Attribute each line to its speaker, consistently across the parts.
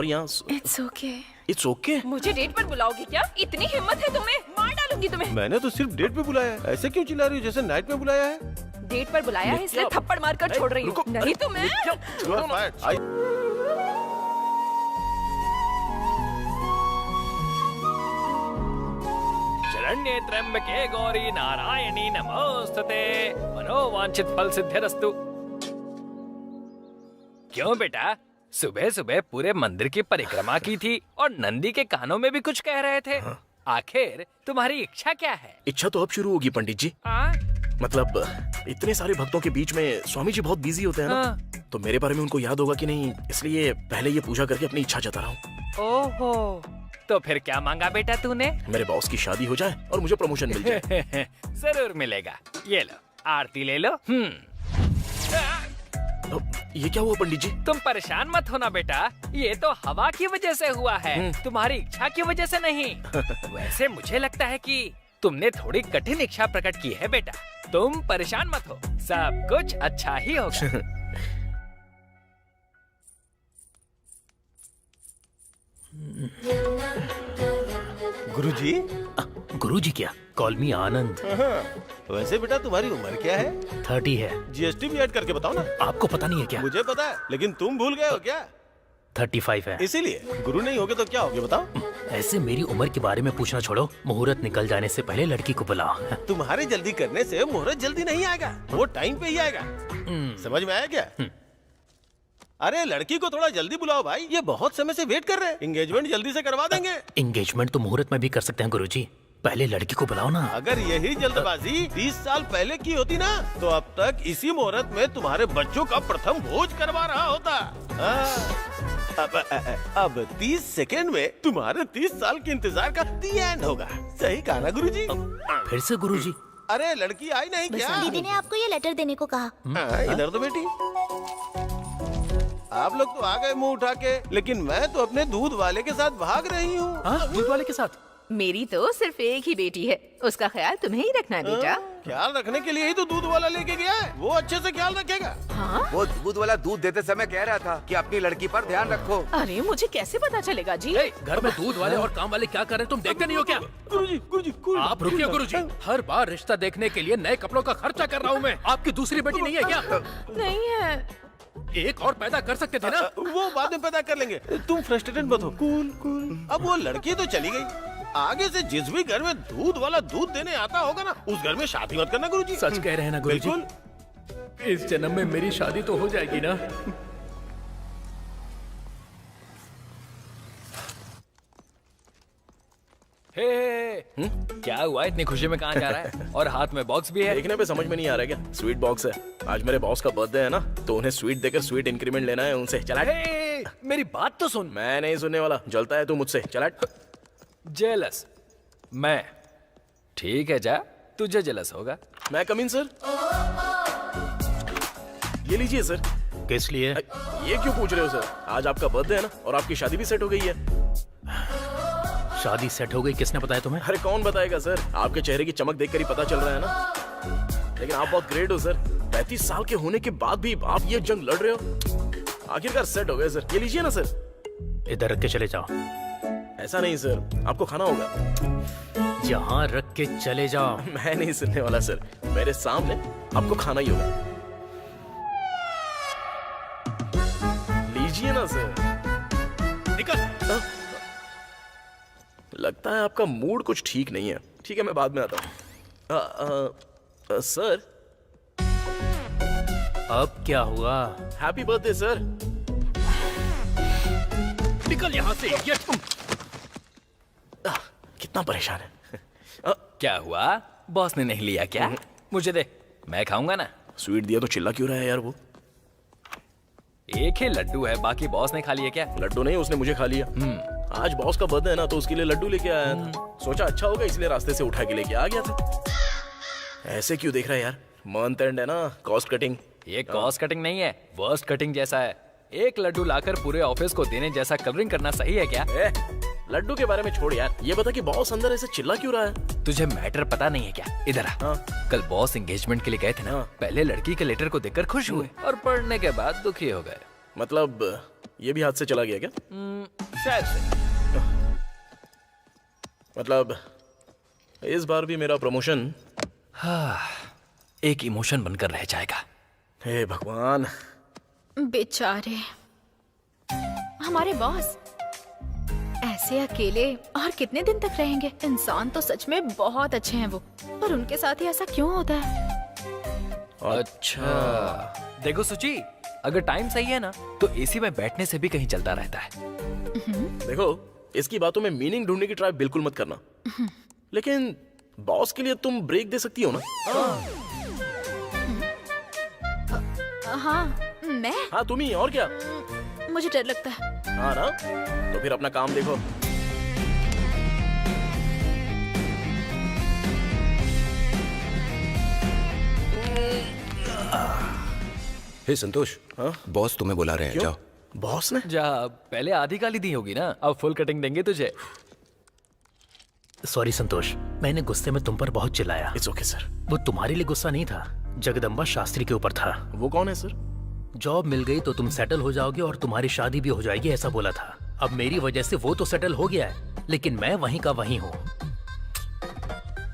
Speaker 1: और यहाँ
Speaker 2: it's okay.
Speaker 1: It's okay.
Speaker 2: मुझे डेट पर बुलाओगी क्या? इतनी हिम्मत है तुम्हें? मार डालूंगी तुम्हें।
Speaker 3: मैंने तो सिर्फ डेट पे बुलाया है, ऐसे क्यों चिल्ला रही हो जैसे नाइट में बुलाया है?
Speaker 2: डेट पर बुलाया है इसलिए थप्पड़ मारकर छोड़ रही हूँ। नहीं तो मैं
Speaker 3: You are fired.
Speaker 4: शरण्ये त्र्यंबके गौरी नारायणी नमोस्तुते मनोवांछित फल सिद्धिरस्तु। क्यों बेटा, सुबह सुबह पूरे मंदिर की परिक्रमा की थी और नंदी के कानों में भी कुछ कह रहे थे। आखिर तुम्हारी इच्छा क्या है?
Speaker 1: इच्छा तो अब शुरू होगी पंडित जी। मतलब इतने सारे भक्तों के बीच में स्वामी जी बहुत बिजी होते हैं ना, तो मेरे बारे में उनको याद होगा कि नहीं, इसलिए पहले ये पूजा करके अपनी इच्छा जता रहा हूँ।
Speaker 4: ओहो, तो फिर क्या मांगा बेटा तूने?
Speaker 1: मेरे बॉस की शादी हो जाए और मुझे प्रमोशन मिल जाए।
Speaker 4: जरूर मिलेगा। ये लो, आरती ले लो।
Speaker 1: ये क्या हुआ पंडित जी?
Speaker 4: तुम परेशान मत होना बेटा, ये तो हवा की वजह से हुआ है, तुम्हारी इच्छा की वजह से नहीं। वैसे मुझे लगता है कि तुमने थोड़ी कठिन इच्छा प्रकट की है बेटा। तुम परेशान मत हो, सब कुछ अच्छा ही होगा।
Speaker 3: गुरुजी?
Speaker 1: गुरुजी क्या? कॉल मी आनंद।
Speaker 3: वैसे बेटा तुम्हारी उम्र क्या है?
Speaker 1: 30 है।
Speaker 3: जीएसटी भी ऐड करके बताओ ना।
Speaker 1: आपको पता नहीं है क्या?
Speaker 3: मुझे पता है, लेकिन तुम भूल गए हो क्या?
Speaker 1: 35 है।
Speaker 3: इसीलिए गुरु नहीं होगे तो क्या होगे बताओ?
Speaker 1: ऐसे मेरी उम्र के बारे में पूछना छोड़ो, मुहूर्त निकल जाने से पहले लड़की को बुलाओ।
Speaker 3: तुम्हारे जल्दी करने से मुहूर्त जल्दी नहीं आएगा, वो टाइम पे ही आएगा। समझ में आया क्या? अरे लड़की को थोड़ा जल्दी बुलाओ भाई, ये बहुत समय से वेट कर रहे हैं। एंगेजमेंट जल्दी से करवा देंगे।
Speaker 1: एंगेजमेंट तो मुहूर्त में भी कर सकते हैं गुरुजी, पहले लड़की को बुलाओ ना।
Speaker 3: अगर यही जल्दबाजी 30 साल पहले की होती ना, तो अब तक इसी मुहूर्त में तुम्हारे बच्चों का प्रथम भोज करवा रहा होता। अब 30 सेकेंड में तुम्हारे 30 साल के इंतजार का दी एंड होगा। सही कहा ना गुरुजी?
Speaker 1: फिर से गुरुजी?
Speaker 3: अरे लड़की आई नहीं क्या?
Speaker 5: दीदी ने आपको ये लेटर देने को कहा।
Speaker 3: इधर तो बेटी, आप लोग तो आ गए मुंह उठा के, लेकिन मैं तो अपने दूध वाले के साथ भाग रही हूँ।
Speaker 1: दूध वाले के साथ?
Speaker 2: मेरी तो सिर्फ एक ही बेटी है, उसका ख्याल तुम्हें ही रखना है बेटा।
Speaker 3: ख्याल रखने के लिए ही तो दूध वाला लेके गया है, वो अच्छे से ख्याल रखेगा।
Speaker 2: हाँ?
Speaker 6: वो दूध वाला दूध देते समय कह रहा था कि अपनी लड़की पर ध्यान रखो।
Speaker 2: अरे मुझे कैसे पता चलेगा जी?
Speaker 1: घर में दूध वाले और काम वाले क्या कर रहे हैं, तुम देखते नहीं हो क्या?
Speaker 3: गुरुजी
Speaker 1: आप रुकिए गुरुजी, हर बार रिश्ता देखने के लिए नए कपड़ों का खर्चा कर रहा हूँ मैं। आपकी दूसरी बेटी नहीं है क्या?
Speaker 2: नहीं है।
Speaker 1: एक और पैदा कर सकते थे ना?
Speaker 3: वो बाद में पैदा कर लेंगे, तुम फ्रस्ट्रेटेड मत हो। कूल। अब वो लड़की तो चली गई, आगे से जिस भी घर में दूध वाला दूध देने आता होगा ना, उस घर में शादी मत करना गुरुजी।
Speaker 1: सच कह रहे हैं ना गुरुजी?
Speaker 3: बिल्कुल।
Speaker 1: इस जन्म में मेरी शादी तो हो जाएगी ना?
Speaker 4: क्या हुआ, इतनी खुशी में कहाँ जा रहा है? और हाथ में बॉक्स भी है।
Speaker 1: देखने पे समझ में नहीं आ रहा क्या? स्वीट बॉक्स है। आज मेरे बॉस का बर्थडे है ना, तो उन्हें स्वीट देकर स्वीट इंक्रीमेंट लेना है उनसे। चला
Speaker 4: मेरी बात तो सुन।
Speaker 1: मैं नहीं सुनने वाला, जलता है तू मुझसे। चला
Speaker 4: जेलस मैं? ठीक है जा, तुझे जेलस होगा।
Speaker 1: मैं कम इन सर? ये लीजिए सर। किस लिए? ये क्यों पूछ रहे हो सर? आज आपका बर्थडे है ना, और आपकी शादी भी सेट हो गई है। शादी सेट हो गई? किसने बताया तुम्हें? अरे कौन बताएगा सर, आपके चेहरे की चमक देखकर ही पता चल रहा है ना। लेकिन आप बहुत ग्रेट हो सर, 35 साल के होने के बाद भी आप ये जंग लड़ रहे हो। आखिरकार सेट हो गए सर। ये लीजिए ना सर। इधर रख के चले जाओ। ऐसा नहीं सर, आपको खाना होगा। जहाँ रख के चले जाओ। मैं नहीं सुनने वाला सर, मेरे सामने आपको खाना ही होगा। लीजिए ना सर। निकल। लगता है आपका मूड कुछ ठीक नहीं है। ठीक है, मैं बाद में आता हूँ। सर अब क्या हुआ? Happy birthday sir. निकल यहाँ से। ये कितना परेशान है।
Speaker 4: क्या हुआ, बॉस ने नहीं लिया क्या? मुझे दे, मैं खाऊंगा ना।
Speaker 1: स्वीट दिया तो चिल्ला क्यों रहा है यार? वो
Speaker 4: एक ही लड्डू है, बाकी बॉस ने खा लिया क्या?
Speaker 1: लड्डू नहीं, उसने मुझे खा लिया। आज बॉस का बर्थडे है ना, तो उसके लिए लड्डू लेके आया था। सोचा अच्छा होगा, इसलिए रास्ते से उठा के लेके आ गया था। ऐसे क्यों देख रहा है यार? मंथ एंड है ना, कॉस्ट कटिंग।
Speaker 4: ये कॉस्ट कटिंग नहीं है, वर्स्ट कटिंग जैसा है। एक लड्डू लाकर पूरे ऑफिस को देने जैसा कलरिंग करना सही है क्या?
Speaker 1: लड्डू के बारे में छोड़ यार, ये बता कि बॉस अंदर ऐसे चिल्ला क्यों रहा है?
Speaker 4: तुझे मैटर पता नहीं है क्या? इधर आ। कल बॉस एंगेजमेंट के लिए गए थे ना, पहले लड़की के लेटर को देखकर खुश हुए और पढ़ने के बाद दुखी हो गए।
Speaker 1: मतलब ये भी हाथ से चला गया क्या?
Speaker 4: शायद से।
Speaker 1: मतलब इस बार भी मेरा प्रमोशन
Speaker 4: एक इमोशन बनकर रह जाएगा।
Speaker 1: हे भगवान।
Speaker 5: बेचारे हमारे बॉस ऐसे अकेले और कितने दिन तक रहेंगे? इंसान तो सच में बहुत अच्छे हैं वो, पर उनके साथ ही ऐसा क्यों होता है?
Speaker 4: अच्छा देखो सुची, अगर टाइम सही है ना तो एसी में बैठने से भी कहीं चलता रहता है।
Speaker 1: देखो, इसकी बातों में मीनिंग ढूंढने की ट्राई बिल्कुल मत करना, लेकिन बॉस के लिए तुम ब्रेक दे सकती हो ना?
Speaker 5: हाँ मैं?
Speaker 1: हाँ तुम ही, और क्या?
Speaker 5: मुझे डर लगता है।
Speaker 1: हाँ ना, तो फिर अपना काम देखो।
Speaker 6: हे संतोष,
Speaker 1: हाँ?
Speaker 6: बॉस तुम्हें बुला रहे हैं,
Speaker 1: क्यों?
Speaker 6: जाओ।
Speaker 1: बॉस ने?
Speaker 4: जा, पहले आधी गाली दी होगी ना, अब फुल कटिंग देंगे तुझे।
Speaker 7: सॉरी संतोष, मैंने गुस्से में तुम पर बहुत चिल्लाया।
Speaker 1: It's okay sir.
Speaker 7: वो तुम्हारे लिए गुस्सा नहीं था, जगदम्बा शास्त्री के ऊपर था।
Speaker 1: वो कौन है सर?
Speaker 7: जॉब मिल गई तो तुम सेटल हो जाओगे और तुम्हारी शादी भी हो जाएगी, ऐसा बोला था। अब मेरी वजह से वो तो सेटल हो गया है, लेकिन मैं वहीं का वहीं हूँ।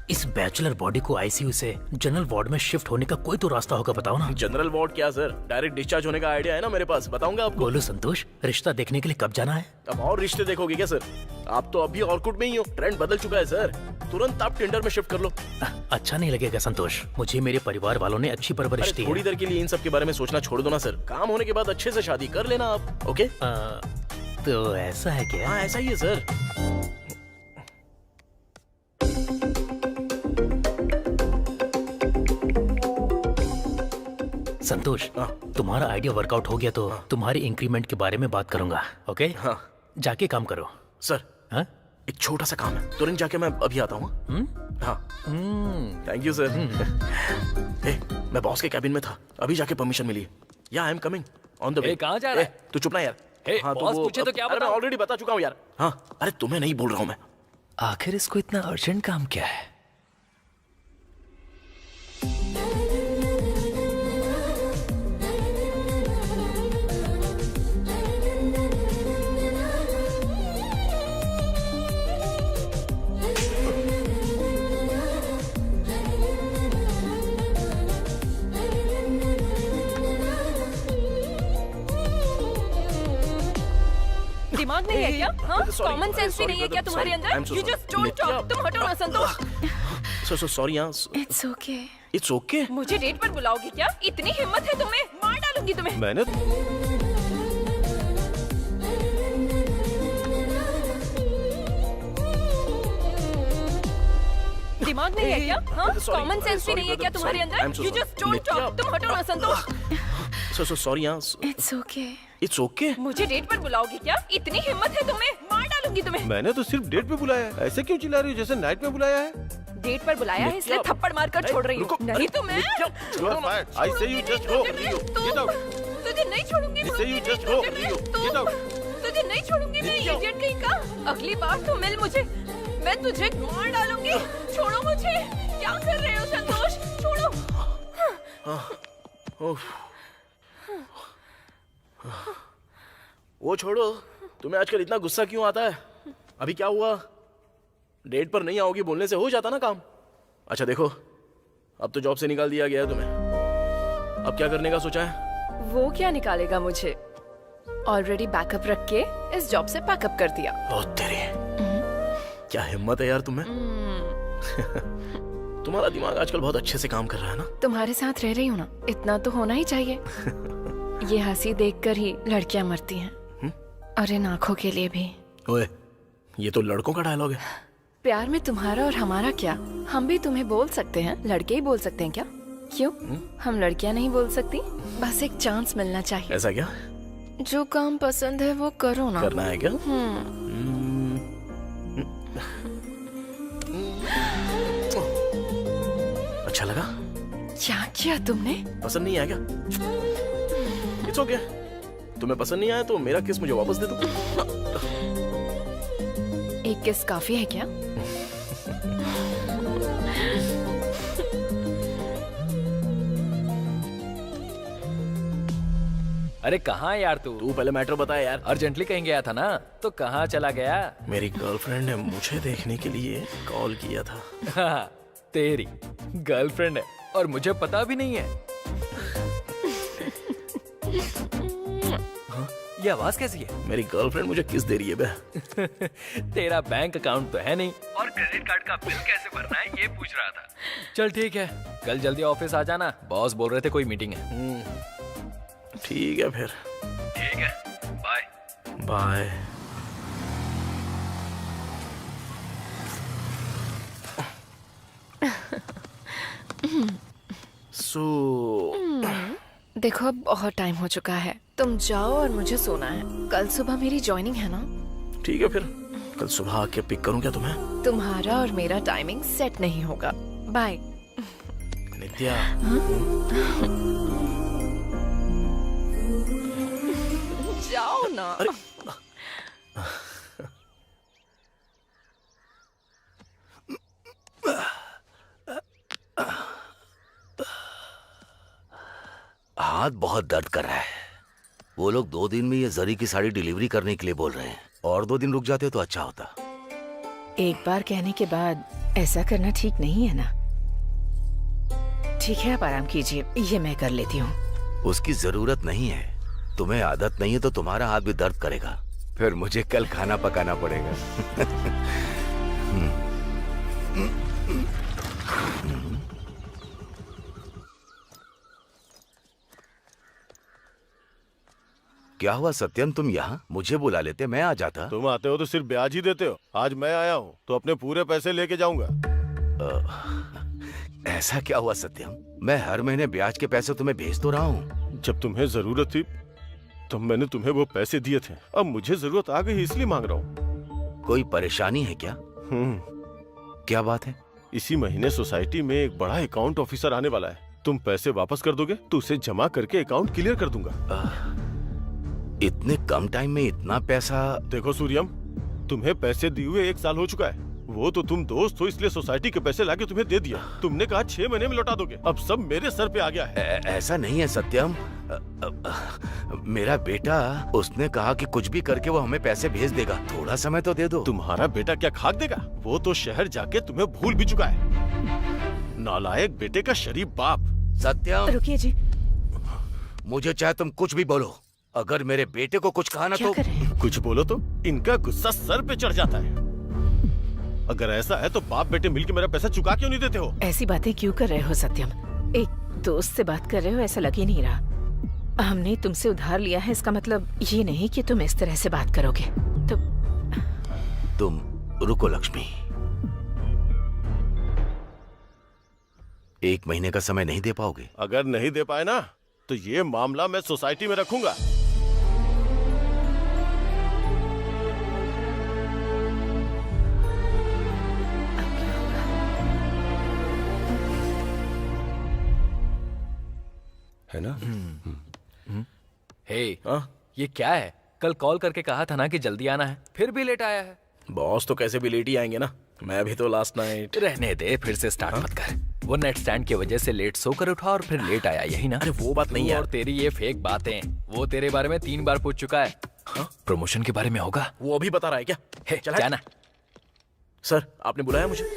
Speaker 7: इस बैचलर बॉडी को आईसीयू से जनरल वार्ड में शिफ्ट होने का कोई तो रास्ता होगा, बताओ ना।
Speaker 1: जनरल वार्ड क्या सर, डायरेक्ट डिस्चार्ज होने का आइडिया है ना मेरे पास, बताऊंगा आपको।
Speaker 7: बोलो संतोष, रिश्ता देखने के लिए कब जाना है?
Speaker 1: अब और रिश्ते देखोगे क्या सर? आप तो अभी ऑर्कुट में ही हो, ट्रेंड बदल चुका है सर। तुरंत आप टिंडर में शिफ्ट कर लो।
Speaker 7: अच्छा नहीं लगेगा संतोष, मुझे मेरे परिवार वालों ने अच्छी परवरिश दी
Speaker 1: थोड़ी
Speaker 7: है।
Speaker 1: देर के लिए इन सब के बारे में सोचना छोड़ दो ना सर। काम होने के बाद अच्छे से शादी कर लेना आप, ओके?
Speaker 7: तो ऐसा है क्या?
Speaker 1: हाँ ऐसा ही है सर।
Speaker 7: संतोष, तुम्हारा आइडिया वर्कआउट हो गया तो तुम्हारी इंक्रीमेंट के बारे में बात करूंगा, ओके?
Speaker 1: हाँ
Speaker 7: जाके काम करो।
Speaker 1: सर,
Speaker 7: हाँ?
Speaker 1: एक छोटा सा काम है, तुरंत जाके मैं अभी आता हूँ। हाँ थैंक यू सर। मैं बॉस के कैबिन में था, अभी जाके परमिशन मिली। या I am coming on the way.
Speaker 4: कहाँ जा रहा है?
Speaker 1: तू चुप ना यार।
Speaker 4: हाँ, बॉस पूछे तो क्या
Speaker 1: अरे मैं
Speaker 4: बताऊं?
Speaker 1: ऑलरेडी बता चुका हूँ यार। हाँ अरे तुम्हें नहीं बोल रहा हूँ मैं।
Speaker 4: आखिर इसको इतना अर्जेंट काम क्या है?
Speaker 2: दिमाग नहीं है क्या? हाँ,
Speaker 1: Sorry,
Speaker 2: कॉमन सेंस भी
Speaker 1: sorry,
Speaker 2: नहीं है क्या
Speaker 1: brother,
Speaker 2: तुम्हारे
Speaker 1: sorry. I'm
Speaker 2: अंदर?
Speaker 1: so
Speaker 2: You
Speaker 1: sorry.
Speaker 2: just don't
Speaker 1: Nitya,
Speaker 2: talk. तुम हटो ना संतोष।
Speaker 1: सो सॉरी यार।
Speaker 5: It's okay.
Speaker 1: It's okay.
Speaker 2: मुझे डेट पर बुलाओगे क्या? इतनी हिम्मत है तुम्हें? मार डालूंगी तुम्हें।
Speaker 3: मैंने
Speaker 2: दिमाग नहीं है क्या? हाँ,
Speaker 1: Sorry,
Speaker 2: कॉमन सेंस भी
Speaker 1: sorry,
Speaker 2: नहीं है क्या
Speaker 1: brother,
Speaker 2: तुम्हारे
Speaker 1: sorry. I'm
Speaker 2: अंदर?
Speaker 1: so
Speaker 2: You
Speaker 1: sorry.
Speaker 2: just don't
Speaker 1: Nitya,
Speaker 2: talk. तुम हटो ना संतोष।
Speaker 1: सो सॉरी यार।
Speaker 5: It's okay.
Speaker 1: It's okay.
Speaker 2: मुझे डेट पर बुलाओगे क्या? इतनी हिम्मत है तुम्हें? मार डालूंगी तुम्हें।
Speaker 3: मैंने तो सिर्फ डेट पे बुलाया है। ऐसे क्यों चिल्ला रही हो जैसे नाइट पे बुलाया है?
Speaker 2: डेट पर बुलाया है इसलिए
Speaker 1: नित्या,
Speaker 2: थप्पड़ मारकर छोड़ रही हूँ।
Speaker 1: रुको,
Speaker 2: नहीं तो मैं
Speaker 3: You are fired. I say you just go. Get out.
Speaker 2: तुझे नहीं छोड़ूंगी।
Speaker 3: I say you just go. Get out.
Speaker 2: तुझे नहीं छोड़ूंगी मैं,
Speaker 3: नित्या।
Speaker 2: इडियट कहीं का। अगली बार तो मिल मुझे, मैं तुझे मार डालूंगी। छोड़ो मुझे। क्या कर रहे हो संतोष? छोड़ो।
Speaker 1: वो छोड़ो, तुम्हें आजकल इतना गुस्सा क्यों आता है? अभी क्या हुआ? डेट पर नहीं आओगी बोलने से हो जाता ना काम। अच्छा देखो, अब तो जॉब से निकाल दिया गया है तुम्हें। अब क्या करने का सोचा है?
Speaker 2: वो क्या निकालेगा मुझे? ऑलरेडी बैकअप रख के इस जॉब से पैकअप कर दिया।
Speaker 1: ओ तेरी, क्या हिम्मत है यार तुम्हें। तुम्हारा दिमाग आजकल बहुत अच्छे से काम कर रहा है ना।
Speaker 2: तुम्हारे साथ रह रही हूँ ना, इतना तो होना ही चाहिए। ये हंसी देखकर ही लड़कियां मरती हैं, और इन आंखों के लिए भी।
Speaker 1: ओए, ये तो लड़कों का डायलॉग है।
Speaker 2: प्यार में तुम्हारा और हमारा क्या? हम भी तुम्हें बोल सकते हैं, लड़के ही बोल सकते हैं क्या? क्यों हम लड़कियां नहीं बोल सकती? बस एक चांस मिलना चाहिए।
Speaker 1: ऐसा क्या?
Speaker 2: जो काम पसंद है वो करो ना।
Speaker 1: करना है क्या? अच्छा लगा?
Speaker 2: क्या किया तुमने?
Speaker 1: पसंद नहीं आया क्या? It's okay. तुम्हें पसंद नहीं आया तो मेरा किस मुझे वापस दे दो।
Speaker 2: एक किस काफी है क्या?
Speaker 4: अरे कहाँ यार तू
Speaker 1: तू पहले मैटर बता यार।
Speaker 4: अर्जेंटली कहीं गया था ना, तो कहाँ चला गया?
Speaker 1: मेरी गर्लफ्रेंड ने मुझे देखने के लिए कॉल किया था।
Speaker 4: हाँ, तेरी गर्लफ्रेंड है और मुझे पता भी नहीं है। हाँ, ये आवाज कैसी है?
Speaker 1: मेरी गर्लफ्रेंड मुझे किस दे रही है बे?
Speaker 4: तेरा बैंक अकाउंट तो है नहीं और क्रेडिट कार्ड का बिल कैसे भरना है ये पूछ रहा था। चल ठीक है, कल जल्दी ऑफिस आ जाना, बॉस बोल रहे थे कोई मीटिंग है।
Speaker 1: ठीक है फिर।
Speaker 4: ठीक है, बाय।
Speaker 1: बाय।
Speaker 2: देखो अब बहुत टाइम हो चुका है, तुम जाओ और मुझे सोना है। कल सुबह मेरी ज्वाइनिंग है ना।
Speaker 1: ठीक है फिर, कल सुबह आके पिक करूं क्या तुम्हें?
Speaker 2: तुम्हारा और मेरा टाइमिंग सेट नहीं होगा। बाय।
Speaker 1: नित्या।
Speaker 2: जाओ ना।
Speaker 1: अरे
Speaker 8: हाथ बहुत दर्द कर रहा है। वो लोग 2 दिन में ये जरी की साड़ी डिलीवरी करने के लिए बोल रहे हैं, और 2 दिन रुक जाते तो अच्छा होता।
Speaker 9: एक बार कहने के बाद ऐसा करना ठीक नहीं है ना। ठीक है, आप आराम कीजिए, ये मैं कर लेती हूँ।
Speaker 8: उसकी जरूरत नहीं है। तुम्हें आदत नहीं है तो तुम्हारा हाथ भी दर्द करेगा, फिर मुझे कल खाना पकाना पड़ेगा। क्या हुआ सत्यम, तुम यहाँ? मुझे बुला लेते, मैं आ जाता।
Speaker 3: तुम आते हो तो सिर्फ ब्याज ही देते हो। आज मैं आया हूँ तो अपने पूरे पैसे लेके जाऊंगा।
Speaker 8: ऐसा क्या हुआ सत्यम? मैं हर महीने ब्याज के पैसे तुम्हें भेज तो रहा हूँ।
Speaker 3: जब तुम्हें जरूरत थी तब मैंने तुम्हें वो पैसे दिए थे, अब मुझे जरूरत आ गई इसलिए मांग रहा हूँ।
Speaker 8: कोई परेशानी है क्या? क्या बात है?
Speaker 3: इसी महीने सोसाइटी में एक बड़ा अकाउंट ऑफिसर आने वाला है। तुम पैसे वापस कर दोगे तो उसे जमा करके अकाउंट क्लियर कर दूंगा।
Speaker 8: इतने कम टाइम में इतना पैसा?
Speaker 3: देखो सूर्यम, तुम्हें पैसे दिए हुए 1 साल हो चुका है। वो तो तुम दोस्त हो इसलिए सोसाइटी के पैसे लाके तुम्हें दे दिया। तुमने कहा 6 महीने में लौटा दोगे, अब सब मेरे सर पे आ गया है।
Speaker 8: ऐसा नहीं है सत्यम। मेरा बेटा, उसने कहा कि कुछ भी करके वो हमें पैसे भेज देगा, थोड़ा समय तो दे दो।
Speaker 3: तुम्हारा बेटा क्या खाक देगा? वो तो शहर जाके तुम्हें भूल भी चुका है। नालायक बेटे का शरीफ बाप।
Speaker 8: सत्यम
Speaker 9: रुकिए जी।
Speaker 8: मुझे चाहे तुम कुछ भी बोलो, अगर मेरे बेटे को कुछ कहा ना
Speaker 9: क्या
Speaker 8: तो
Speaker 9: करें?
Speaker 3: कुछ बोलो तो इनका गुस्सा सर पे चढ़ जाता है। अगर ऐसा है तो बाप बेटे मिलके मेरा पैसा चुका क्यों नहीं देते हो?
Speaker 9: ऐसी बातें क्यों कर रहे हो सत्यम? एक दोस्त से बात कर रहे हो, ऐसा लग ही नहीं रहा। हमने तुमसे उधार लिया है, इसका मतलब ये नहीं कि तुम इस तरह से बात करोगे। तो
Speaker 8: तुम रुको लक्ष्मी, 1 महीने का समय नहीं दे पाओगे?
Speaker 3: अगर नहीं दे पाए ना तो ये मामला मैं सोसाइटी में रखूंगा।
Speaker 1: है ना?
Speaker 4: हे,
Speaker 1: हाँ?
Speaker 4: ये क्या है? कल कॉल करके कहा था ना कि जल्दी आना है, फिर भी लेट आया है।
Speaker 1: बॉस तो कैसे भी लेट ही आएंगे ना। मैं भी तो लास्ट नाइट।
Speaker 4: रहने दे, फिर से स्टार्ट मत कर। वो नेट स्टैंड की वजह से लेट सोकर उठा और फिर लेट आया, यही ना?
Speaker 1: अरे वो बात नहीं
Speaker 4: तू
Speaker 1: है
Speaker 4: और तेरी ये फेक बातें, वो तेरे बारे में 3 बार पूछ चुका है।
Speaker 1: हाँ?
Speaker 4: प्रमोशन के बारे में होगा?
Speaker 1: वो अभी बता रहा है क्या?
Speaker 4: हे,
Speaker 1: चला
Speaker 4: जाना।
Speaker 1: सर, आपने बुलाया मुझे?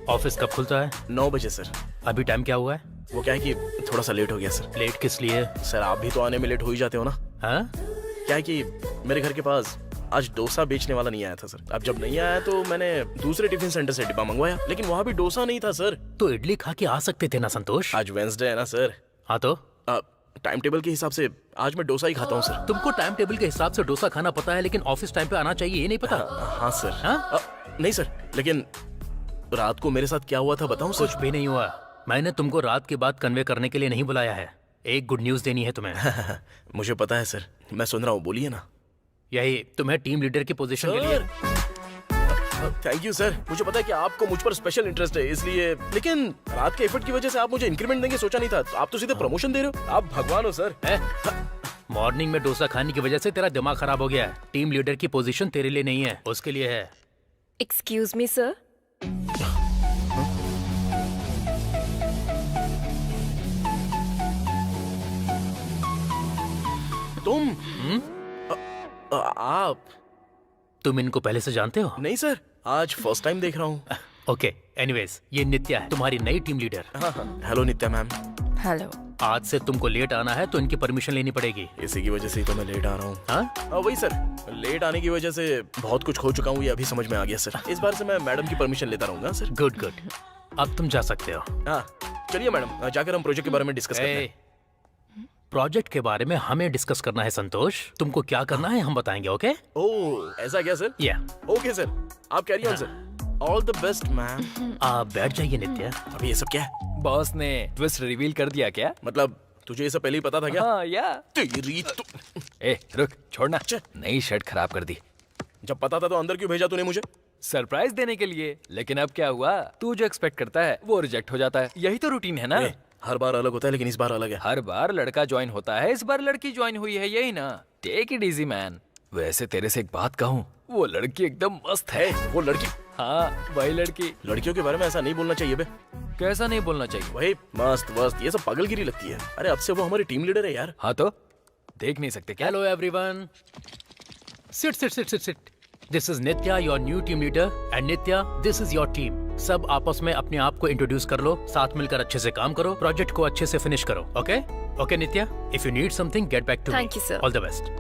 Speaker 7: ऑफिस कब खुलता है?
Speaker 1: 9 बजे सर।
Speaker 7: अभी टाइम क्या हुआ है?
Speaker 1: वो क्या है कि थोड़ा सा लेट हो गया सर।
Speaker 7: लेट किस लिए?
Speaker 1: सर आप भी तो आने में लेट हो ही जाते हो ना।
Speaker 7: हाँ?
Speaker 1: क्या है कि मेरे घर के पास आज डोसा बेचने वाला नहीं आया था सर। अब जब नहीं आया तो मैंने दूसरे टिफिन सेंटर से डिब्बा मंगवाया, लेकिन वहाँ भी डोसा नहीं था सर।
Speaker 7: तो इडली खा के आ सकते थे ना संतोष?
Speaker 1: आज वेंसडे है ना सर।
Speaker 7: हाँ तो?
Speaker 1: टाइम टेबल के हिसाब से आज मैं डोसा ही खाता हूँ सर।
Speaker 7: तुमको टाइम टेबल के हिसाब से डोसा खाना पता है, लेकिन ऑफिस टाइम पे आना चाहिए ये नहीं पता?
Speaker 1: हाँ सर।
Speaker 7: हाँ?
Speaker 1: नहीं सर, लेकिन रात को मेरे साथ क्या हुआ था बताऊँ सर?
Speaker 7: कुछ भी नहीं हुआ। मैंने तुमको रात की बात कन्वे करने के लिए नहीं बुलाया है, एक गुड न्यूज देनी है तुम्हें।
Speaker 1: मुझे पता है सर, मैं सुन रहा हूँ, बोलिए ना।
Speaker 7: यही तुम्हें टीम लीडर की पोजीशन के लिए।
Speaker 1: थैंक यू सर, मुझे पता है कि आपको मुझ पर स्पेशल इंटरेस्ट है इसलिए, लेकिन रात के एफर्ट की वजह से आप मुझे इंक्रीमेंट देंगे सोचा नहीं था। तो आप तो सीधे प्रमोशन दे रहे हो। आप भगवान हो सर।
Speaker 7: मॉर्निंग में डोसा खाने की वजह से तेरा दिमाग खराब हो गया है। टीम लीडर की पोजीशन तेरे लिए नहीं है, उसके लिए है।
Speaker 2: Excuse me sir.
Speaker 1: तुम आप
Speaker 7: तुम इनको पहले से जानते हो?
Speaker 1: नहीं सर, आज फर्स्ट टाइम देख रहा हूँ।
Speaker 7: ओके, एनीवेज ये नित्या है, तुम्हारी नई टीम लीडर।
Speaker 1: हेलो नित्या मैम।
Speaker 2: हेलो।
Speaker 7: आज से तुमको लेट आना है तो इनकी परमिशन लेनी पड़ेगी।
Speaker 1: इसी की वजह से ही तो मैं लेट आ रहा हूँ।
Speaker 7: हाँ?
Speaker 1: वही सर, लेट आने की वजह से बहुत कुछ खो चुका हूँ, ये अभी समझ में आ गया सर। इस बार से मैं मैडम की परमिशन लेता रहूंगा सर।
Speaker 7: गुड गुड, अब तुम जा सकते हो।
Speaker 1: हाँ चलिए मैडम, जाकर हम प्रोजेक्ट के बारे में डिस्कस करते हैं।
Speaker 7: प्रोजेक्ट के बारे में हमें डिस्कस करना है संतोष। तुमको क्या करना है हम बताएंगे, ओके?
Speaker 1: ओह ऐसा क्या सर?
Speaker 7: या
Speaker 1: ओके सर, आप carry on sir. All the best ma'am.
Speaker 7: आप बैठ जाइए नित्या।
Speaker 1: अभी ये सब क्या है?
Speaker 4: बॉस ने ट्विस्ट रिवील कर दिया क्या?
Speaker 1: मतलब तुझे ये सब पहले ही पता था क्या?
Speaker 4: हाँ या।
Speaker 1: तेरी तो
Speaker 4: ए रुक, छोड़ना। नई शर्ट खराब कर दी।
Speaker 1: जब पता था तो अंदर क्यों भेजा तूने मुझे?
Speaker 4: सरप्राइज देने के लिए। लेकिन अब क्या हुआ, तू जो एक्सपेक्ट करता है वो रिजेक्ट हो जाता है। यही तो रूटीन है ना।
Speaker 1: हर बार अलग होता है लेकिन इस बार अलग है।
Speaker 4: हर बार लड़का ज्वाइन होता है, इस बार लड़की ज्वाइन हुई है, यही ना। Take it easy man. वैसे तेरे से एक बात कहूँ, वो लड़की एकदम मस्त है।
Speaker 1: वो लड़की?
Speaker 4: हाँ वही लड़की।
Speaker 1: लड़कियों के बारे में ऐसा नहीं बोलना चाहिए बे।
Speaker 4: कैसा नहीं बोलना चाहिए?
Speaker 1: वही मस्त वस्त, ये सब पागलगिरी लगती है। अरे अब से वो हमारी टीम लीडर है यार।
Speaker 4: हाँ तो देख नहीं सकते क्या?
Speaker 7: Hello everyone, sit sit sit sit sit. This is Nitya, your new team leader, and Nitya this is your team. सब आपस में अपने आप को इंट्रोड्यूस कर लो, साथ मिलकर अच्छे से काम करो, प्रोजेक्ट को अच्छे से फिनिश करो। Okay okay Nitya, if you need something get back to me.
Speaker 2: Thank you, sir.
Speaker 7: All the best.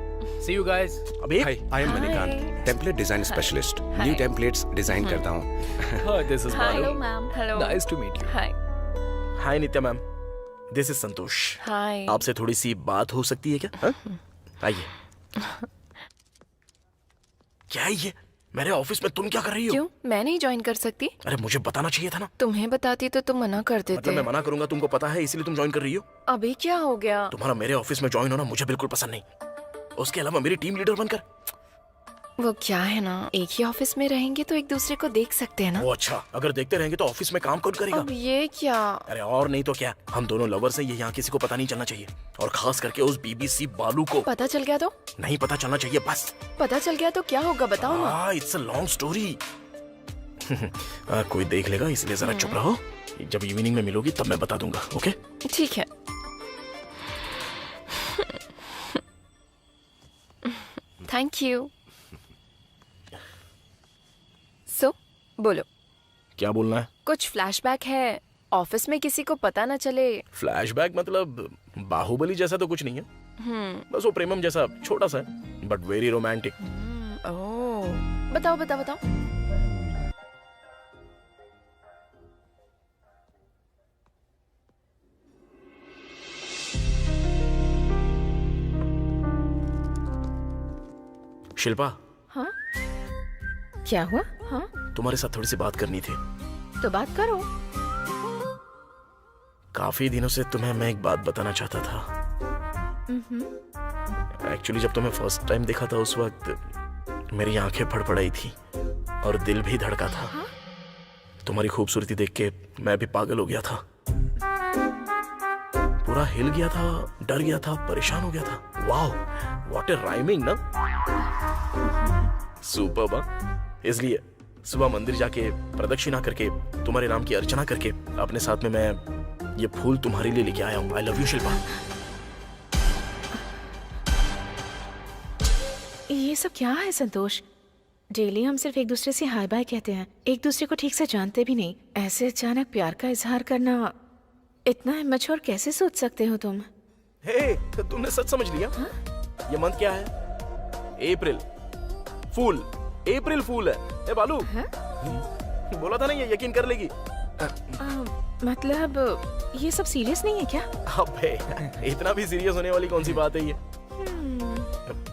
Speaker 7: See you guys.
Speaker 1: अबे
Speaker 10: hi, I am Manikant, template design specialist. New templates design करता हूँ।
Speaker 4: This is
Speaker 2: hello ma'am. Hello.
Speaker 4: Nice to meet you.
Speaker 2: Hi.
Speaker 1: Hi Nitya ma'am, this is Santosh.
Speaker 2: Hi.
Speaker 1: आपसे थोड़ी सी बात हो सकती है क्या? हाँ? आइए। क्या है ये? मेरे ऑफिस में तुम क्या कर रही हो?
Speaker 2: क्यों, मैं नहीं ज्वाइन कर सकती?
Speaker 1: अरे मुझे बताना चाहिए था ना।
Speaker 2: तुम्हें बताती तो तुम मना कर देते।
Speaker 1: मतलब मैं मना करूंगा तुमको पता है, इसीलिए तुम ज्वाइन कर रही हो?
Speaker 2: अभी क्या हो गया?
Speaker 1: तुम्हारा मेरे ऑफिस में ज्वाइन होना मुझे बिल्कुल पसंद नहीं। उसके अलावा मेरी टीम लीडर बनकर।
Speaker 2: वो क्या है ना, एक ही ऑफिस में रहेंगे तो एक दूसरे को देख सकते हैं ना।
Speaker 1: वो अच्छा, अगर देखते रहेंगे तो ऑफिस में काम कौन करेगा?
Speaker 2: अब ये क्या?
Speaker 1: अरे और नहीं तो क्या, हम दोनों लवर्स हैं, ये यहाँ किसी को पता नहीं चलना चाहिए। और खास करके उस बीबीसी बालू को।
Speaker 2: पता चल गया तो?
Speaker 1: नहीं पता चलना चाहिए बस।
Speaker 2: पता चल गया तो क्या होगा बताओ ना।
Speaker 1: It's a long story. कोई देख लेगा इसलिए जरा चुप रहो। जब इवनिंग में मिलोगी तब मैं बता दूंगा, ओके?
Speaker 2: ठीक है। Thank you. सो बोलो,
Speaker 1: क्या बोलना है?
Speaker 2: कुछ फ्लैशबैक है? ऑफिस में किसी को पता ना चले।
Speaker 1: फ्लैशबैक मतलब बाहुबली जैसा तो कुछ नहीं है। बस वो प्रेमम जैसा छोटा सा है, बट वेरी रोमांटिक।
Speaker 2: ओह, बताओ बताओ बताओ।
Speaker 1: शिल्पा,
Speaker 9: हाँ क्या हुआ? हाँ
Speaker 1: तुम्हारे साथ थोड़ी सी बात करनी थी।
Speaker 9: तो बात करो।
Speaker 1: काफी दिनों से तुम्हें मैं एक बात बताना चाहता था। एक्चुअली जब तुम्हें फर्स्ट टाइम देखा था उस वक्त मेरी आंखें फड़फड़ाई थी और दिल भी धड़का था। तुम्हारी खूबसूरती देख के मैं भी पागल हो गया था, पूरा हिल गया था, डर गया था, परेशान हो गया था। वाओ, व्हाट ए राइमिंग ना। सुपर्ब। इसलिए सुबह मंदिर जाके प्रदक्षिणा करके तुम्हारे नाम की अर्चना करके अपने साथ में मैं ये फूल तुम्हारे लिए लेके आया हूँ। I love you Shilpa.
Speaker 9: ये सब क्या है संतोष? डेली हम सिर्फ एक दूसरे से हाय बाय कहते हैं, एक दूसरे को ठीक से जानते भी नहीं। ऐसे अचानक प्यार का इजहार करना, इतना इमैच्योर कैसे सोच सकते हो तुम?
Speaker 1: हे, तुमने सच समझ लिया? ये मंथ क्या है? अप्रैल फूल। अप्रैल फूल है। ए बालू, बोला था ना ये यकीन कर लेगी।
Speaker 9: मतलब ये सब सीरियस नहीं है क्या?
Speaker 1: अबे इतना भी सीरियस होने वाली कौन सी बात है ये?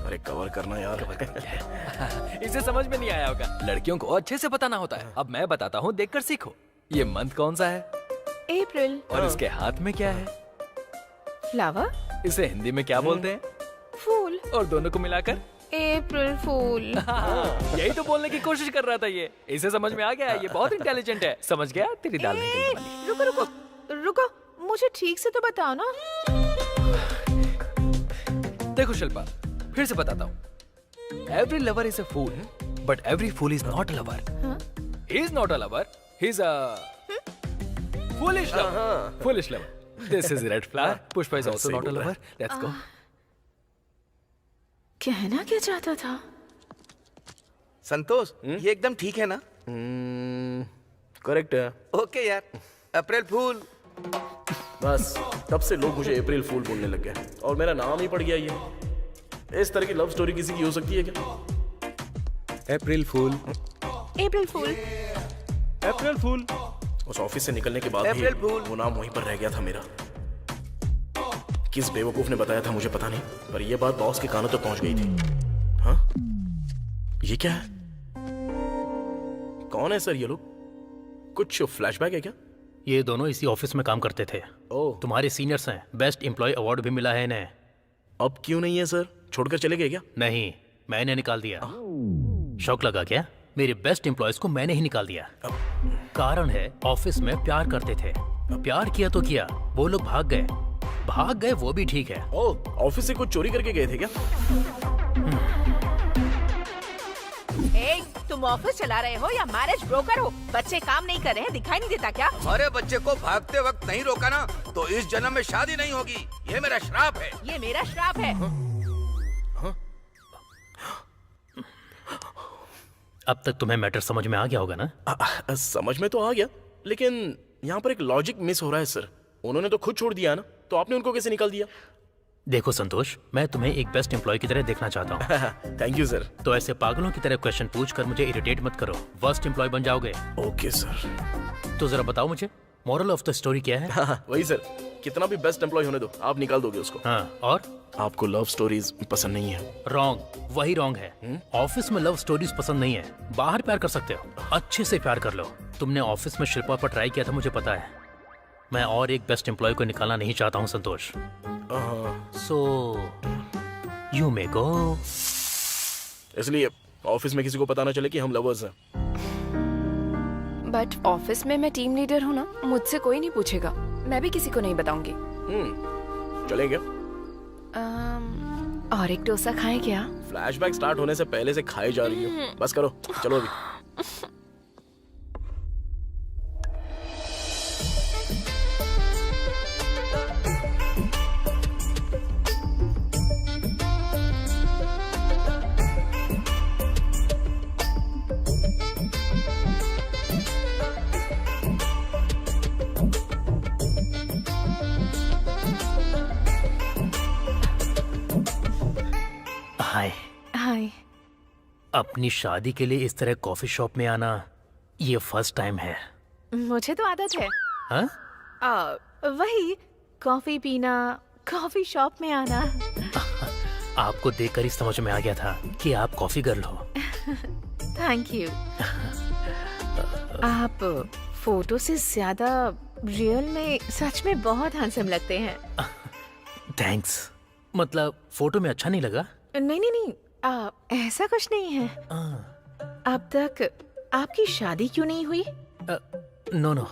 Speaker 1: अरे कवर करना यार।
Speaker 4: इसे समझ में नहीं आया होगा। लड़कियों को अच्छे से बताना होता है। अब मैं बताता हूँ, देखकर सीखो। ये मंथ कौन सा है?
Speaker 9: अप्रैल।
Speaker 4: और इसके हाथ में क्या है?
Speaker 9: फ्लावर।
Speaker 4: इसे हिंदी में क्या बोलते हैं?
Speaker 9: फूल।
Speaker 4: और दोनों को मिलाकर?
Speaker 2: अप्रैल फूल।
Speaker 4: यही तो बोलने की कोशिश कर रहा था ये। इसे समझ में आ गया। ये बहुत इंटेलिजेंट है। समझ गया? तेरी दाल निकलने वाली।
Speaker 9: रुको रुको रुको, मुझे ठीक से तो बताओ ना।
Speaker 4: देखो शिल्पा, फिर से बताता हूँ। Every lover is a fool, but every fool is not a lover. He is not a lover, he is a foolish lover. Foolish lover. This is red flower. Pushpa is also not a lover. Let's go.
Speaker 9: कहना क्या चाहता था?
Speaker 6: संतोष, ये एकदम ठीक है ना?
Speaker 1: Correct है।
Speaker 6: ओके यार, अप्रैल फूल।
Speaker 1: बस तब से लोग मुझे अप्रैल फूल बोलने लग गए और मेरा नाम ही पड़ गया ये। इस तरह की लव स्टोरी किसी की हो सकती है क्या?
Speaker 10: अप्रैल फूल।
Speaker 9: अप्रैल फूल।
Speaker 3: अप्रैल फूल।
Speaker 1: उस ऑफिस से निकलने के बाद भी
Speaker 6: अप्रैल फूल।
Speaker 1: वो नाम वहीं पर रह गया था मेरा। किस बेवकूफ ने बताया था मुझे पता नहीं, पर यह बात बॉस के कानों तक पहुंच गई थी। हाँ, ये क्या है? कौन है सर ये लोग? कुछ फ्लैशबैक है क्या?
Speaker 7: ये दोनों इसी ऑफिस में काम करते थे।
Speaker 1: ओह,
Speaker 7: तुम्हारे सीनियर्स हैं, बेस्ट एम्प्लॉय अवार्ड भी मिला है इन्हें।
Speaker 1: अब क्यों नहीं है सर? छोड़कर चले गए क्या?
Speaker 7: नहीं, मैंने निकाल दिया। शौक लगा क्या? मेरे बेस्ट एम्प्लॉयज को मैंने ही निकाल दिया। कारण है, ऑफिस में प्यार करते थे। प्यार किया तो किया, वो लोग भाग गए वो भी ठीक है।
Speaker 1: ओह, ऑफिस से कुछ चोरी करके गए थे क्या?
Speaker 9: ए, तुम ऑफिस चला रहे हो या मैरिज ब्रोकर हो? बच्चे काम नहीं कर रहे हैं, दिखाई नहीं देता क्या?
Speaker 6: अरे बच्चे को भागते वक्त नहीं रोका ना तो इस जन्म में शादी नहीं होगी। ये मेरा श्राप है।
Speaker 9: ये मेरा श्राप है।
Speaker 7: अब तक तुम्हें मैटर समझ में आ गया होगा ना?
Speaker 1: समझ में तो आ गया, लेकिन यहाँ पर एक लॉजिक मिस हो रहा है सर। उन्होंने तो खुद छोड़ दिया ना, तो आपने उनको कैसे निकाल दिया?
Speaker 7: देखो संतोष, मैं तुम्हें एक बेस्ट एम्प्लॉय की तरह देखना चाहता हूँ।
Speaker 1: Thank you sir.
Speaker 7: तो ऐसे पागलों की तरह क्वेश्चन पूछकर मुझे इरिटेट मत करो, वर्स्ट एम्प्लॉय बन जाओगे।
Speaker 1: Okay sir.
Speaker 7: तो जरा बताओ मुझे, मोरल ऑफ द स्टोरी क्या है?
Speaker 1: वही सर, कितना भी बेस्ट एम्प्लॉय होने दो, आप निकाल दोगे उसको।
Speaker 7: हाँ, और
Speaker 1: आपको लव स्टोरीज पसंद नहीं है।
Speaker 7: रॉन्ग, वही रॉन्ग है। ऑफिस में लव स्टोरीज पसंद नहीं है, बाहर प्यार कर सकते हो, अच्छे से प्यार कर लो। तुमने ऑफिस में शिल्पा पर ट्राई किया था, मुझे पता है। मैं और एक बेस्ट एम्प्लॉय को निकालना नहीं चाहता हूँ संतोष। सो यू मे गो।
Speaker 1: इसलिए ऑफिस में किसी को पता ना चले कि हम लवर्स हैं।
Speaker 2: बट ऑफिस में मैं टीम लीडर हूँ ना, मुझसे कोई नहीं पूछेगा। मैं भी किसी को नहीं बताऊंगी।
Speaker 1: चलेंगे?
Speaker 2: और एक डोसा खाएं क्या?
Speaker 1: फ्लैशबैक स्टार्ट होने से पहले से खाई जा रही हो। बस करो, चलो अभी।
Speaker 7: हाय।
Speaker 9: हाय।
Speaker 7: अपनी शादी के लिए इस तरह कॉफी शॉप में आना ये फर्स्ट टाइम है।
Speaker 9: मुझे तो आदत है।
Speaker 7: हाँ?
Speaker 9: वही कॉफी पीना, कॉफी शॉप में आना।
Speaker 7: आपको देखकर ही समझ में आ गया था कि आप कॉफी गर्ल हो।
Speaker 9: Thank you. आप फोटो से ज्यादा रियल में सच में बहुत हैंडसम लगते हैं।
Speaker 7: थैंक्स। मतलब फोटो में अच्छा नहीं लगा?
Speaker 9: नहीं नहीं नहीं, ऐसा कुछ नहीं है। अब तक आपकी शादी क्यों नहीं हुई?
Speaker 7: No no.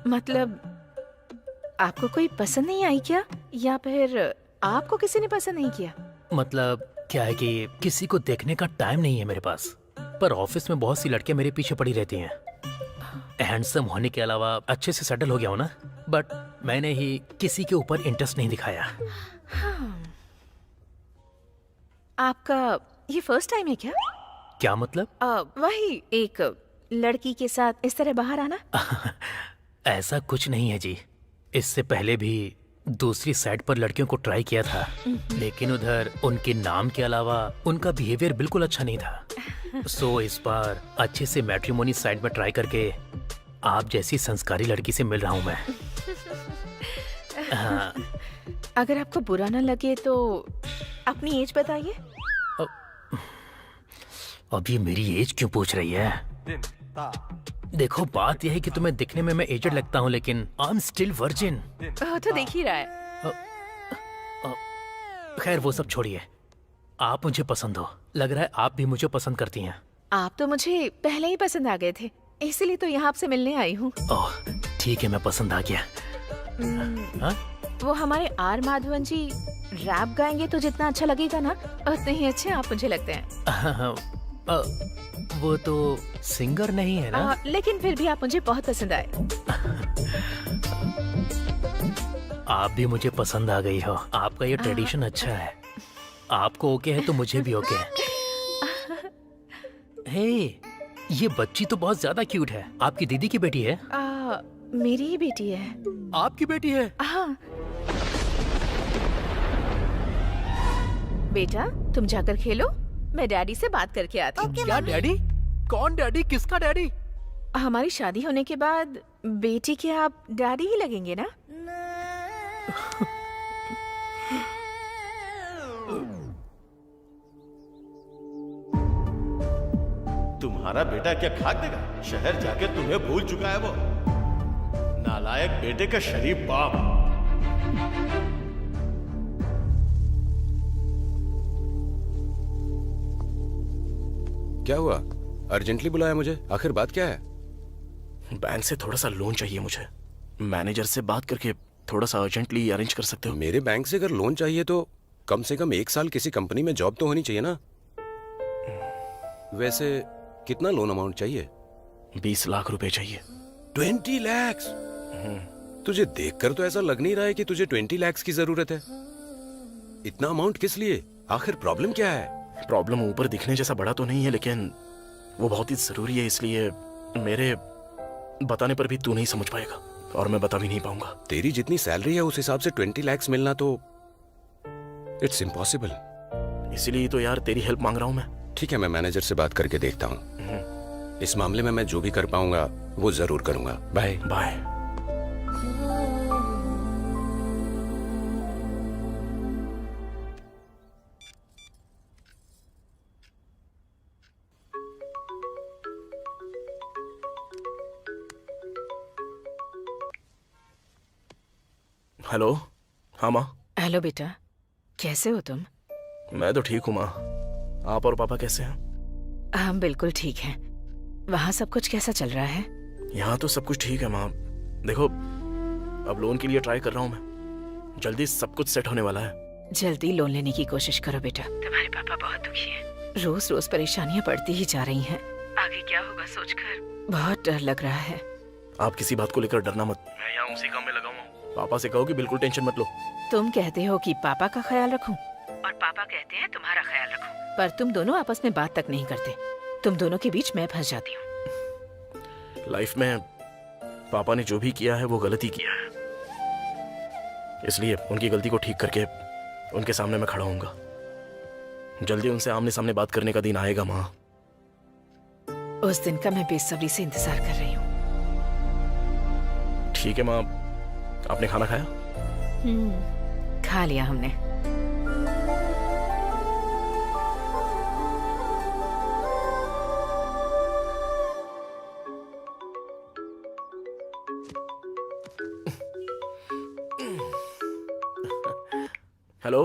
Speaker 9: मतलब आपको कोई पसंद नहीं आई क्या, या फिर आपको किसी ने पसंद नहीं किया?
Speaker 7: मतलब क्या है कि किसी को देखने का टाइम नहीं है मेरे पास, पर ऑफिस में बहुत सी लड़कियां मेरे पीछे पड़ी रहती हैं। हैंडसम होने के अलावा अच्छे से सेटल हो गया हूं ना, बट मैंने ही किसी के ऊपर इंटरेस्ट नहीं दिखाया।
Speaker 9: आपका ये फर्स्ट टाइम है क्या?
Speaker 7: क्या मतलब?
Speaker 9: वही एक लड़की के साथ इस तरह बाहर आना?
Speaker 7: ऐसा कुछ नहीं है जी। इससे पहले भी दूसरी साइड पर लड़कियों को ट्राई किया था, लेकिन उधर उनके नाम के अलावा उनका बिहेवियर बिल्कुल अच्छा नहीं था। सो इस बार अच्छे से मैट्रिमोनी साइड में ट्राई करके आप जैसी संस्कारी लड़की से मिल रहा हूँ मैं। हाँ।
Speaker 9: अगर आपको बुरा ना लगे तो अपनी एज बताइए।
Speaker 7: अब ये मेरी एज क्यों पूछ रही है? देखो बात यह है कि तुम्हें दिखने में मैं एजड लगता हूँ, लेकिन आई एम स्टिल वर्जिन।
Speaker 9: तो देख ही रहा है।
Speaker 7: खैर वो सब छोड़िए, आप मुझे पसंद हो। लग रहा है आप भी मुझे पसंद करती हैं।
Speaker 9: आप तो मुझे पहले ही पसंद आ गए थे, इसीलिए तो यहाँ आपसे मिलने आई हूँ।
Speaker 7: ओह ठीक है, मैं पसंद आ गया। हाँ?
Speaker 9: वो हमारे आर माधवन जी रैप गाएंगे तो जितना अच्छा लगेगा ना, उतने ही अच्छे आप मुझे लगते हैं।
Speaker 7: वो तो सिंगर नहीं है ना?
Speaker 9: लेकिन फिर भी आप मुझे बहुत पसंद आए।
Speaker 7: आप भी मुझे पसंद आ गई हो। आपका ये ट्रेडिशन अच्छा है। आपको ओके है तो मुझे भी ओके है। हे, ये बच्ची तो बहुत ज्यादा क्यूट है। आपकी दीदी की बेटी है?
Speaker 9: मेरी ही बेटी है।
Speaker 7: आपकी बेटी है?
Speaker 9: हाँ। बेटा तुम जाकर खेलो, मैं डैडी से बात करके आती हूँ।
Speaker 7: क्या डैडी? कौन डैडी? किसका डैडी?
Speaker 9: हमारी शादी होने के बाद बेटी के आप डैडी ही लगेंगे ना?
Speaker 3: तुम्हारा बेटा क्या खाक देगा? शहर जाके तुम्हें भूल चुका है वो। नालायक बेटे का शरीफ बाप।
Speaker 10: क्या हुआ? अर्जेंटली बुलाया मुझे, आखिर बात क्या है?
Speaker 1: बैंक से थोड़ा सा लोन चाहिए मुझे। मैनेजर से बात करके थोड़ा सा अर्जेंटली अरेंज कर सकते हो?
Speaker 10: मेरे बैंक से अगर लोन चाहिए तो कम से कम 1 साल किसी कंपनी में जॉब तो होनी चाहिए ना। वैसे कितना लोन अमाउंट चाहिए?
Speaker 1: 20 लाख रुपए चाहिए।
Speaker 10: 20 लाख? तुझे देखकर तो ऐसा लग नहीं रहा है कि तुझे 20 लाख की जरूरत है। इतना अमाउंट किस लिए? आखिर प्रॉब्लम क्या है?
Speaker 1: प्रॉब्लम ऊपर दिखने जैसा बड़ा तो नहीं है, लेकिन वो बहुत ही जरूरी है, इसलिए मेरे बताने पर भी तू नहीं समझ पाएगा और मैं बता भी नहीं पाऊंगा।
Speaker 10: तेरी जितनी सैलरी है उस हिसाब से 20 लाख मिलना तो इट्स इम्पॉसिबल।
Speaker 1: इसीलिए तो यार तेरी हेल्प मांग रहा हूं मैं।
Speaker 10: ठीक है, मैं मैनेजर से बात करके देखता हूँ। इस मामले में मैं जो भी कर पाऊंगा वो जरूर करूंगा। Bye
Speaker 1: bye. हेलो। हाँ माँ।
Speaker 9: हेलो बेटा, कैसे हो तुम?
Speaker 1: मैं तो ठीक हूँ माँ। आप और पापा कैसे हैं?
Speaker 9: हम बिल्कुल ठीक हैं। वहाँ सब कुछ कैसा चल रहा है?
Speaker 1: यहाँ तो सब कुछ ठीक है माँ। देखो, अब लोन के लिए ट्राई कर रहा हूँ मैं। जल्दी सब कुछ सेट होने वाला है।
Speaker 9: जल्दी लोन लेने की कोशिश करो बेटा। तुम्हारे पापा बहुत दुखी हैं। रोज रोज परेशानियाँ बढ़ती ही जा रही हैं। आगे क्या होगा सोचकर बहुत डर लग रहा है।
Speaker 1: आप किसी बात को लेकर डरना मत। मैं यहाँ उसी काम में लगा हुआ हूँ। पापा से कहो कि बिल्कुल टेंशन मत लो।
Speaker 9: तुम कहते हो कि पापा का ख्याल रखूं और पापा कहते हैं तुम्हारा ख्याल रखूं, पर तुम दोनों आपस में बात तक नहीं करते। तुम दोनों के बीच मैं फंस जाती हूँ।
Speaker 1: लाइफ में पापा ने जो भी किया है वो गलती किया है, इसलिए उनकी गलती को ठीक करके उनके सामने मैं खड़ा होऊंगा। जल्दी उनसे आमने सामने बात करने का दिन आएगा माँ।
Speaker 9: उस दिन का मैं बेसब्री से इंतजार कर रही हूँ।
Speaker 1: ठीक है माँ। आपने खाना खाया?
Speaker 9: खा लिया हमने।
Speaker 1: हेलो।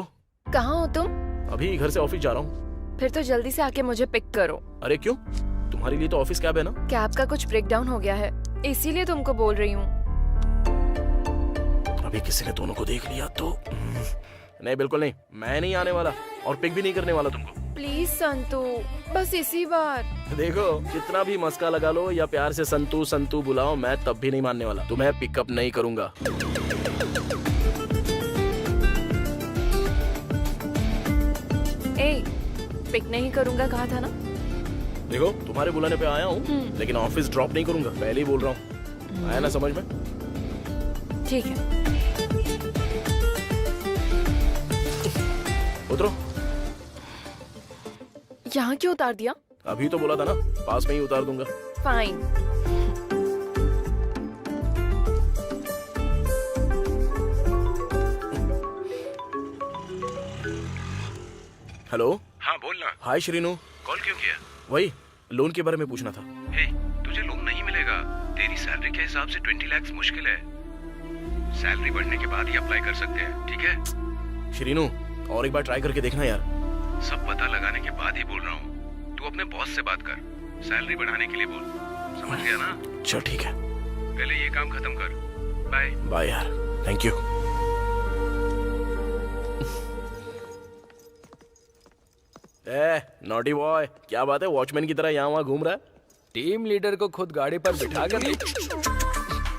Speaker 2: कहाँ हो तुम?
Speaker 1: अभी घर से ऑफिस जा रहा हूँ।
Speaker 2: फिर तो जल्दी से आके मुझे पिक करो।
Speaker 1: अरे क्यों? तुम्हारे लिए तो ऑफिस कैब है ना।
Speaker 2: कैब का कुछ ब्रेकडाउन हो गया है, इसीलिए तुमको बोल रही हूँ।
Speaker 1: अभी किसी ने दोनों को देख लिया तो नहीं, बिल्कुल नहीं। मैं नहीं आने वाला और पिक भी नहीं करने वाला तुमको।
Speaker 2: प्लीज संतू, बस इसी बार।
Speaker 1: देखो, कितना भी मस्का लगा लो या प्यार से संतू संतू बुलाओ, मैं तब भी नहीं मानने वाला। तुम्हें पिकअप नहीं करूंगा।
Speaker 2: ए, पिक नहीं करूंगा कहा था ना।
Speaker 1: देखो, तुम्हारे बुलाने पे आया हूँ, लेकिन ऑफिस ड्रॉप नहीं करूंगा। पहले ही बोल रहा हूँ। आया ना समझ में?
Speaker 2: ठीक है।
Speaker 1: उतरो।
Speaker 2: यहाँ क्यों उतार दिया?
Speaker 1: अभी तो बोला था ना, पास में ही उतार दूंगा।
Speaker 2: फाइन।
Speaker 1: हेलो।
Speaker 10: हाँ बोलना।
Speaker 1: हाय श्रीनू।
Speaker 10: कॉल क्यों किया?
Speaker 1: वही लोन के बारे में पूछना था।
Speaker 10: हे, तुझे लोन नहीं मिलेगा। तेरी सैलरी के हिसाब से 20 लाख मुश्किल है। सैलरी बढ़ने के बाद ही अप्लाई कर सकते हैं, ठीक है?
Speaker 1: श्रीनू, और एक बार ट्राई करके देखना यार।
Speaker 10: सब पता लगाने के बाद ही बोल रहा हूँ। तू अपने बॉस से बात कर, सैलरी बढ़ाने के लिए बोल। समझ गया ना?
Speaker 1: चल ठीक है।
Speaker 10: पहले ये काम खत्म कर। बाय।
Speaker 1: बाय यार, थैंक यू। नॉटी बॉय, क्या बात है? वॉचमैन की तरह यहाँ वहाँ घूम रहा है।
Speaker 4: टीम लीडर को खुद गाड़ी पर बिठा कर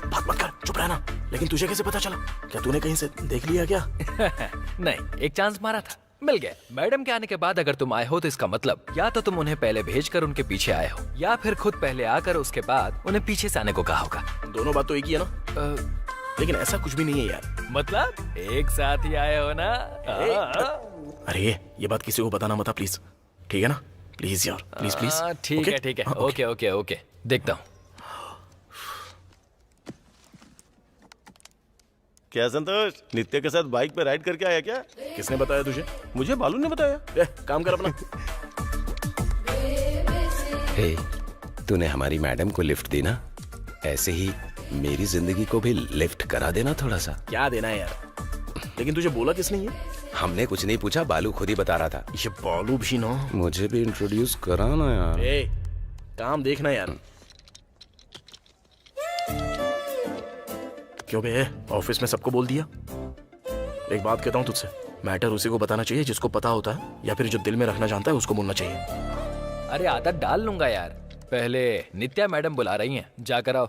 Speaker 1: बात मत कर, चुप रहना। लेकिन तुझे कैसे पता चला? क्या तूने कहीं से देख लिया क्या?
Speaker 4: नहीं, एक चांस मारा था। मिल गए। मैडम के आने के बाद अगर तुम आए हो तो इसका मतलब या तो तुम उन्हें पहले भेजकर उनके पीछे आए हो या फिर खुद पहले आकर उसके बाद उन्हें पीछे से आने को कहा होगा।
Speaker 1: दोनों बात तो एक ही है ना। लेकिन ऐसा कुछ भी नहीं है यार।
Speaker 4: मतलब एक साथ ही आए हो ना?
Speaker 1: अरे ये बात किसी को बताना मत प्लीज, ठीक है ना? प्लीज यार, प्लीज प्लीज।
Speaker 4: ठीक है ठीक है, ओके ओके ओके, देखता हूँ।
Speaker 3: क्या संतोष, नित्य के साथ बाइक पे राइड करके आया क्या?
Speaker 1: किसने बताया तुझे?
Speaker 3: मुझे बालू ने बताया।
Speaker 1: काम कर अपना।
Speaker 10: हे, तूने हमारी मैडम को लिफ्ट दी ना, ऐसे ही मेरी जिंदगी को भी लिफ्ट करा देना थोड़ा सा।
Speaker 1: क्या देना है यार? लेकिन तुझे बोला किसने ये?
Speaker 10: हमने कुछ नहीं पूछा, बालू खुद ही बता रहा था।
Speaker 1: ये बालू भी ना,
Speaker 10: मुझे भी इंट्रोड्यूस करा ना यार।
Speaker 1: काम देखना यार। क्यों बे, ऑफिस में सबको बोल दिया? एक बात कहता हूँ तुझसे, मैटर उसी को बताना चाहिए जिसको पता होता है, या फिर जो दिल में रखना जानता है उसको बोलना चाहिए।
Speaker 4: अरे आदत डाल लूंगा यार। पहले नित्या मैडम बुला रही हैं, जाकर आओ।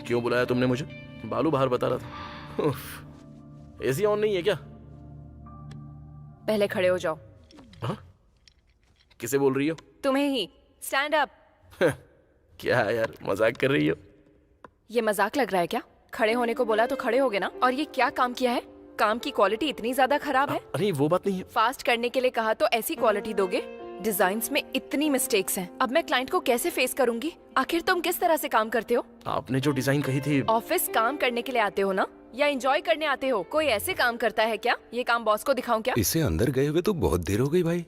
Speaker 1: क्यों बुलाया तुमने मुझे? बालू बाहर बता रहा था। एसी ऑन नहीं है क्या?
Speaker 2: पहले खड़े हो जाओ।
Speaker 1: हाँ? किसे बोल रही हो?
Speaker 2: तुम्हें ही। Stand up.
Speaker 1: क्या है यार, मजाक कर रही हो?
Speaker 2: ये मजाक लग रहा है क्या? खड़े होने को बोला तो खड़े हो गए ना। और ये क्या काम किया है? काम की क्वालिटी इतनी ज्यादा खराब है।
Speaker 1: अरे वो बात नहीं है।
Speaker 2: फास्ट करने के लिए कहा तो ऐसी क्वालिटी दोगे? डिजाइन्स में इतनी मिस्टेक्स हैं। अब मैं क्लाइंट को कैसे फेस करूंगी? आखिर तुम किस तरह से काम करते हो?
Speaker 1: आपने जो डिजाइन कही थी।
Speaker 2: ऑफिस काम करने के लिए आते हो ना, या एंजॉय करने आते हो? कोई ऐसे काम करता है क्या? ये काम बॉस को दिखाऊं क्या?
Speaker 10: इसे अंदर गए हुए तो बहुत देर हो गई भाई।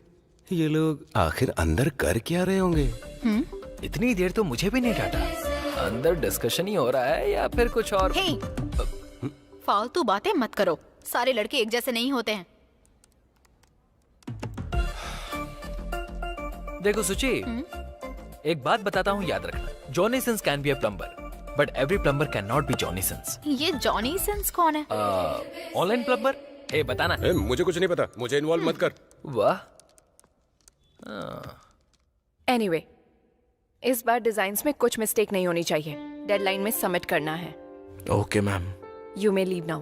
Speaker 10: ये लोग आखिर अंदर कर क्या रहे होंगे?
Speaker 4: इतनी देर तो मुझे भी नहीं डांटा। अंदर डिस्कशन ही हो रहा है या फिर कुछ और?
Speaker 5: फालतू बातें मत करो, सारे लड़के एक जैसे नहीं होते हैं।
Speaker 4: देखो सुची, एक बात बताता हूँ, याद रखना। Johnny Sins can be a plumber, but every plumber can not be Johnny Sins.
Speaker 5: ये जॉनी सिंस कौन है?
Speaker 4: Online plumber. हे बताना।
Speaker 10: मुझे कुछ नहीं पता, मुझे इन्वॉल्व मत कर।
Speaker 4: वाह।
Speaker 2: एनीवे, इस बार डिजाइन्स में कुछ मिस्टेक नहीं होनी चाहिए। डेडलाइन में सबमिट करना है।
Speaker 1: Okay ma'am.
Speaker 2: You may leave now.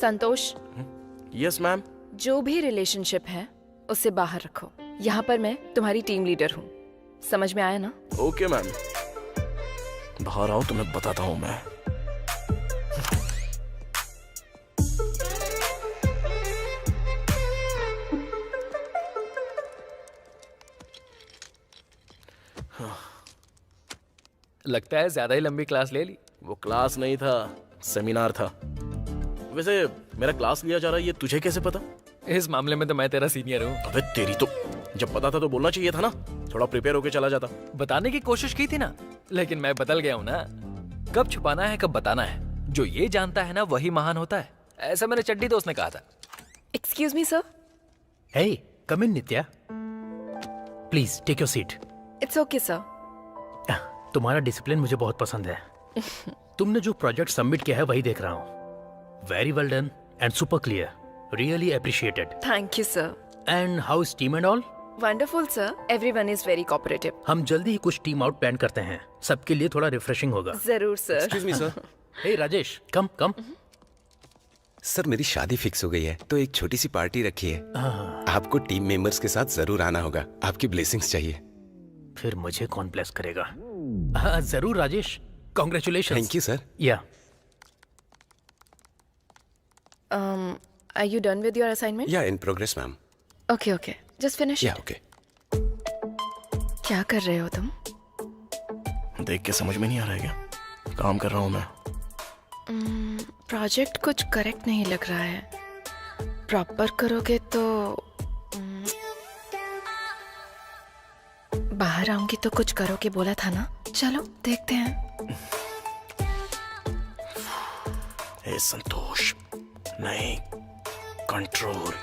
Speaker 2: Santosh.
Speaker 1: Yes ma'am.
Speaker 2: जो भी रिलेशनशिप है उसे बाहर रखो। यहाँ पर मैं तुम्हारी टीम लीडर हूँ, समझ में आया ना?
Speaker 1: Okay ma'am. बाहर आओ, तुम्हें बताता हूँ मैं।
Speaker 4: लगता है ज्यादा ही लंबी क्लास ले ली।
Speaker 1: वो क्लास नहीं था, सेमिनार था। वैसे मेरा क्लास लिया जा रहा है, ये तुझे कैसे पता?
Speaker 4: इस मामले में तो मैं तेरा सीनियर हूँ।
Speaker 1: अबे तेरी तो, जब पता था तो बोलना चाहिए था ना। थोड़ा प्रिपेयर होके चला जाता।
Speaker 4: बताने की कोशिश की थी ना, लेकिन मैं बदल गया हूँ ना। कब छुपाना है कब बताना है, जो ये जानता है ना वही महान होता है, ऐसा मेरे चड्डी दोस्त ने कहा था।
Speaker 2: Excuse me sir.
Speaker 7: Hey, come in Nitya, please take your seat.
Speaker 2: It's okay sir.
Speaker 7: तुम्हारा डिसिप्लिन मुझे बहुत पसंद है। तुमने जो प्रोजेक्ट सबमिट किया है वही देख रहा हूँ। Very well done and super clear, really appreciated.
Speaker 2: Thank you sir.
Speaker 7: And how is team and all?
Speaker 2: Wonderful sir, everyone is very cooperative.
Speaker 7: हम जल्दी ही कुछ टीम आउट प्लान करते हैं, सबके लिए थोड़ा रिफ्रेशिंग होगा।
Speaker 2: जरूर sir.
Speaker 10: Excuse me sir.
Speaker 7: Hey Rajesh, come come.
Speaker 10: Sir मेरी शादी फिक्स हो गई है, तो एक छोटी सी पार्टी रखी है। आपको टीम मेंबर्स के साथ जरूर आना होगा, आपकी ब्लेसिंग्स चाहिए।
Speaker 7: फिर मुझे कौन ब्लेस करेगा? हाँ जरूर Rajesh, congratulation.
Speaker 10: Thank you sir.
Speaker 7: या
Speaker 2: Are you done with your assignment?
Speaker 10: या in progress ma'am.
Speaker 2: Okay, okay. Just finish
Speaker 10: या
Speaker 2: it.
Speaker 10: ओके।
Speaker 2: क्या कर रहे हो तुम?
Speaker 1: देख के समझ में नहीं आ रहा है क्या? काम कर रहा हूँ मैं।
Speaker 2: प्रोजेक्ट कुछ करेक्ट नहीं लग रहा है। प्रॉपर करोगे तो बाहर आऊंगी तो कुछ करोगे बोला था ना। चलो देखते हैं।
Speaker 1: ए संतोष, नहीं, कंट्रोल।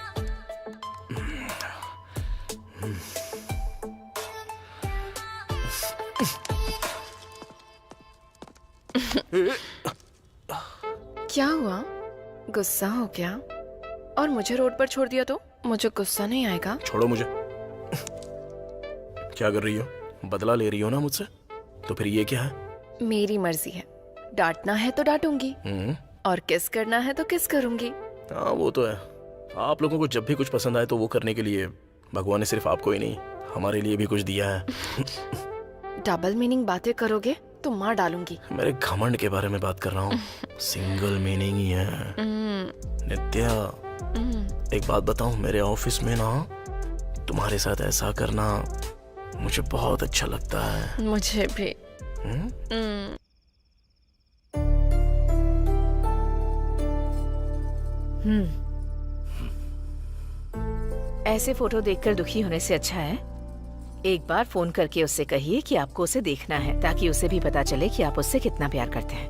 Speaker 2: क्या हुआ? गुस्सा हो गया? और मुझे रोड पर छोड़ दिया तो? मुझे गुस्सा नहीं आएगा।
Speaker 1: छोड़ो मुझे। क्या कर रही हो? बदला ले रही हो ना मुझसे? तो फिर ये क्या है?
Speaker 2: मेरी मर्जी है, डांटना है तो डांटूंगी और किस करना है तो किस करूंगी।
Speaker 1: हाँ वो तो है। आप लोगों को जब भी कुछ पसंद आए तो वो करने के लिए भगवान ने सिर्फ आपको ही नहीं हमारे लिए भी कुछ दिया है।
Speaker 2: डबल मीनिंग बातें करोगे तो मार डालूंगी।
Speaker 1: मेरे घमंड के बारे में बात कर रहा हूँ। सिंगल मीनिंग ही है। नित्या, एक बात बताऊं, मेरे ऑफिस में ना तुम्हारे साथ ऐसा करना मुझे बहुत अच्छा लगता है।
Speaker 2: मुझे भी।
Speaker 9: ऐसे फोटो देखकर दुखी होने से अच्छा है एक बार फोन करके उससे कहिए कि आपको उसे देखना है, ताकि उसे भी पता चले कि आप उससे कितना प्यार करते हैं।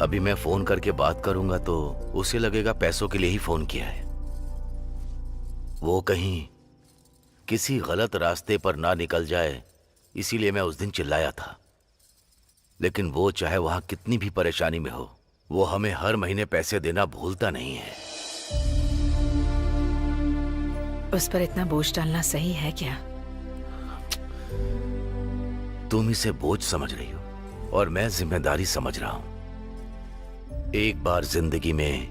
Speaker 8: अभी मैं फोन करके बात करूंगा तो उसे लगेगा पैसों के लिए ही फोन किया है। वो कहीं किसी गलत रास्ते पर ना निकल जाए, इसीलिए मैं उस दिन चिल्लाया था। लेकिन वो चाहे वहां कितनी भी परेशानी में हो, वो हमें हर महीने पैसे देना भूलता नहीं है।
Speaker 9: उस पर इतना बोझ डालना सही है क्या?
Speaker 8: तुम इसे बोझ समझ रही हो और मैं जिम्मेदारी समझ रहा हूं। एक बार जिंदगी में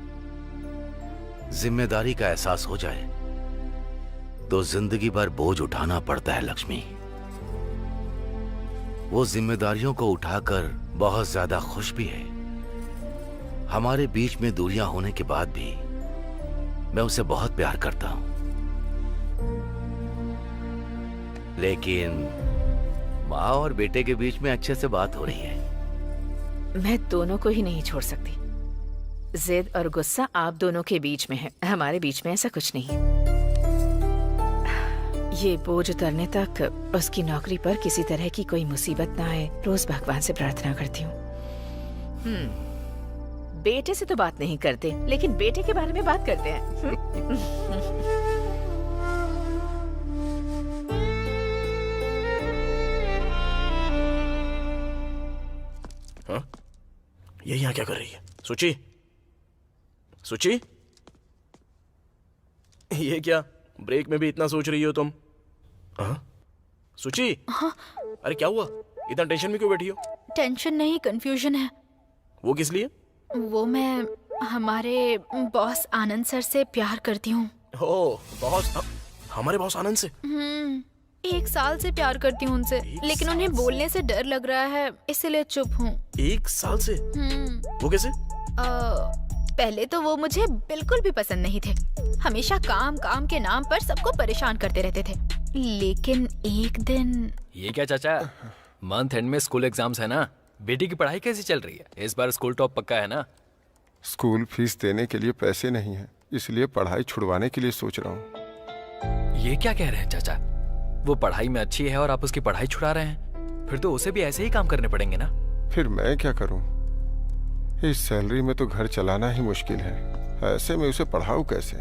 Speaker 8: जिम्मेदारी का एहसास हो जाए तो जिंदगी भर बोझ उठाना पड़ता है लक्ष्मी। वो जिम्मेदारियों को उठाकर बहुत ज्यादा खुश भी है। हमारे बीच में दूरियां होने के बाद भी मैं उसे बहुत प्यार करता हूं। लेकिन माँ और बेटे के बीच में अच्छे से बात हो रही है।
Speaker 9: मैं दोनों को ही नहीं छोड़ सकती। जिद और गुस्सा आप दोनों के बीच में है, हमारे बीच में ऐसा कुछ नहीं। ये बोझ उतरने तक उसकी नौकरी पर किसी तरह की कोई मुसीबत ना आए, रोज भगवान से प्रार्थना करती हूँ। बेटे से तो बात नहीं करते, लेकिन बेटे के बारे में बात करते हैं।
Speaker 1: हाँ? ये यहाँ क्या कर रही है? सुची, सुची, ये क्या? ब्रेक में भी इतना सोच रही हो तुम? हाँ? सुची,
Speaker 5: हाँ?
Speaker 1: अरे क्या हुआ? इतना टेंशन में क्यों बैठी हो?
Speaker 5: टेंशन नहीं, कंफ्यूजन है।
Speaker 1: वो किस लिए?
Speaker 5: वो मैं हमारे बॉस आनंद सर से प्यार करती हूँ।
Speaker 1: ओ, बॉस? हमारे बॉस आनंद से?
Speaker 5: 1 साल से प्यार करती हूँ उनसे, लेकिन उन्हें बोलने से डर लग रहा है, इसलिए चुप हूँ।
Speaker 1: 1 साल से? वो कैसे?
Speaker 5: पहले तो वो मुझे बिल्कुल भी पसंद नहीं थे। हमेशा काम काम के नाम पर सबको परेशान करते रहते थे। लेकिन एक दिन।
Speaker 4: ये क्या चाचा, मंथ एंड में स्कूल एग्जाम्स है ना, बेटी की पढ़ाई कैसी चल रही है? इस बार स्कूल टॉप पक्का है ना?
Speaker 11: स्कूल फीस देने के लिए पैसे नहीं है, इसलिए पढ़ाई छुड़वाने के लिए सोच रहा हूँ।
Speaker 4: ये क्या कह रहे हैं चाचा? वो पढ़ाई में अच्छी है और आप उसकी पढ़ाई छुड़ा रहे हैं? फिर तो उसे भी ऐसे ही काम करने पड़ेंगे ना?
Speaker 11: फिर मैं क्या करूँ? इस सैलरी में तो घर चलाना ही मुश्किल है, ऐसे में उसे पढ़ाऊं कैसे?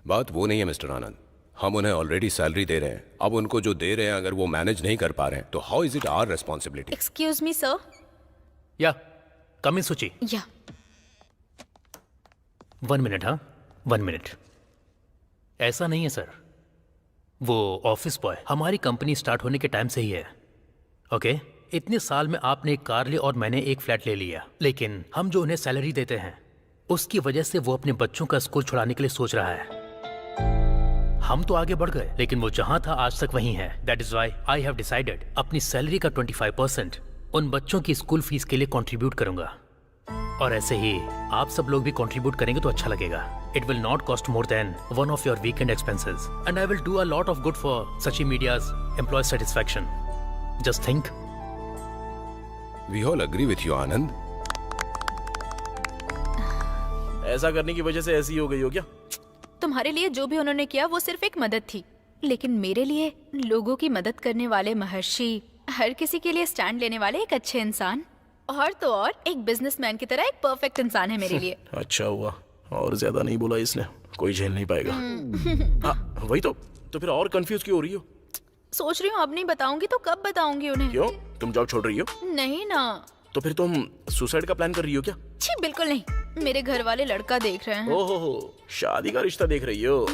Speaker 10: बात वो नहीं है मिस्टर आनंद, हम उन्हें ऑलरेडी सैलरी दे रहे हैं। अब उनको जो दे रहे हैं अगर वो मैनेज नहीं कर पा रहे हैं तो how is it our responsibility?
Speaker 5: Excuse me sir.
Speaker 7: Yeah come इन सुची।
Speaker 5: या
Speaker 7: 1 मिनट। हाँ 1 मिनट। ऐसा नहीं है सर, वो ऑफिस बॉय हमारी कंपनी स्टार्ट होने के टाइम से ही है। ओके इतने साल में आपने एक कार ली और मैंने एक फ्लैट ले लिया, लेकिन हम जो उन्हें सैलरी देते हैं उसकी वजह से वो अपने बच्चों का स्कूल छुड़ाने के लिए सोच रहा है। हम तो आगे बढ़ गए, लेकिन वो जहां था आज तक वहीं है। That is why I have decided अपनी सैलरी का 25% उन बच्चों की स्कूल फीस के लिए कंट्रीब्यूट करूंगा। और ऐसे ही आप सब लोग भी कंट्रीब्यूट करेंगे तो अच्छा लगेगा। It will not cost more than one of your weekend expenses and I will do a lot of good for Sachi media's employ satisfaction. Just think.
Speaker 10: We all agree with you Anand.
Speaker 1: ऐसा करने की वजह से ऐसी हो गई हो क्या?
Speaker 5: तुम्हारे लिए जो भी उन्होंने किया वो सिर्फ एक मदद थी, लेकिन मेरे लिए लोगों की मदद करने वाले महर्षि, हर किसी के लिए स्टैंड लेने वाले एक अच्छे इंसान, और तो और एक बिजनेसमैन की तरह एक परफेक्ट इंसान है मेरे लिए।
Speaker 1: अच्छा हुआ, और ज्यादा नहीं बोला इसने, कोई झेल नहीं पाएगा। वही तो फिर और कंफ्यूज क्यों हो रही हो?
Speaker 5: सोच रही हूँ अब नहीं बताऊंगी तो कब बताऊंगी उन्हें।
Speaker 1: क्यों? तुम जॉब छोड़ रही हो?
Speaker 5: नहीं ना,
Speaker 1: तो फिर तुम सुसाइड का प्लान कर रही हो क्या?
Speaker 5: छी बिल्कुल नहीं, मेरे घर वाले लड़का देख रहे हैं।
Speaker 1: ओहो, शादी का रिश्ता देख रही हो?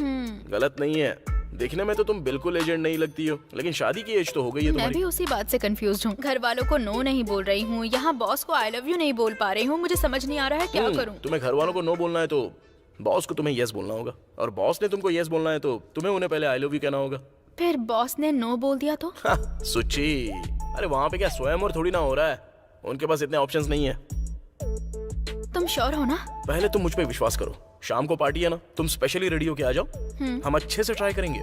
Speaker 1: गलत नहीं है, देखने में तो तुम बिल्कुल एजेंट नहीं लगती हो, लेकिन शादी की एज तो हो गई है
Speaker 5: मैं
Speaker 1: तुम्हारी।
Speaker 5: भी उसी बात से कंफ्यूज हूँ। घर वालों को नो नहीं बोल रही हूँ, यहाँ बॉस को आई लव यू नहीं बोल पा रही हूँ। मुझे समझ नहीं आ रहा है क्या करूँ।
Speaker 1: तुम्हें घर वालों को नो बोलना है तो बॉस को तुम्हें यस बोलना होगा, और बॉस ने तुमको यस बोलना है तो तुम्हें उन्हें पहले आई लव यू कहना होगा।
Speaker 5: फिर बॉस ने नो बोल दिया तो?
Speaker 1: सुची, अरे वहाँ पे क्या स्वयंवर थोड़ी ना हो रहा है, उनके पास इतने ऑप्शंस नहीं है।
Speaker 5: तुम श्योर हो ना?
Speaker 1: पहले तुम मुझ पे विश्वास करो, शाम को पार्टी है ना, तुम स्पेशली रेडी होके आ जाओ, हम अच्छे से ट्राई करेंगे।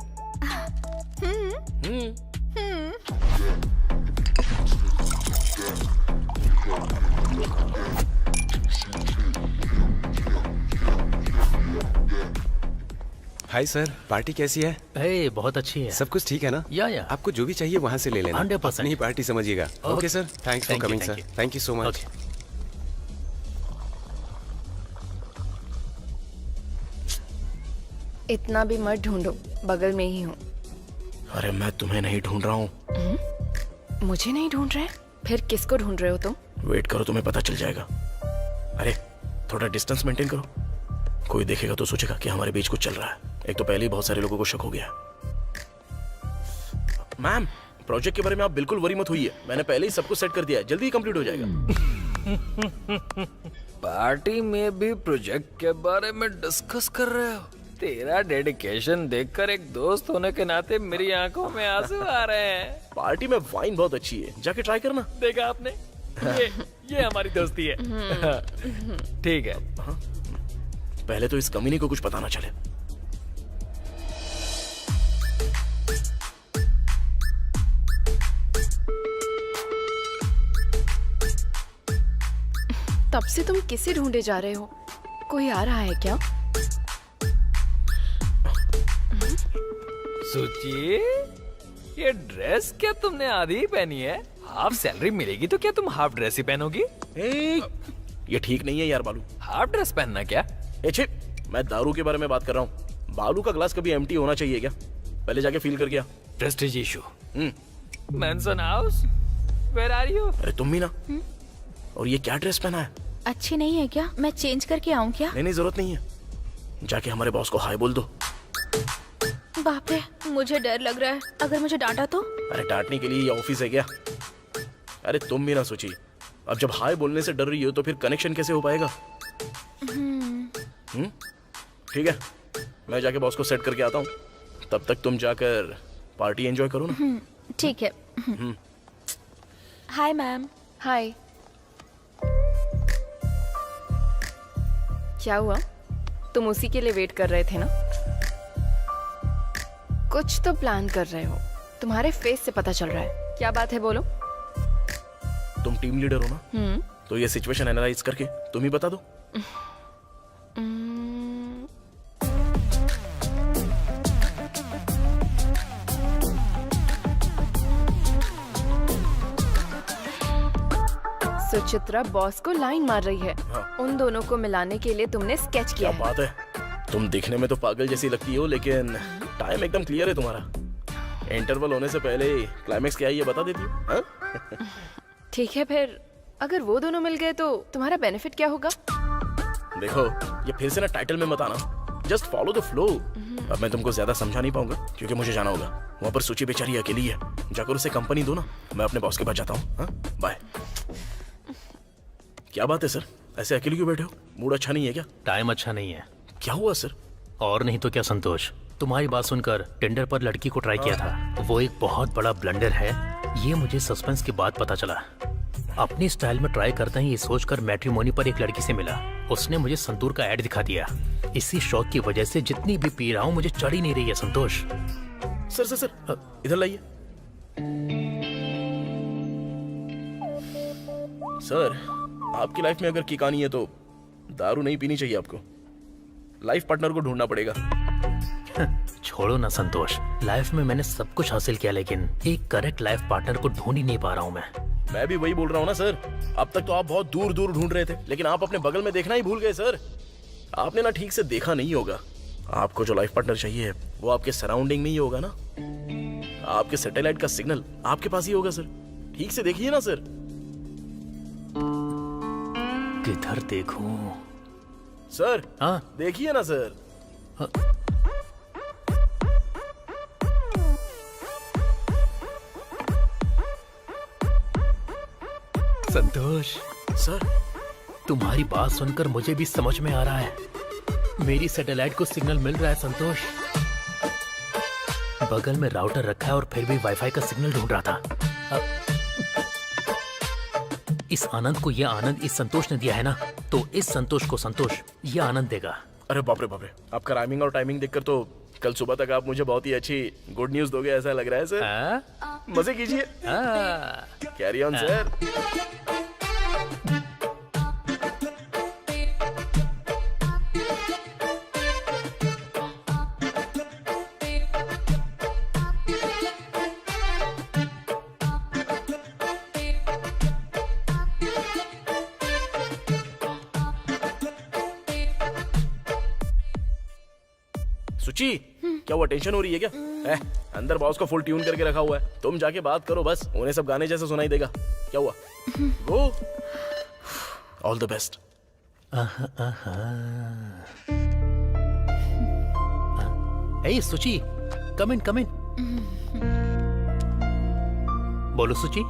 Speaker 10: हाय सर, पार्टी कैसी है?
Speaker 7: हे, बहुत अच्छी है।
Speaker 10: सब कुछ ठीक है ना?
Speaker 7: या
Speaker 10: आपको जो भी चाहिए वहाँ से ले लेना।
Speaker 7: 100%।
Speaker 10: अपनी पार्टी समझिएगा। Okay sir, thanks for
Speaker 7: Thank you,
Speaker 10: coming
Speaker 7: thank
Speaker 10: sir.
Speaker 7: you.
Speaker 10: Thank you so much.
Speaker 7: Okay.
Speaker 2: इतना भी मत ढूंढो, बगल में ही हूँ।
Speaker 1: अरे मैं तुम्हें नहीं ढूंढ रहा हूँ।
Speaker 2: मुझे नहीं ढूंढ रहे? फिर किसको ढूंढ रहे हो तुम?
Speaker 1: वेट करो, तुम्हें पता चल जाएगा। अरे थोड़ा डिस्टेंस मेंटेन करो, कोई देखेगा तो सोचेगा कि हमारे बीच कुछ चल रहा है। एक तो पहले ही बहुत सारे लोगों को शक हो गया। मैम, प्रोजेक्ट के बारे में आप बिल्कुल वरी मत होइए, मैंने पहले ही सब कुछ सेट कर दिया है, जल्दी ही कंप्लीट हो जाएगा।
Speaker 4: पार्टी में भी प्रोजेक्ट के बारे में डिस्कस कर रहे हो? तेरा डेडिकेशन देखकर एक दोस्त होने के नाते मेरी आंखों में आंसू आ रहे हैं।
Speaker 1: पार्टी में वाइन बहुत अच्छी है, जाके ट्राई करना।
Speaker 4: देखा आपने, ये हमारी दोस्ती है। ठीक है।
Speaker 1: पहले तो इस कमीने को कुछ पता ना चले।
Speaker 2: तब से तुम किसे ढूंढे जा रहे हो? कोई आ रहा है क्या?
Speaker 4: सुची, ये ड्रेस क्या तुमने आधी ही पहनी है? हाफ सैलरी मिलेगी तो क्या तुम हाफ ड्रेस ही पहनोगी?
Speaker 1: ये ठीक नहीं है यार बालू।
Speaker 4: हाफ ड्रेस पहनना क्या?
Speaker 1: छिप, मैं दारू के बारे में बात कर रहा हूँ। बालू का ग्लास कभी एम्प्टी होना चाहिए क्या? पहले जाके फील कर गया।
Speaker 4: Prestige issue. Mansion house, where are you?
Speaker 1: अरे तुम भी ना। और ये क्या ड्रेस पहना है?
Speaker 5: अच्छी नहीं है क्या? मैं चेंज करके आऊँ क्या?
Speaker 1: नहीं, जरूरत नहीं है, जाके हमारे बॉस को हाय बोल दो।
Speaker 5: बाप रे, मुझे डर लग रहा है, अगर मुझे डांटा तो?
Speaker 1: अरे डांटने के लिए ये ऑफिस है क्या? अरे तुम भी ना सोची, अब जब हाय बोलने से डर रही हो तो फिर कनेक्शन कैसे हो पाएगा? ठीक है, मैं जाके बॉस को सेट करके आता हूँ, तब तक तुम जाकर पार्टी एंजॉय करो ना।
Speaker 5: ठीक है। Hi ma'am.
Speaker 2: हाय। क्या हुआ? तुम उसी के लिए वेट कर रहे थे ना? कुछ तो प्लान कर रहे हो, तुम्हारे फेस से पता चल रहा है। क्या बात है, बोलो।
Speaker 1: तुम टीम लीडर हो ना, तो ये सिचुएशन एनालाइज करके तुम ही बता दो।
Speaker 2: सुचित्रा बॉस को लाइन मार रही है। उन दोनों को मिलाने के लिए तुमने स्केच किया
Speaker 1: क्या बात है, तुम दिखने में तो पागल जैसी लगती हो, लेकिन टाइम एकदम क्लियर है तुम्हारा। इंटरवल होने से पहले क्लाइमेक्स क्या है ये बता देती हो।
Speaker 2: ठीक है, फिर अगर वो दोनों मिल गए तो तुम्हारा बेनिफिट क्या होगा?
Speaker 1: देखो, ये फिर से ना टाइटल में मत आना, जस्ट फॉलो द फ्लो। अब मैं तुमको ज्यादा समझा नहीं पाऊंगा क्योंकि मुझे जाना होगा। वहाँ पर सूची बेचारी अकेली है, जाकर उसे कंपनी दो ना, मैं अपने बॉस के पास जाता हूँ। बाय। क्या बात है सर, ऐसे अकेले क्यों बैठे हो? मूड अच्छा नहीं है क्या?
Speaker 7: टाइम अच्छा नहीं है।
Speaker 1: क्या हुआ सर?
Speaker 7: और नहीं तो क्या संतोष, तुम्हारी बात सुनकर टेंडर पर लड़की को ट्राई किया था, वो एक बहुत बड़ा ब्लंडर है। ये मुझे सस्पेंस के बाद पता चला। अपनी स्टाइल में ट्राई करते ही ये सोचकर मैट्रिमोनी पर एक लड़की से मिला, उसने मुझे संतूर का ऐड दिखा दिया। इसी शौक की वजह से जितनी भी पी रहा हूँ मुझे चढ़ ही नहीं रही है संतोष।
Speaker 1: सर सर सर, इधर लाइए। सर, आपकी लाइफ में अगर किक आनी है तो दारू नहीं पीनी चाहिए आपको, लाइफ पार्टनर को ढूंढना पड़ेगा।
Speaker 7: छोड़ो ना संतोष, लाइफ में मैंने सब कुछ हासिल किया लेकिन एक करेक्ट लाइफ पार्टनर को ढूंढ ही नहीं पा रहा हूँ
Speaker 1: मैं भी वही बोल रहा हूँ ना सर, अब तक तो आप बहुत दूर दूर ढूंढ रहे थे, लेकिन आप अपने बगल में देखना ही भूल गए सर। आपने ना ठीक से देखा नहीं होगा, आपको जो लाइफ पार्टनर चाहिए वो आपके सराउंडिंग में ही होगा ना, आपके सैटेलाइट का सिग्नल आपके पास ही होगा सर, ठीक से देखिए ना सर।
Speaker 7: किधर देखूं?
Speaker 1: सर
Speaker 7: हाँ
Speaker 1: देखिए ना सर।
Speaker 7: संतोष,
Speaker 1: सर
Speaker 7: तुम्हारी बात सुनकर मुझे भी समझ में आ रहा है। मेरी सैटेलाइट को सिग्नल मिल रहा है संतोष। बगल में राउटर रखा है और फिर भी वाईफाई का सिग्नल ढूंढ रहा था। इस आनंद को यह आनंद इस संतोष ने दिया है ना, तो इस संतोष को संतोष यह आनंद देगा।
Speaker 1: अरे बाप रे, आपका राइमिंग और टाइमिंग देखकर तो कल सुबह तक आप मुझे बहुत ही अच्छी गुड न्यूज दोगे ऐसा लग रहा है सर। मजे कीजिए। Carry on sir. सुची, क्या हुआ, टेंशन हो रही है क्या? अंदर बॉस को फुल ट्यून करके रखा हुआ है, तुम जाके बात करो बस, उन्हें सब गाने जैसे सुनाई देगा। क्या हुआ? गो, ऑल द बेस्ट।
Speaker 7: हे सुची, कम इन कम इन। बोलो सुची।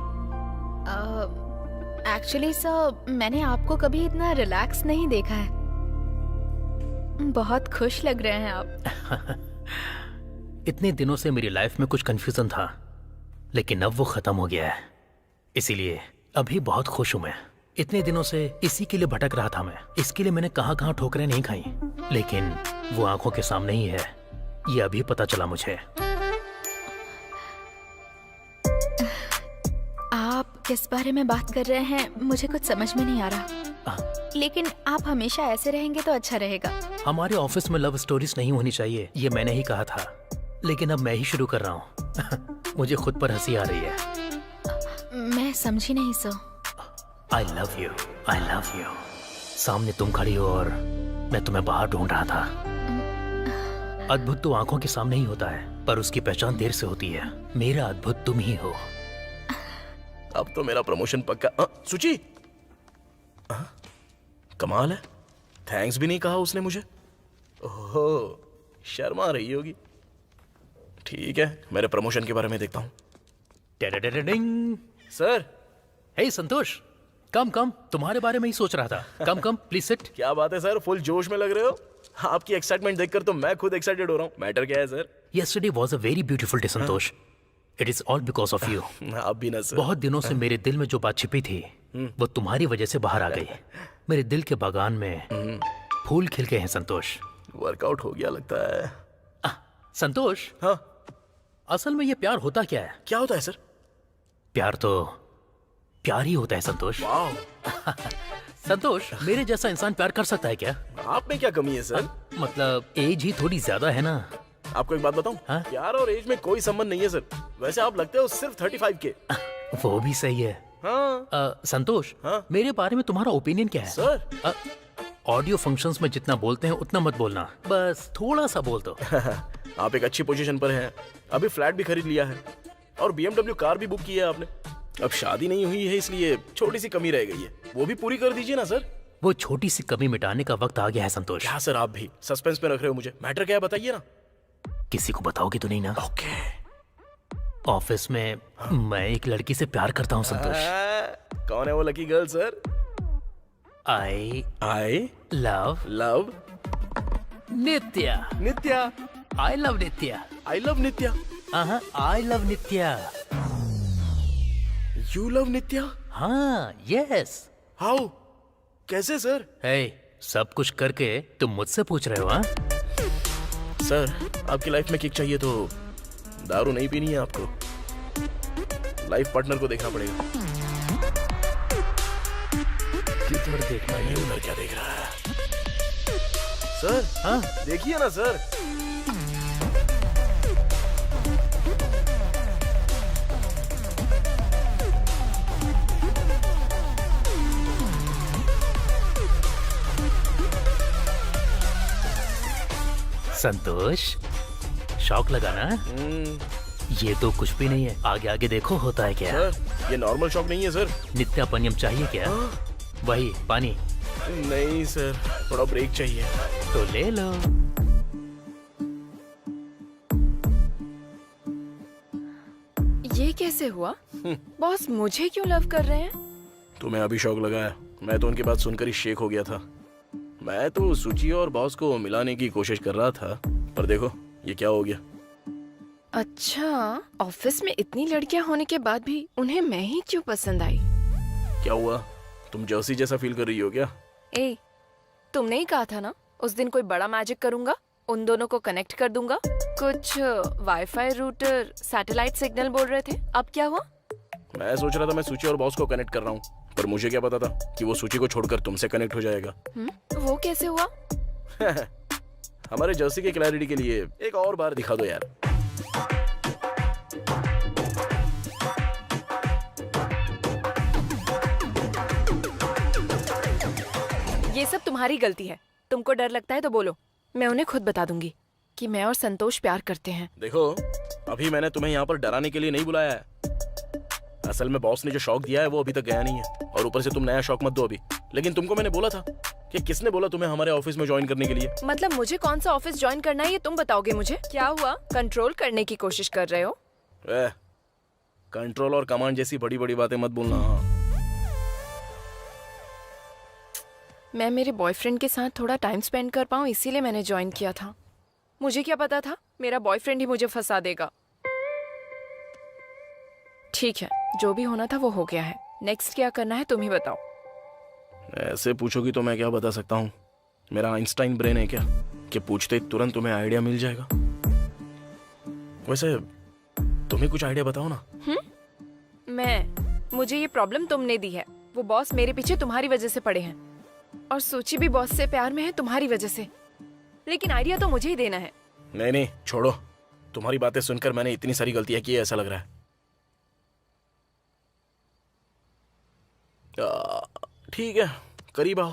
Speaker 5: एक्चुअली सर, मैंने आपको कभी इतना रिलैक्स नहीं देखा है। बहुत खुश लग रहे हैं आप।
Speaker 7: इतने दिनों से मेरी लाइफ में कुछ कंफ्यूजन था, लेकिन अब वो खत्म हो गया है, इसीलिए अभी बहुत खुश हूं मैं। इतने दिनों से इसी के लिए भटक रहा था मैं, इसके लिए मैंने कहां कहां ठोकरें नहीं खाई, लेकिन वो आंखों के सामने ही है, ये अभी पता चला मुझे।
Speaker 5: आप किस बारे में बात कर रहे हैं मुझे कुछ समझ में नहीं आ रहा, लेकिन आप हमेशा ऐसे रहेंगे तो अच्छा रहेगा।
Speaker 7: हमारे ऑफिस में लव स्टोरीज नहीं होनी चाहिए, ये मैंने ही कहा था, लेकिन अब मैं ही शुरू कर रहा हूँ। मुझे खुद पर हंसी आ रही है।
Speaker 5: मैं समझी नहीं so.
Speaker 7: I love you, I love you. सामने तुम खड़ी हो और मैं तुम्हें बाहर ढूंढ रहा था। अद्भुत तो आंखों के सामने ही होता है, पर उसकी पहचान देर से होती है। मेरा अद्भुत तुम ही हो।
Speaker 1: अब तो मेरा प्रमोशन पक्का। सुची, कमाल है, थैंक्स भी नहीं कहा उसने मुझे। ओहो, शर्मा रही होगी। ठीक है, मेरे प्रमोशन के बारे में देखता हूँ। सर।
Speaker 7: हे संतोष, कम कम, तुम्हारे बारे में ही सोच रहा था। कम कम, प्लीज सिट।
Speaker 1: क्या बात है सर, फुल जोश में लग रहे हो। आपकी एक्साइटमेंट देखकर तो मैं खुद एक्साइटेड हो रहा हूँ। मैटर क्या है sir?
Speaker 7: Yesterday was a very beautiful day, Santosh. It is all because of you.
Speaker 1: आप भी ना सर।
Speaker 7: बहुत दिनों से मेरे दिल में जो बात छिपी थी, वो तुम्हारी वजह से बाहर आ गई। मेरे दिल के बागान में फूल खिल गए हैं संतोष।
Speaker 1: वर्कआउट हो गया लगता है।
Speaker 7: संतोष,
Speaker 1: हाँ,
Speaker 7: असल में ये प्यार होता क्या है?
Speaker 1: क्या होता है सर?
Speaker 7: प्यार तो प्यार ही होता है संतोष।
Speaker 1: वाह।
Speaker 7: संतोष, मेरे जैसा इंसान प्यार कर सकता है क्या?
Speaker 1: आप में क्या कमी है सर?
Speaker 7: मतलब एज ही थोड़ी ज्यादा है ना।
Speaker 1: आपको एक बात बताऊं?
Speaker 7: हाँ?
Speaker 1: प्यार और एज में कोई संबंध नहीं है सर। वैसे आप लगते हो सिर्फ 35 के।
Speaker 7: वो भी सही है।
Speaker 1: हाँ।
Speaker 7: संतोष,
Speaker 1: हाँ?
Speaker 7: मेरे बारे में तुम्हारा ओपिनियन क्या है?
Speaker 1: सर,
Speaker 7: ऑडियो फंक्शंस में जितना बोलते हैं उतना मत बोलना, बस थोड़ा सा बोल दो।
Speaker 1: आप एक अच्छी पोजीशन पर हैं, अभी फ्लैट भी खरीद लिया है और BMW कार भी बुक की है आपने। अब शादी नहीं हुई है, इसलिए छोटी सी कमी रह गई है, वो भी पूरी कर दीजिए ना सर।
Speaker 7: वो छोटी सी कमी मिटाने का वक्त आ गया है संतोष।
Speaker 1: क्या सर, आप भी सस्पेंस में रख रहे हो मुझे। मैटर क्या है बताइए ना।
Speaker 7: किसी को बताओगे तो नहीं ना?
Speaker 1: ओके।
Speaker 7: ऑफिस में मैं एक लड़की से प्यार करता हूँ संतोष।
Speaker 1: कौन है वो lucky girl sir?
Speaker 7: I love Nitya.
Speaker 1: Nitya?
Speaker 7: I love Nitya.
Speaker 1: I love Nitya?
Speaker 7: I love Nitya.
Speaker 1: You love Nitya?
Speaker 7: हाँ, यस।
Speaker 1: हाउ? कैसे सर?
Speaker 7: सब कुछ करके तुम मुझसे पूछ रहे हो? हाँ
Speaker 1: सर, आपकी लाइफ में किक चाहिए तो दारू नहीं पीनी है आपको, लाइफ पार्टनर को देखना पड़ेगा।
Speaker 7: किधर देखना है?
Speaker 1: उधर क्या देख रहा है सर?
Speaker 7: हाँ,
Speaker 1: देखिए ना सर।
Speaker 7: संतोष, शौक लगा ना? ये तो कुछ भी नहीं है, आगे आगे देखो होता है क्या।
Speaker 1: सर, ये नॉर्मल शौक नहीं है सर।
Speaker 7: नित्यापनियम चाहिए क्या? वही पानी।
Speaker 1: नहीं सर, थोड़ा ब्रेक चाहिए।
Speaker 7: तो ले लो।
Speaker 2: ये कैसे हुआ? बॉस मुझे क्यों लव कर रहे हैं?
Speaker 1: तुम्हें अभी शौक लगा है? मैं तो उनकी बात सुनकर ही शेक हो गया था। मैं तो सूची और बॉस को मिलाने की कोशिश कर रहा था, पर देखो ये क्या हो गया।
Speaker 2: अच्छा, ऑफिस में इतनी लड़कियां होने के बाद भी उन्हें मैं ही क्यों पसंद आई?
Speaker 1: क्या हुआ, तुम जर्सी जैसा फील कर रही हो क्या?
Speaker 2: ए, तुमने ही कहा था ना उस दिन कोई बड़ा मैजिक करूंगा, उन दोनों को कनेक्ट कर दूंगा। कुछ वाईफाई रूटर सैटेलाइट सिग्नल बोल रहे थे, अब क्या हुआ?
Speaker 1: मैं सोच रहा था मैं सूची और बॉस को कनेक्ट कर रहा हूँ, पर मुझे क्या पता था कि वो सूची को छोड़कर तुमसे कनेक्ट हो जाएगा।
Speaker 2: वो कैसे हुआ?
Speaker 1: हमारे जर्सी के क्लैरिटी के लिए एक और बार दिखा दो यार।
Speaker 2: ये सब तुम्हारी गलती है। तुमको डर लगता है तो बोलो, मैं उन्हें खुद बता दूंगी कि मैं और संतोष प्यार करते हैं।
Speaker 1: देखो, अभी मैंने तुम्हें यहाँ पर डराने के लिए नहीं बुलाया है। असल में बॉस ने जो शौक दिया है वो अभी तक गया नहीं है, और ऊपर से तुम नया शौक मत दो अभी। लेकिन तुमको मैंने बोला था कि किसने बोला तुम्हें हमारे ऑफिस में ज्वाइन करने के लिए?
Speaker 2: मतलब मुझे कौन सा ऑफिस ज्वाइन करना है ये तुम बताओगे मुझे? क्या हुआ, कंट्रोल करने की कोशिश कर रहे हो?
Speaker 1: कंट्रोल और कमांड जैसी बड़ी बड़ी बातें मत बोलना।
Speaker 2: मैं मेरे बॉयफ्रेंड के साथ थोड़ा टाइम स्पेंड कर पाऊँ इसीलिए मैंने ज्वाइन किया था। मुझे क्या पता था मेरा बॉयफ्रेंड ही मुझे फंसा देगा। ठीक है, जो भी होना था वो हो गया है। नेक्स्ट क्या करना है तुम ही बताओ।
Speaker 1: ऐसे पूछोगी तो मैं क्या बता सकता हूँ? मेरा आइंस्टाइन ब्रेन है क्या कि पूछते ही तुरंत तुम्हें आइडिया मिल जाएगा? वैसे तुम्हें कुछ आइडिया बताओ ना।
Speaker 2: मुझे ये प्रॉब्लम तुमने दी है। वो बॉस मेरे पीछे तुम्हारी वजह से पड़े हैं, और सूची भी बॉस से प्यार में है तुम्हारी वजह से। लेकिन आइडिया तो मुझे ही देना है।
Speaker 1: नहीं, छोड़ो। तुम्हारी बातें सुनकर मैंने इतनी सारी गलतियां की है ऐसा लग रहा है। ठीक है, करीब आओ,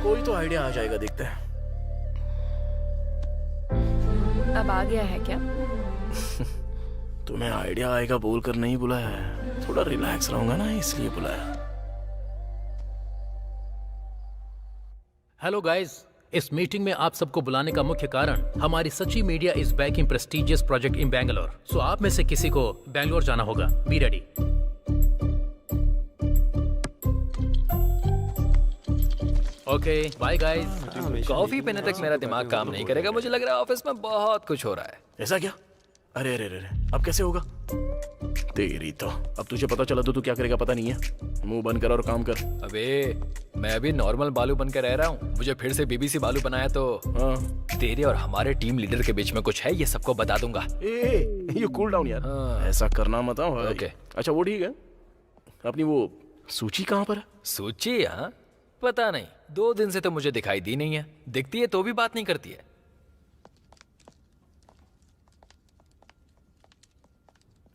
Speaker 1: कोई तो आइडिया आ जाएगा, देखते हैं।
Speaker 2: अब आ गया है क्या?
Speaker 1: तुम्हें आइडिया आएगा बोलकर नहीं बुलाया है, थोड़ा रिलैक्स रहूंगा ना इसलिए बुलाया।
Speaker 7: हेलो गाइस, इस मीटिंग में आप सबको बुलाने का मुख्य कारण हमारी Sachi media is back in prestigious project in Bangalore. So आप में से किसी को बैंगलोर जाना होगा। Be ready. Okay, bye guys.
Speaker 4: Coffee पीने तक मेरा दिमाग काम नहीं करेगा। मुझे लग रहा है ऑफिस में बहुत कुछ हो रहा है।
Speaker 1: ऐसा क्या? अरे अरे अरे, अब कैसे होगा? तेरी तो, अब तुझे पता चला तो तू क्या करेगा पता नहीं है। मुंह बंद कर और काम कर।
Speaker 4: अबे, मैं अभी नॉर्मल बालू बन के रह रहा हूँ। मुझे फिर से बीबीसी बालू बनाया तो तेरे और हमारे टीम लीडर के बीच में कुछ है, ये सबको बता दूंगा।
Speaker 1: यू कूल डाउन यार, ऐसा करना मत।
Speaker 4: ओके,
Speaker 1: अच्छा वो ठीक है। अपनी वो सूची कहाँ पर है?
Speaker 4: सूची? हाँ, पता नहीं, 2 दिन से तो मुझे दिखाई दी नहीं है। दिखती है तो भी बात नहीं करती है।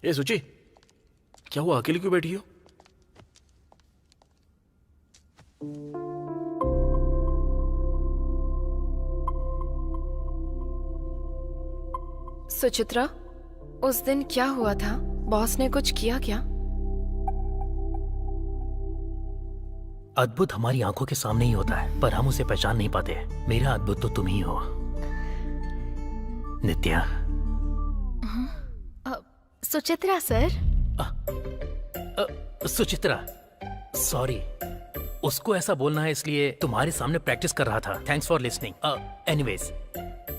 Speaker 1: ये सूची, क्या हुआ, अकेली क्यों बैठी हो?
Speaker 2: सुचित्रा, उस दिन क्या हुआ था? बॉस ने कुछ किया क्या?
Speaker 7: अद्भुत हमारी आंखों के सामने ही होता है, पर हम उसे पहचान नहीं पाते। मेरा अद्भुत तो तुम ही हो नित्या।
Speaker 5: सुचित्रा सर।
Speaker 7: सुचित्रा, सॉरी, उसको ऐसा बोलना है इसलिए तुम्हारे सामने प्रैक्टिस कर रहा था। Thanks for listening. एनीवेज,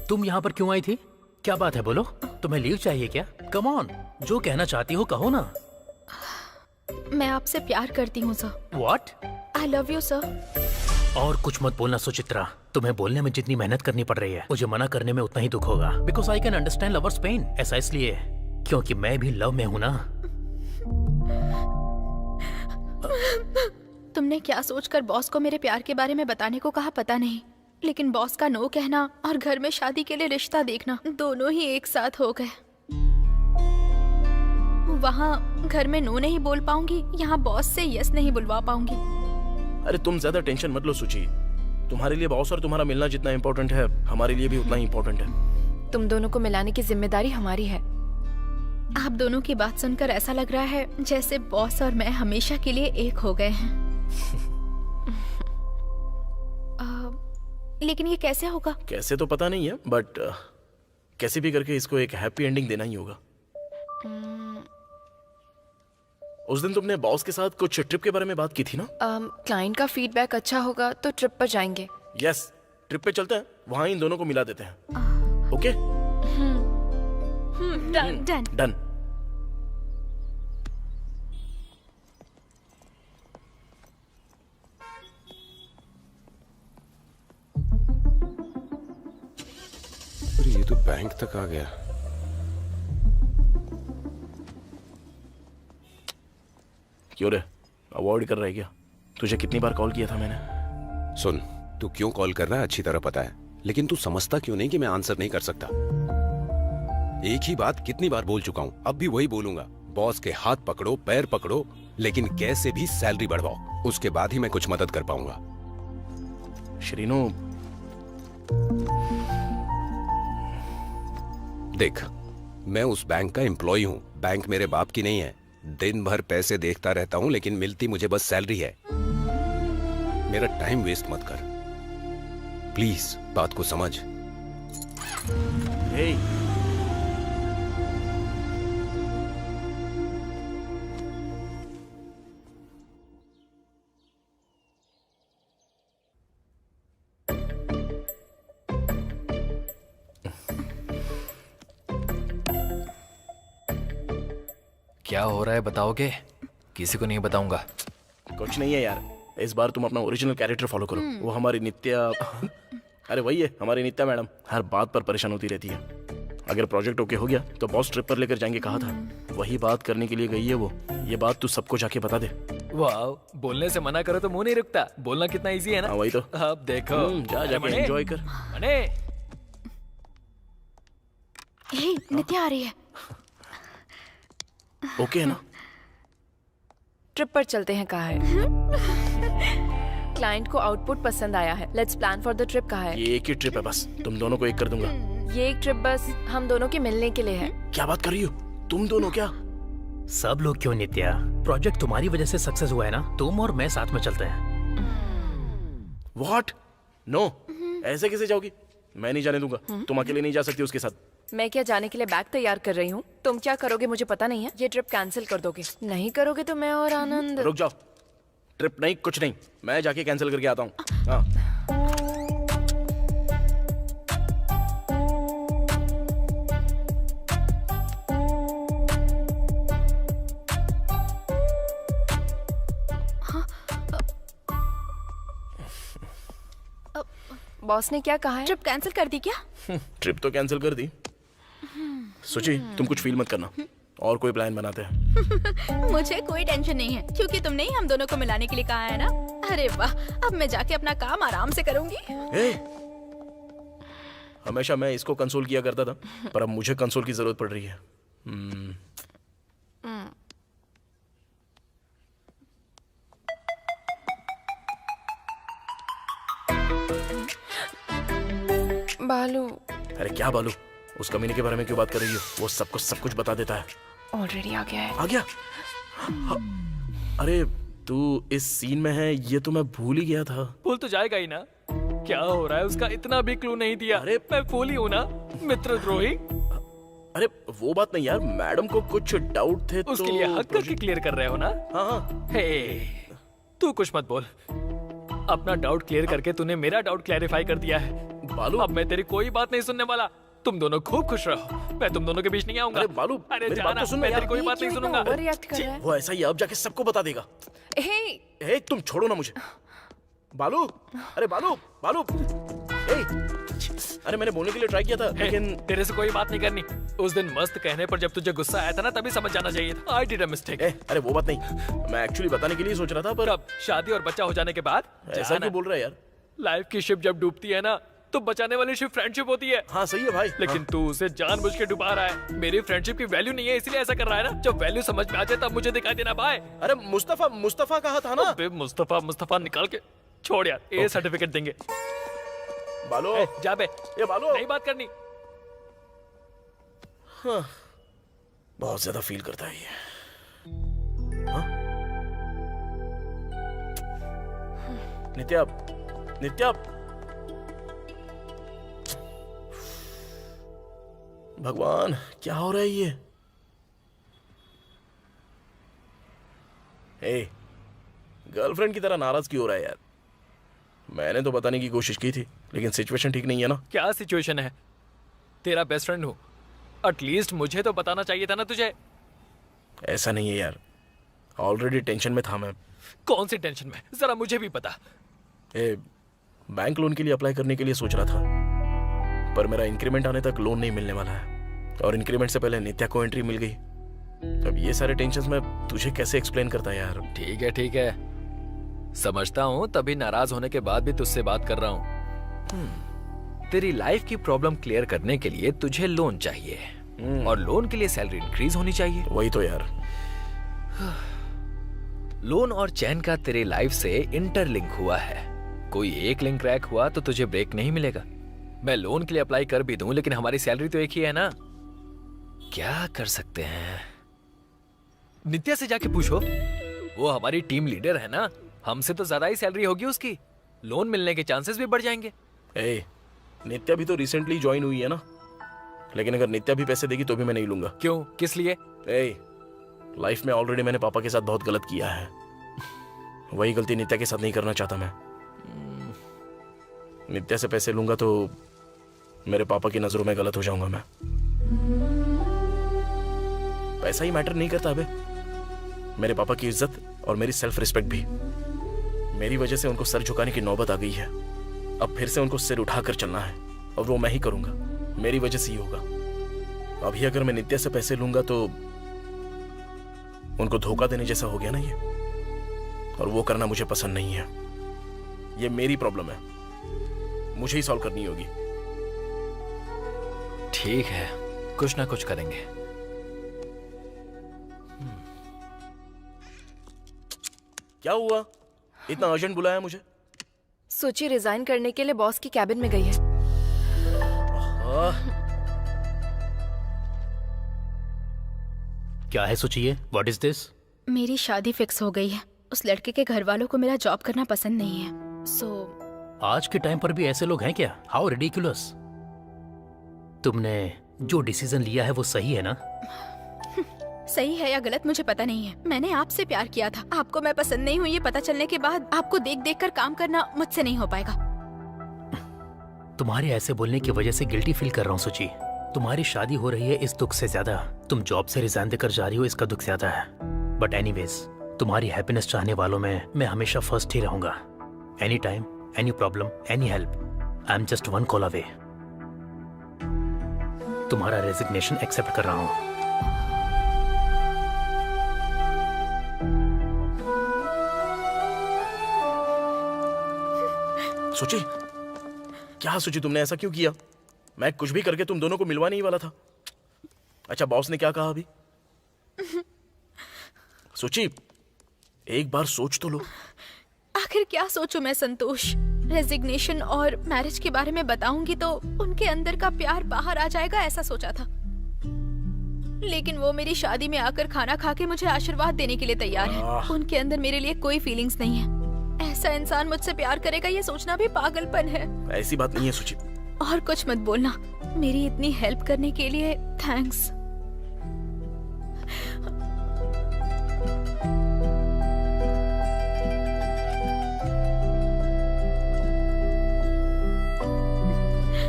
Speaker 7: तुम यहाँ पर क्यों आई थी? क्या बात है, बोलो। तुम्हें लीव चाहिए क्या? कम ऑन, जो कहना चाहती हो कहो ना।
Speaker 5: मैं आपसे प्यार करती हूँ sir.
Speaker 7: What?
Speaker 5: I love you sir.
Speaker 7: और कुछ मत बोलना सुचित्रा। तुम्हें बोलने में जितनी मेहनत करनी पड़ रही है, मुझे मना करने में उतना ही दुख होगा। Because I can understand lover's pain. ऐसा इसलिए क्योंकि मैं भी लव में हूं ना।
Speaker 5: तुमने क्या सोचकर बॉस को मेरे प्यार के बारे में बताने को कहा पता नहीं, लेकिन बॉस का नो कहना और घर में शादी के लिए रिश्ता देखना दोनों ही एक साथ हो गए। वहाँ घर में नो नहीं बोल पाऊंगी, यहाँ बॉस से यस नहीं बुलवा पाऊंगी।
Speaker 1: अरे तुम ज्यादा टेंशन मत लो सूची। तुम्हारे लिए बॉस और तुम्हारा मिलना जितना इम्पोर्टेंट है, हमारे लिए भी उतना ही इम्पोर्टेंट है।
Speaker 2: तुम दोनों को मिलाने की जिम्मेदारी हमारी है।
Speaker 5: आप दोनों की बात सुनकर ऐसा लग रहा है जैसे बॉस और मैं हमेशा के लिए एक हो गए हैं। लेकिन ये कैसे होगा?
Speaker 1: कैसे तो पता नहीं है, बट कैसे भी करके इसको एक हैप्पी एंडिंग देना ही होगा। उस दिन तुमने बॉस के साथ कुछ ट्रिप के बारे में बात की थी ना?
Speaker 2: क्लाइंट का फीडबैक अच्छा होगा तो ट्रिप पर जाएंगे।
Speaker 1: यस, ट्रिप पे चलते हैं, वहां इन दोनों को मिला देते हैं। ओके?
Speaker 5: Done done.
Speaker 1: डन।
Speaker 10: अरे ये तो बैंक तक आ गया।
Speaker 1: क्यों रे, अवॉइड कर रहा है क्या? तुझे कितनी बार कॉल किया था मैंने?
Speaker 10: सुन, तू क्यों कॉल कर रहा है अच्छी तरह पता है, लेकिन तू समझता क्यों नहीं कि मैं आंसर नहीं कर सकता? एक ही बात कितनी बार बोल चुका हूं, अब भी वही बोलूंगा। बॉस के हाथ पकड़ो, पैर पकड़ो, लेकिन कैसे भी सैलरी बढ़वाओ, उसके बाद ही मैं कुछ मदद कर पाऊंगा।
Speaker 1: श्रीनु,
Speaker 10: देख, मैं उस बैंक का एम्प्लॉय हूं, बैंक मेरे बाप की नहीं है। दिन भर पैसे देखता रहता हूं, लेकिन मिलती मुझे बस सैलरी है। मेरा टाइम वेस्ट मत कर, प्लीज बात को समझ।
Speaker 1: हे,
Speaker 4: क्या हो रहा है बताओगे? किसी को नहीं बताऊंगा।
Speaker 1: कुछ नहीं है यार, इस बार तुम अपना ओरिजिनल कैरेक्टर फॉलो करो। वो हमारी नित्या, अरे वही है हमारी नित्या मैडम, हर बात पर परेशान होती रहती है। अगर प्रोजेक्ट ओके हो गया तो बॉस ट्रिप पर लेकर जाएंगे कहा था, वही बात करने के लिए गई है वो। ये बात तू सबको जाके बता दे।
Speaker 4: वाह, बोलने से मना करो तो मुंह नहीं रुकता। बोलना कितना इजी है ना?
Speaker 1: हाँ वही तो।
Speaker 4: अब देखो,
Speaker 1: जा जाके एंजॉय कर।
Speaker 4: मने,
Speaker 5: हे, नित्या आ रही है।
Speaker 1: ओके है ना?
Speaker 2: ट्रिप पर चलते हैं कहा है। क्लाइंट को आउटपुट पसंद आया है। Let's plan for the trip कहा है।
Speaker 1: ये एक ही ट्रिप है बस, तुम दोनों को एक कर दूंगा।
Speaker 2: ये एक ट्रिप बस हम दोनों के मिलने के लिए है।
Speaker 1: क्या बात कर रही हो तुम दोनों? क्या
Speaker 7: सब लोग क्यों नित्या, प्रोजेक्ट तुम्हारी वजह से सक्सेस हुआ है ना, तुम और मैं साथ में चलते हैं।
Speaker 1: व्हाट? नो, ऐसे कैसे जाओगी? मैं नहीं जाने दूंगा। तुम अकेले नहीं जा सकती उसके साथ।
Speaker 2: मैं क्या जाने के लिए बैग तैयार कर रही हूँ? तुम क्या करोगे मुझे पता नहीं है। ये ट्रिप कैंसिल कर दोगे? नहीं करोगे तो मैं और आनंद।
Speaker 1: रुक जाओ, ट्रिप नहीं कुछ नहीं, मैं जाके कैंसिल करके आता हूँ। हाँ।
Speaker 2: बॉस ने क्या कहा है?
Speaker 5: ट्रिप कैंसिल कर दी क्या?
Speaker 1: ट्रिप तो कैंसिल कर दी। सोची तुम कुछ फील मत करना, और कोई प्लान बनाते हैं।
Speaker 5: मुझे कोई टेंशन नहीं है, क्योंकि तुमने ही हम दोनों को मिलाने के लिए कहा है ना। अरे वाह, अब मैं जाके अपना काम आराम से करूंगी।
Speaker 1: हमेशा मैं इसको कंसोल किया करता था, पर अब मुझे कंसोल की जरूरत पड़ रही है।
Speaker 2: बालू।
Speaker 1: अरे क्या बालू? उस कमीने के बारे में क्यों बात कर रही हो? वो सबको सब कुछ बता देता है।
Speaker 2: ऑलरेडी आ गया है।
Speaker 1: आ गया? अरे तू इस सीन में है, ये तो मैं भूल ही गया था।
Speaker 4: भूल तो जाएगा ही ना। क्या हो रहा है उसका इतना भी क्लू नहीं दिया। अरे मैं फूल ही हूँ ना, मित्रद्रोही।
Speaker 1: अरे वो बात नहीं यार, मैडम को कुछ डाउट थे
Speaker 4: उसके
Speaker 1: तो
Speaker 4: लिए हक करके क्लियर कर रहे हो ना?
Speaker 1: हाँ।
Speaker 4: हे, तू कुछ मत बोल। अपना डाउट क्लियर करके तूने मेरा डाउट क्लैरिफाई कर दिया है।
Speaker 1: बालू,
Speaker 4: अब मैं तेरी कोई बात नहीं सुनने वाला। तुम दोनों खूब खुश रहो, मैं तुम दोनों के बीच नहीं आऊंगा।
Speaker 1: अरे बालू,
Speaker 4: अरे
Speaker 1: मेरी बात
Speaker 4: जाना,
Speaker 1: तो सुन
Speaker 4: मैं
Speaker 1: यार।
Speaker 4: तेरी कोई बात नहीं सुनूंगा।
Speaker 2: ओवररिएक्ट कर रहा है।
Speaker 1: वो ऐसा ही अब जाके सबको बता देगा।
Speaker 2: हे,
Speaker 1: तुम छोड़ो ना मुझे। बालू, अरे बालू, बालू, अरे मैंने बोलने के लिए ट्राई किया था, लेकिन
Speaker 4: तेरे से कोई बात नहीं करनी। उस दिन मस्त कहने पर जब तुझे गुस्सा आया था ना, तभी समझ जाना चाहिए था। I did a mistake.
Speaker 1: अरे वो बात नहीं, मैं एक्चुअली बताने के लिए सोच रहा था, पर
Speaker 4: अब शादी और बच्चा हो जाने के बाद
Speaker 1: ऐसा क्यों बोल रहा है यार?
Speaker 4: लाइफ की शिप जब डूबती है ना, तो बचाने वाली शिप फ्रेंडशिप होती है।
Speaker 1: हाँ सही है भाई,
Speaker 4: लेकिन तू उसे जानबूझ के डुबा रहा है। मेरी फ्रेंडशिप की वैल्यू नहीं है, इसलिए ऐसा कर रहा है ना। जब वैल्यू समझ में आ जाए तब मुझे दिखाई देना भाई।
Speaker 1: अरे मुस्तफा, मुस्तफा कहा था ना।
Speaker 4: मुस्तफा, मुस्तफा निकाल के छोड़ यार, ए सर्टिफिकेट देंगे।
Speaker 1: बालो,
Speaker 4: जा बे,
Speaker 1: ये बालो,
Speaker 4: नहीं बात करनी।
Speaker 1: हाँ, बहुत ज्यादा फील करता है ये। हाँ? नित्या, नित्या, भगवान, क्या हो रहा है ये? ए, गर्लफ्रेंड की तरह नाराज क्यों हो रहा है यार? मैंने तो बताने की कोशिश की थी, लेकिन सिचुएशन ठीक नहीं है ना।
Speaker 4: क्या सिचुएशन है? तेरा बेस्ट फ्रेंड हूँ, एटलीस्ट मुझे तो बताना चाहिए था ना तुझे।
Speaker 1: ऐसा नहीं है यार, ऑलरेडी टेंशन में था मैं।
Speaker 4: कौन सी टेंशन में? जरा मुझे भी पता।
Speaker 1: बैंक लोन के लिए अप्लाई करने के लिए सोच रहा था, पर मेरा इंक्रीमेंट आने तक लोन नहीं मिलने वाला है, और इंक्रीमेंट से पहले नित्या को एंट्री मिल गई। अब ये सारे टेंशन्स मैं तुझे कैसे एक्सप्लेन करता यार?
Speaker 4: ठीक है, समझता हूँ, तभी नाराज होने के बाद भी तुझसे बात कर रहा हूँ। तेरी लाइफ की प्रॉब्लम क्लियर करने के लिए तुझे लोन चाहिए, और लोन के लिए सैलरी इंक्रीज होनी चाहिए।
Speaker 1: वही तो यार।
Speaker 4: लोन और चैन का तेरी लाइफ से इंटरलिंक हुआ है। कोई एक लिंक क्रैक हुआ तो तुझे ब्रेक नहीं मिलेगा। मैं लोन के लिए अप्लाई कर भी दूं, लेकिन हमारी सैलरी तो एक ही है ना। क्या कर सकते हैं? नित्या से जाके पूछो, वो हमारी टीम लीडर है ना, हमसे तो ज्यादा ही सैलरी होगी उसकी, लोन मिलने के चांसेस भी बढ़ जाएंगे।
Speaker 1: नित्या भी तो रिसेंटली ज्वाइन हुई है ना, लेकिन अगर नित्या भी पैसे देगी तो भी मैं नहीं लूंगा।
Speaker 4: क्यों? किस लिए?
Speaker 1: लाइफ में ऑलरेडी मैंने पापा के साथ बहुत गलत किया है, वही गलती नित्या के साथ नहीं करना चाहता मैं। नित्या से पैसे लूंगा तो मेरे पापा की नजरों में गलत हो जाऊंगा मैं। पैसा ही मैटर नहीं करता अबे, मेरे पापा की इज्जत और मेरी सेल्फ रिस्पेक्ट भी। मेरी वजह से उनको सर झुकाने की नौबत आ गई है। अब फिर से उनको सिर उठाकर चलना है, और वो मैं ही करूंगा, मेरी वजह से ही होगा। अभी अगर मैं नित्या से पैसे लूंगा तो उनको धोखा देने जैसा हो गया ना ये, और वो करना मुझे पसंद नहीं है। ये मेरी प्रॉब्लम है, मुझे ही सॉल्व करनी होगी।
Speaker 4: ठीक है, कुछ ना कुछ करेंगे।
Speaker 1: क्या हुआ? इतना अर्जेंट बुलाया मुझे?
Speaker 2: सोची रिजाइन करने के लिए बॉस की कैबिन में गई है।
Speaker 7: क्या है सोचिए? What is this?
Speaker 5: मेरी शादी फिक्स हो गई है। उस लड़के के घर वालों को मेरा जॉब करना पसंद नहीं है, सो
Speaker 7: आज के टाइम पर भी ऐसे लोग हैं क्या? How ridiculous. तुमने जो डिसीजन लिया है वो सही है ना?
Speaker 5: सही है या गलत मुझे पता नहीं है। मैंने आपसे प्यार किया था, आपको मैं पसंद नहीं हुई ये पता चलने के बाद आपको देख देख कर काम करना मुझसे नहीं हो पाएगा।
Speaker 7: तुम्हारे ऐसे बोलने की वजह से गिल्टी फील कर रहा हूँ सोची। तुम्हारी शादी हो रही है इस दुख से ज्यादा तुम जॉब से रिजाइन देकर जा रही हो इसका दुख ज्यादा है। बट एनीवेज, तुम्हारी हैप्पीनेस चाहने वालों में मैं हमेशा फर्स्ट ही रहूंगा। Any time, any problem, any help, I am just one call away. तुम्हारा रेजिग्नेशन एक्सेप्ट कर रहा हूं।
Speaker 1: सोची, क्या सोची तुमने? ऐसा क्यों किया? मैं कुछ भी करके तुम दोनों को मिलवा नहीं वाला था। अच्छा, बॉस ने क्या कहा अभी? सोची, एक बार सोच तो लो।
Speaker 5: आखिर क्या सोचूं मैं संतोष? रेजिग्नेशन और मैरिज के बारे में बताऊंगी तो उनके अंदर का प्यार बाहर आ जाएगा, ऐसा सोचा था। लेकिन वो मेरी शादी में आकर खाना खा के मुझे आशीर्वाद देने के लिए तैयार है। उनके अंदर मेरे लिए कोई फीलिंग्स नहीं है। ऐसा इंसान मुझसे प्यार करेगा ये सोचना भी पागलपन है।
Speaker 1: ऐसी बात नहीं है सुची।
Speaker 5: और कुछ मत बोलना। मेरी इतनी हेल्प करने के लिए थैंक्स।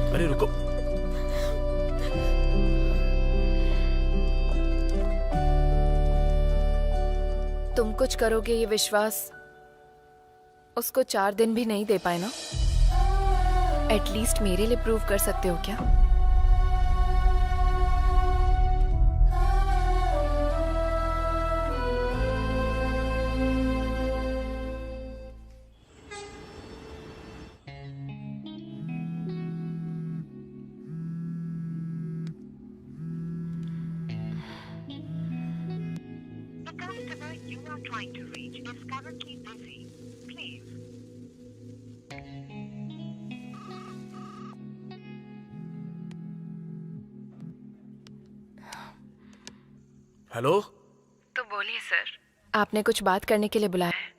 Speaker 1: अरे रुको,
Speaker 2: तुम कुछ करोगे ये विश्वास उसको 4 दिन भी नहीं दे पाए ना? एटलीस्ट मेरे लिए प्रूव कर सकते हो क्या?
Speaker 1: हेलो।
Speaker 2: तो बोलिए सर। आपने कुछ बात करने के लिए बुलाया है?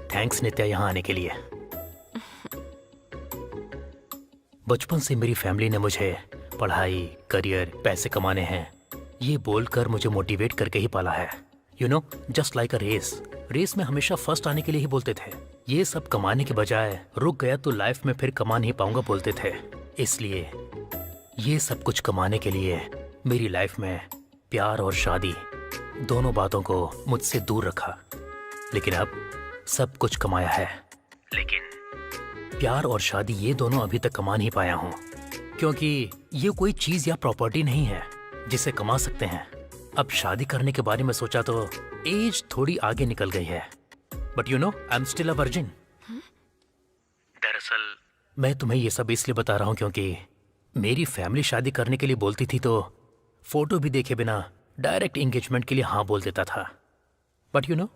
Speaker 7: थैंक्स नित्या यहाँ आने के लिए। बचपन से मेरी फैमिली ने मुझे पढ़ाई, करियर, पैसे कमाने हैं, ये बोलकर मुझे मोटिवेट करके ही पाला है। You know, just like a race में हमेशा फर्स्ट आने के लिए ही बोलते थे। ये सब कमाने के बजाय रुक गया तो लाइफ में फिर कमा नहीं पाऊंगा बोलते थे। इसलिए ये सब कुछ कमाने के लिए मेरी लाइफ में प्यार और शादी दोनों बातों को मुझसे दूर रखा। लेकिन अब सब कुछ कमाया है, लेकिन प्यार और शादी ये दोनों अभी तक कमा नहीं पाया हूँ, क्योंकि ये कोई चीज या प्रॉपर्टी नहीं है जिसे कमा सकते हैं। अब शादी करने के बारे में सोचा तो एज थोड़ी आगे निकल गई है, but you know I am still a virgin. दरअसल मैं तुम्हें ये सब इसलिए बता रहा हूँ क्योंकि मेरी फैमिली शादी करने के लिए बोलती थी तो फोटो भी देखे बिना डायरेक्ट एंगेजमेंट के लिए हाँ बोल देता था। बट यू नो,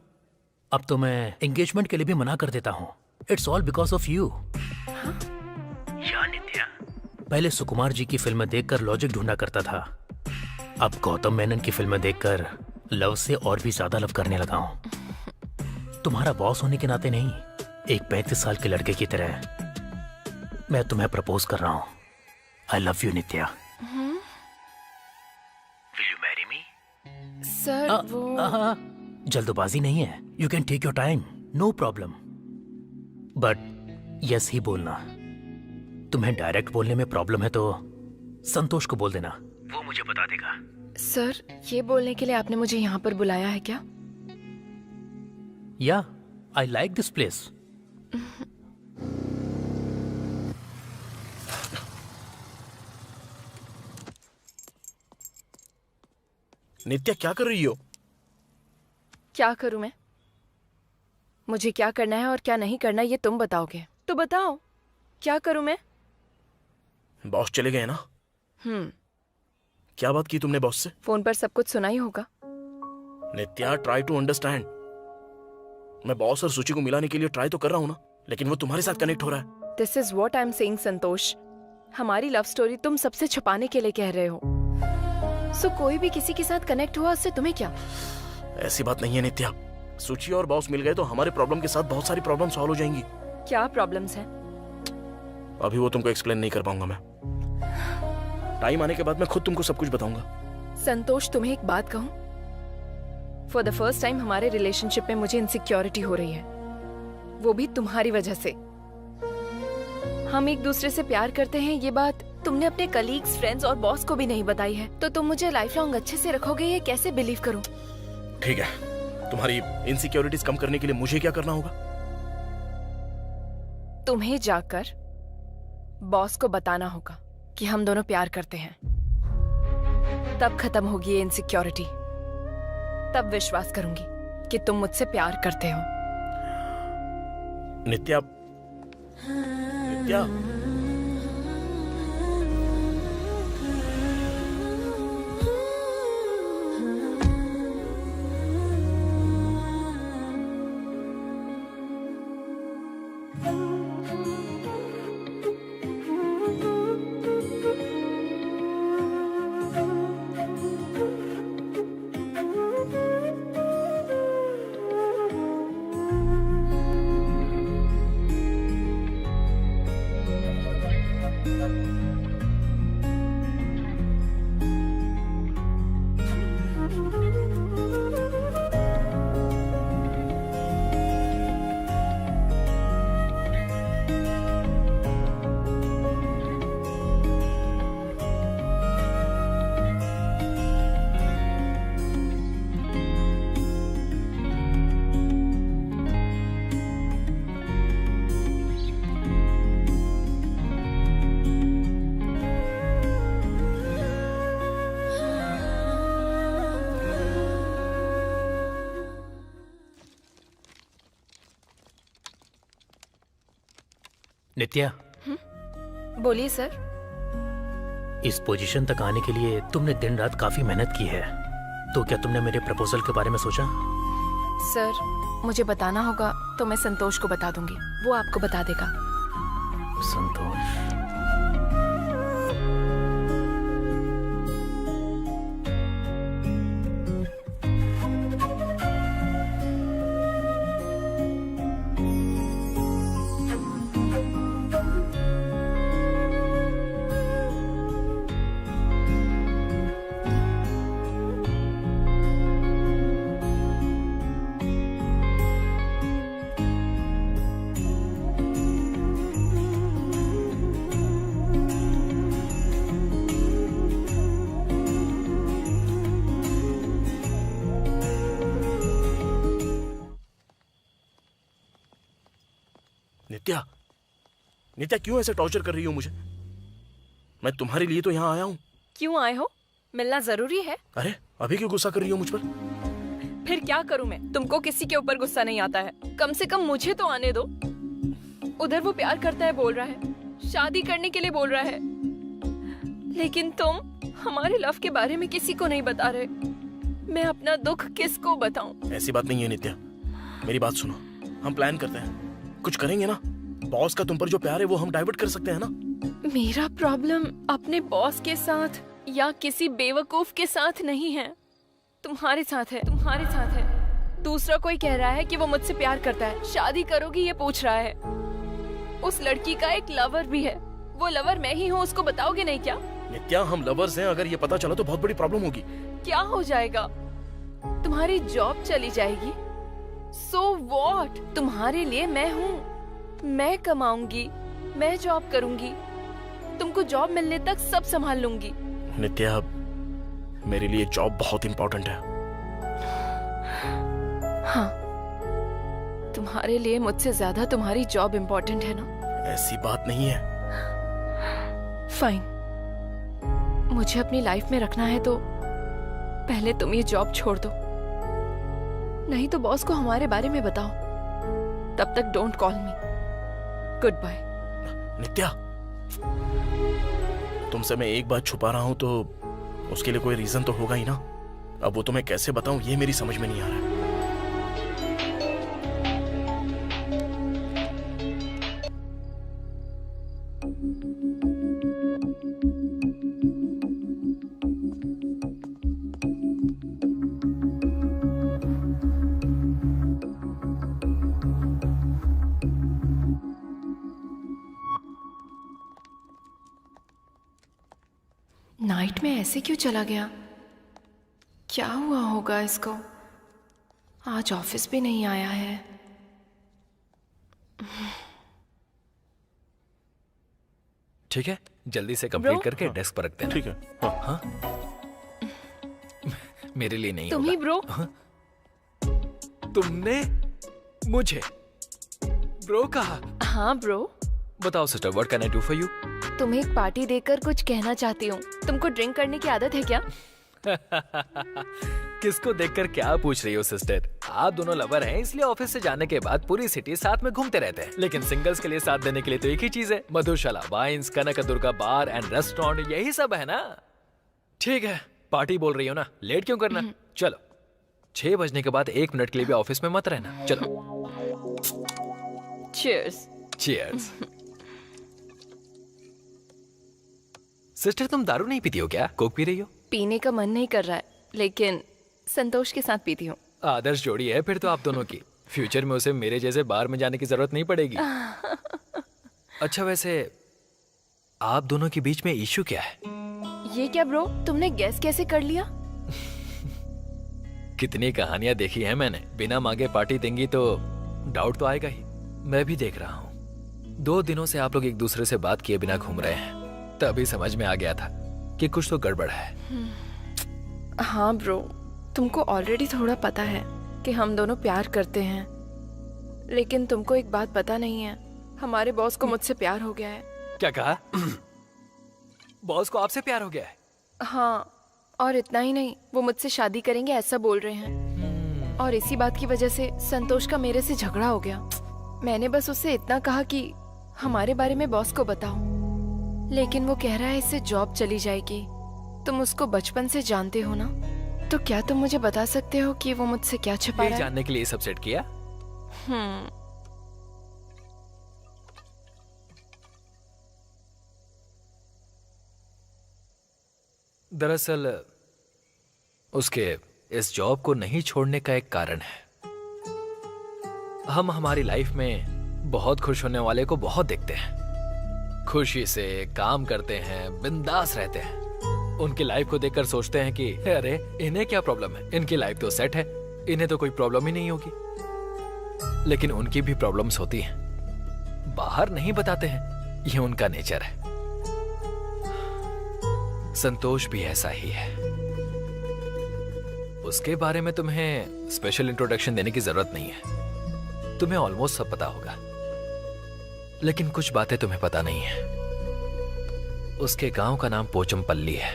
Speaker 7: अब तो मैं एंगेजमेंट के लिए भी मना कर देता हूँ। It's all because of you. या नित्या, पहले सुकुमार जी की फिल्में देखकर लॉजिक ढूंढा करता था, अब गौतम मेनन की फिल्में देखकर लव से और भी ज्यादा लव करने लगा हूँ। तुम्हारा बॉस होने के नाते नहीं, एक 35 साल के लड़के की तरह मैं तुम्हें प्रपोज कर रहा हूँ। I love you Nitya. Will you marry me?
Speaker 2: Sir वो
Speaker 7: जल्दबाजी नहीं है, you can take your time, no problem. But yes ही बोलना। तुम्हें डायरेक्ट बोलने में प्रॉब्लम है तो संतोष को बोल देना, वो मुझे बता देगा।
Speaker 2: सर, ये बोलने के लिए आपने मुझे यहाँ पर बुलाया है क्या?
Speaker 7: या आई लाइक दिस प्लेस।
Speaker 1: नित्या क्या कर रही हो?
Speaker 2: क्या करूं मैं? मुझे क्या करना है और क्या नहीं करना ये तुम बताओगे। तो बताओ, क्या करूं मैं?
Speaker 1: बॉस चले गए ना? क्या बात की तुमने बॉस से?
Speaker 2: फोन पर सब कुछ सुना ही होगा।
Speaker 1: नित्या, ट्राई टू अंडरस्टैंड। मैं बॉस और सूची को मिलाने के लिए ट्राई तो कर रहा हूं ना, लेकिन वो तुम्हारे साथ कनेक्ट हो रहा है।
Speaker 2: This is what I am saying Santosh. हमारी लव स्टोरी तुम सबसे छुपाने के लिए कह रहे हो। सो कोई भी किसी के साथ कनेक्ट हुआ उससे तुम्हें क्या?
Speaker 1: ऐसी बात नहीं है नित्या। सूची और बॉस मिल गए तो हमारे प्रॉब्लम के साथ बहुत सारी प्रॉब्लम सॉल्व हो जाएंगी।
Speaker 2: क्या प्रॉब्लम्स हैं?
Speaker 1: अभी वो तुमको एक्सप्लेन नहीं कर पाऊंगा मैं। टाइम आने के बाद मैं खुद तुमको सब कुछ बताऊंगा।
Speaker 2: संतोष, तुम्हें एक बात कहूं? फॉर द फर्स्ट टाइम हमारे रिलेशनशिप में मुझे इनसिक्योरिटी हो रही है, वो भी तुम्हारी वजह से। हम एक दूसरे से प्यार करते हैं, ये बात तुमने अपने कलीग्स, फ्रेंड्स और बॉस को भी नहीं बताई है, तो तुम मुझे लाइफ लॉन्ग अच्छे से रखोगे ये कैसे बिलीव करूं?
Speaker 1: ठीक है, तुम्हारी इनसिक्योरिटीज कम करने के लिए मुझे क्या करना होगा?
Speaker 2: तुम्हें जाकर बॉस को बताना होगा कि हम दोनों प्यार करते हैं। तब खत्म होगी ये इनसिक्योरिटी। तब विश्वास करूंगी कि तुम मुझसे प्यार करते हो।
Speaker 1: नित्या, नित्या,
Speaker 7: नित्या,
Speaker 2: बोलिए सर।
Speaker 7: इस पोजीशन तक आने के लिए तुमने दिन रात काफी मेहनत की है, तो क्या तुमने मेरे प्रपोजल के बारे में सोचा?
Speaker 2: सर, मुझे बताना होगा तो मैं संतोष को बता दूंगी, वो आपको बता देगा।
Speaker 7: संतोष?
Speaker 1: नित्या, नित्या क्यों ऐसे टॉर्चर कर रही हो मुझे? मैं तुम्हारे लिए तो यहाँ आया हूँ।
Speaker 2: क्यों आए हो? मिलना जरूरी है?
Speaker 1: अरे अभी क्यों गुस्सा कर रही हो मुझ पर?
Speaker 2: फिर क्या करूं मैं? तुमको किसी के ऊपर गुस्सा नहीं आता है? कम से कम मुझे तो आने दो। उधर वो प्यार करता है बोल रहा है, शादी करने के लिए बोल रहा है, लेकिन तुम हमारे लव के बारे में किसी को नहीं बता रहे। मैं अपना दुख किसको बताऊं?
Speaker 1: ऐसी बात नहीं है नित्या, मेरी बात सुनो। हम प्लान करते हैं, कुछ करेंगे ना। बॉस का तुम पर जो प्यार है वो हम डाइवर्ट कर सकते हैं ना।
Speaker 2: मेरा प्रॉब्लम अपने बॉस के साथ या किसी बेवकूफ के साथ नहीं है, तुम्हारे साथ है, तुम्हारे साथ है। दूसरा कोई कह रहा है कि वो मुझसे प्यार करता है, शादी करोगी ये पूछ रहा है। उस लड़की का एक लवर भी है, वो लवर मैं ही हूँ, उसको बताओगे नहीं क्या?
Speaker 1: नित्या हम लवर्स हैं, अगर ये पता चला तो बहुत बड़ी प्रॉब्लम होगी।
Speaker 2: क्या हो जाएगा? तुम्हारी जॉब चली जाएगी। So what? तुम्हारे लिए मैं हूँ, मैं कमाऊंगी, मैं जॉब करूंगी, तुमको जॉब मिलने तक सब संभाल लूंगी।
Speaker 1: नित्या मेरे लिए जॉब बहुत इंपॉर्टेंट है।
Speaker 2: हाँ, तुम्हारे लिए मुझसे ज्यादा तुम्हारी जॉब इंपॉर्टेंट है ना?
Speaker 1: ऐसी बात नहीं है।
Speaker 2: फाइन, मुझे अपनी लाइफ में रखना है तो पहले तुम ये जॉब छोड़ दो, नहीं तो बॉस को हमारे बारे में बताओ। तब तक don't call me. Goodbye.
Speaker 1: Nitya, तुमसे मैं एक बात छुपा रहा हूं तो उसके लिए कोई रीजन तो होगा ही ना। अब वो तुम्हें कैसे बताऊं ये मेरी समझ में नहीं आ रहा है।
Speaker 2: नाइट में ऐसे क्यों चला गया? क्या हुआ होगा इसको? आज ऑफिस भी नहीं आया है।
Speaker 4: ठीक है, जल्दी से कंप्लीट
Speaker 2: Bro?
Speaker 4: करके डेस्क पर रखते हैं।
Speaker 1: ठीक है। हाँ।
Speaker 4: हाँ? मेरे लिए नहीं
Speaker 2: तुम ही
Speaker 4: होगा।
Speaker 2: ब्रो?
Speaker 4: तुमने मुझे ब्रो कहा?
Speaker 2: हाँ ब्रो।
Speaker 4: बताओ sister, what can I do for you?
Speaker 2: तुम्हें एक पार्टी देकर कुछ कहना चाहती हूँ। तुमको ड्रिंक करने की आदत है क्या?
Speaker 4: किसको देखकर क्या पूछ रही हो सिस्टर? आप दोनों लवर हैं, इसलिए ऑफिस से जाने के बाद पूरी सिटी साथ में घूमते रहते हैं। लेकिन सिंगल्स के लिए साथ देने के लिए तो एक ही चीज है, Madhushala wines, Kanak Durga bar and restaurant, यही सब है ना। ठीक है, पार्टी बोल रही हो ना, लेट क्यों करना? चलो, 6 बजने के बाद 1 मिनट के लिए भी ऑफिस में मत रहना। चलो।
Speaker 2: चीयर्स।
Speaker 4: चीयर्स। सिस्टर, तुम दारू नहीं पीती हो क्या? कोक पी रही हो?
Speaker 2: पीने का मन नहीं कर रहा है, लेकिन संतोष के साथ पीती हूँ।
Speaker 4: आदर्श जोड़ी है फिर तो आप दोनों की। फ्यूचर में उसे मेरे जैसे बार में जाने की जरूरत नहीं पड़ेगी। अच्छा, वैसे आप दोनों के बीच में इशू क्या है?
Speaker 2: ये क्या ब्रो, तुमने गैस कैसे कर लिया?
Speaker 4: कितनी कहानियां देखी हैं मैंने। बिना मांगे पार्टी देंगी तो डाउट तो आएगा ही। मैं भी देख रहा हूँ 2 दिनों से आप लोग एक दूसरे से बात किए बिना घूम रहे हैं, तभी समझ में आ गया था कि कुछ तो गड़बड़ है।
Speaker 2: हाँ ब्रो, तुमको ऑलरेडी थोड़ा पता है कि हम दोनों प्यार करते हैं, लेकिन तुमको एक बात पता नहीं है, हमारे बॉस को मुझसे प्यार हो गया है।
Speaker 4: क्या कहा? बॉस को आपसे प्यार हो गया है?
Speaker 2: हाँ, और इतना ही नहीं, वो मुझसे शादी करेंगे ऐसा बोल रहे हैं। और इसी बात की वजह से संतोष का मेरे से झगड़ा हो गया। मैंने बस उससे इतना कहा कि हमारे बारे में बॉस को बताओ, लेकिन वो कह रहा है इससे जॉब चली जाएगी। तुम उसको बचपन से जानते हो ना, तो क्या तुम मुझे बता सकते हो कि वो मुझसे क्या छिपा
Speaker 4: ये
Speaker 2: रहा है?
Speaker 4: जानने के लिए सब सेट किया? दरअसल उसके इस जॉब को नहीं छोड़ने का एक कारण है। हम हमारी लाइफ में बहुत खुश होने वाले को बहुत देखते हैं, खुशी से काम करते हैं, बिंदास रहते हैं। उनकी लाइफ को देखकर सोचते हैं कि अरे इन्हें क्या प्रॉब्लम है, इनकी लाइफ तो सेट है, इन्हें तो कोई प्रॉब्लम ही नहीं होगी। लेकिन उनकी भी प्रॉब्लम्स होती हैं, बाहर नहीं बताते हैं, ये उनका नेचर है। संतोष भी ऐसा ही है। उसके बारे में तुम्हें स्पेशल इंट्रोडक्शन देने की जरूरत नहीं है, तुम्हें ऑलमोस्ट सब पता होगा। लेकिन कुछ बातें तुम्हें पता नहीं है। उसके गांव का नाम पोचमपल्ली है।